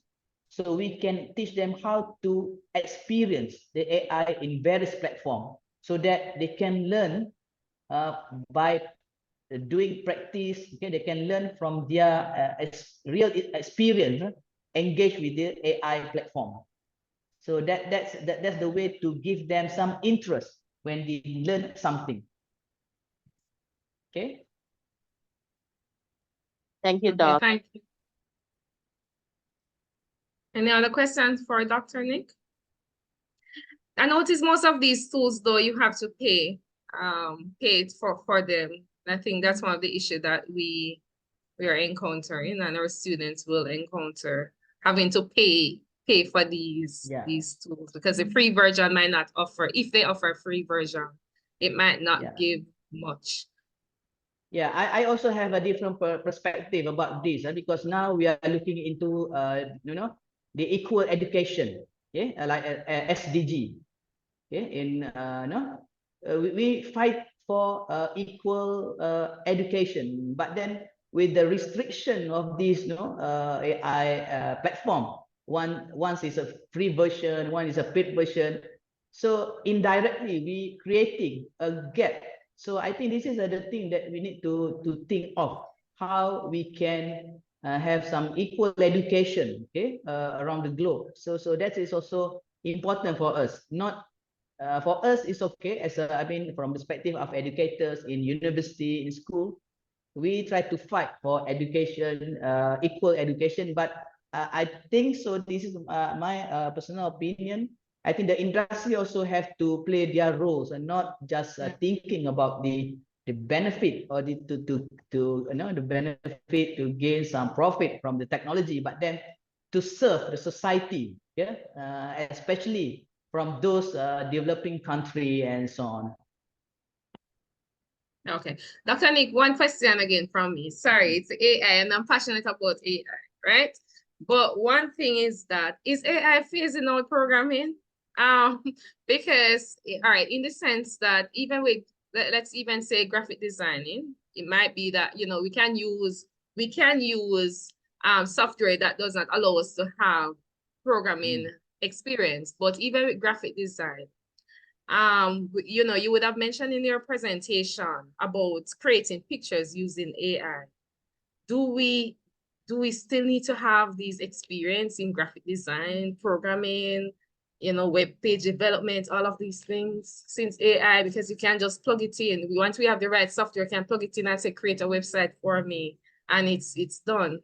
so we can teach them how to experience the AI in various platforms, so that they can learn by doing practice. Okay, they can learn from their real experience, engage with the AI platform. So that's the way to give them some interest when they learn something. Okay. Thank you, Doc. Thank you. Any other questions for Dr. Nick? I notice most of these tools, though, you have to pay for them. I think that's one of the issues that we are encountering, and our students will encounter, having to pay for these tools, because the free version might not offer. If they offer a free version, it might not give much. Yeah, I also have a different perspective about this, because now we are looking into the equal education, okay, like SDG, okay, in we fight for equal education, but then with the restriction of this AI platform, once is a free version, one is a paid version, so indirectly we creating a gap. So I think this is the thing that we need to think of, how we can have some equal education, okay, around the globe. So that is also important for us. Not for us, it's okay, as from the perspective of educators in university, in school, we try to fight for education, equal education. But I think so. This is my personal opinion. I think the industry also have to play their roles, and not just thinking about the benefit, or the benefit to gain some profit from the technology, but then to serve the society, especially from those developing country and so on. Okay, Dr. Nick, one question again from me. Sorry, it's AI, and I'm passionate about AI, right? But one thing is that, is AI phasing out programming? Because, all right, in the sense that even with, let's even say graphic designing, It might be that, you know, we can use software that does not allow us to have programming experience, but even with graphic design, you know, you would have mentioned in your presentation about creating pictures using AI. Do we still need to have these experience in graphic design, programming, you know, web page development, all of these things since AI, because you can just plug it in. Once we have the right software, can plug it in and say, create a website for me, and it's done.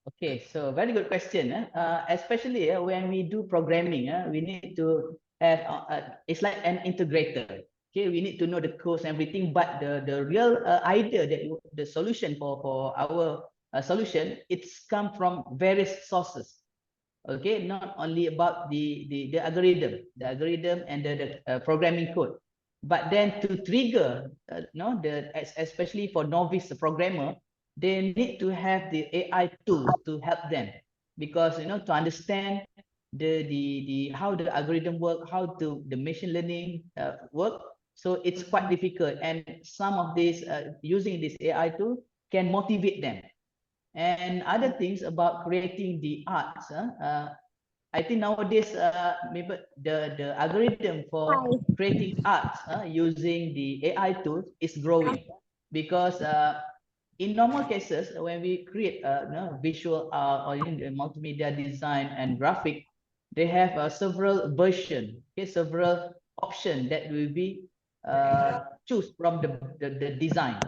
Okay, so very good question. Especially when we do programming, we need to have, it's like an integrator. Okay, we need to know the codes and everything, but the real idea, that the solution for our solution, it's come from various sources. Okay, not only about the algorithm and the programming code, but then to trigger, especially for novice programmer, they need to have the AI tools to help them, because, you know, to understand the how the algorithm work, how the machine learning work. So it's quite difficult, and some of these using this AI tool can motivate them. And other things about creating the arts, I think nowadays maybe the algorithm for creating arts using the AI tools is growing, because in normal cases, when we create visual art or in multimedia design and graphic, they have several versions, okay, several options that will be choose from the design.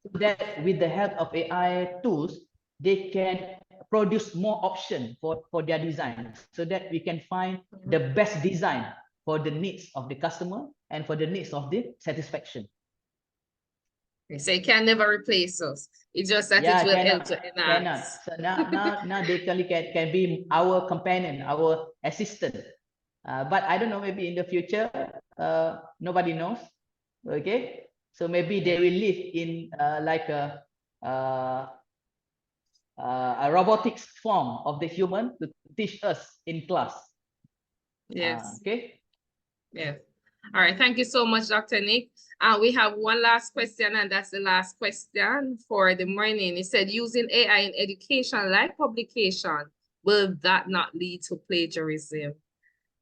So that with the help of AI tools, they can produce more options for their design, so that we can find the best design for the needs of the customer and for the needs of the satisfaction. So it can never replace us. It's just that it will help to enhance. So now they can be our companion, our assistant. But I don't know, maybe in the future, nobody knows. Okay, so maybe they will live in like a robotics form of the human to teach us in class. Yes. Okay. Yeah. All right. Thank you so much, Dr. Nick. We have one last question, and that's the last question for the morning. It said, using AI in education like publication, will that not lead to plagiarism?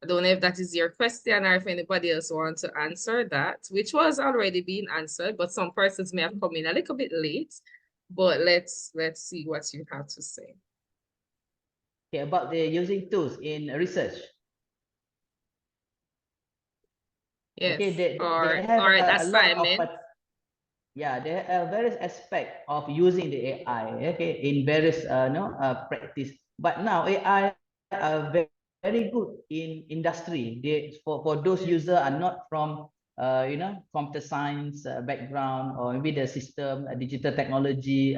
I don't know if that is your question or if anybody else wants to answer that, which was already being answered, but some persons may have come in a little bit late. But let's see what you have to say. Okay, about the using tools in research. Yes. Okay, they have a lot of there are various aspects of using the AI. Okay, in various practice. But now AI are very good in industry. They for those users are not from computer science background, or maybe the system digital technology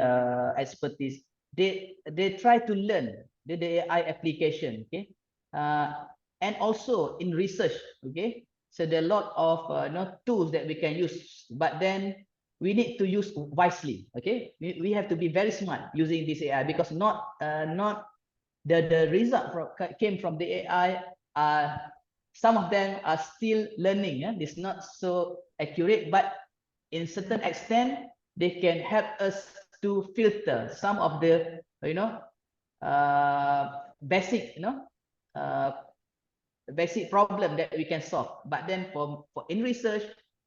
expertise. They try to learn the AI application. Okay, and also in research. Okay, so there are a lot of tools that we can use, but then we need to use wisely. Okay, we have to be very smart using this AI, because not the result came from the AI. Some of them are still learning. It's not so accurate, but in certain extent, they can help us to filter some of the basic basic problem that we can solve. But then for in research,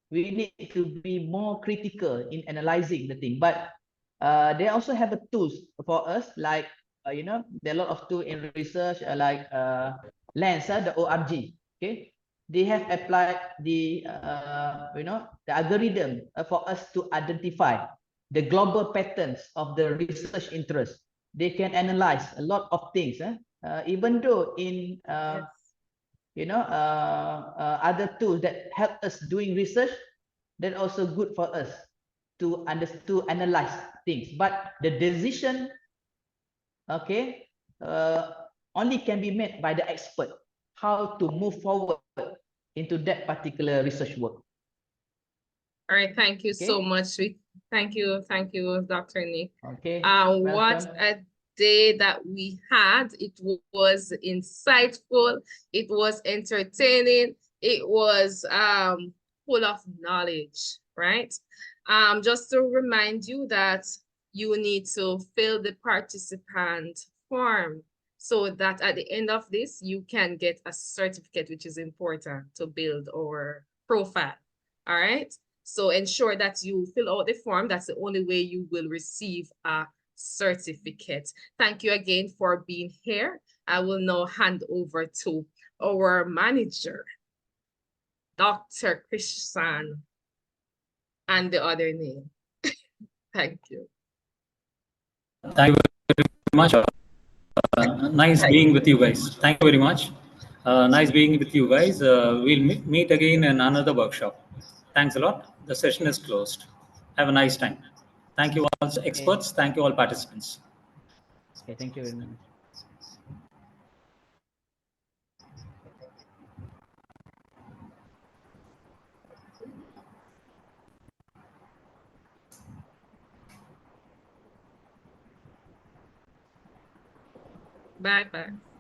we need to be more critical in analyzing the thing. But they also have the tools for us, like there are a lot of tools in research, like Lens, the ORG. Okay, they have applied the the algorithm for us to identify the global patterns of the research interest. They can analyze a lot of things, even though in other tools that help us doing research, that also good for us to analyze things. But the decision, okay, only can be made by the expert, how to move forward into that particular research work. All right, thank you so much. Thank you, Dr. Nick. Okay. What a day that we had. It was insightful, it was entertaining, it was full of knowledge, right? Just to remind you that you need to fill the participant form so that at the end of this, you can get a certificate, which is important to build our profile. All right. So ensure that you fill out the form. That's the only way you will receive a certificate. Thank you again for being here. I will now hand over to our manager, Dr. Krishan, and the other name. Thank you. Thank you very much. Nice being with you guys. Thank you very much. Nice being with you guys. We'll meet again in another workshop. Thanks a lot. The session is closed. Have a nice time. Thank you all experts. Thank you all participants. Okay, thank you very much. Bye-bye.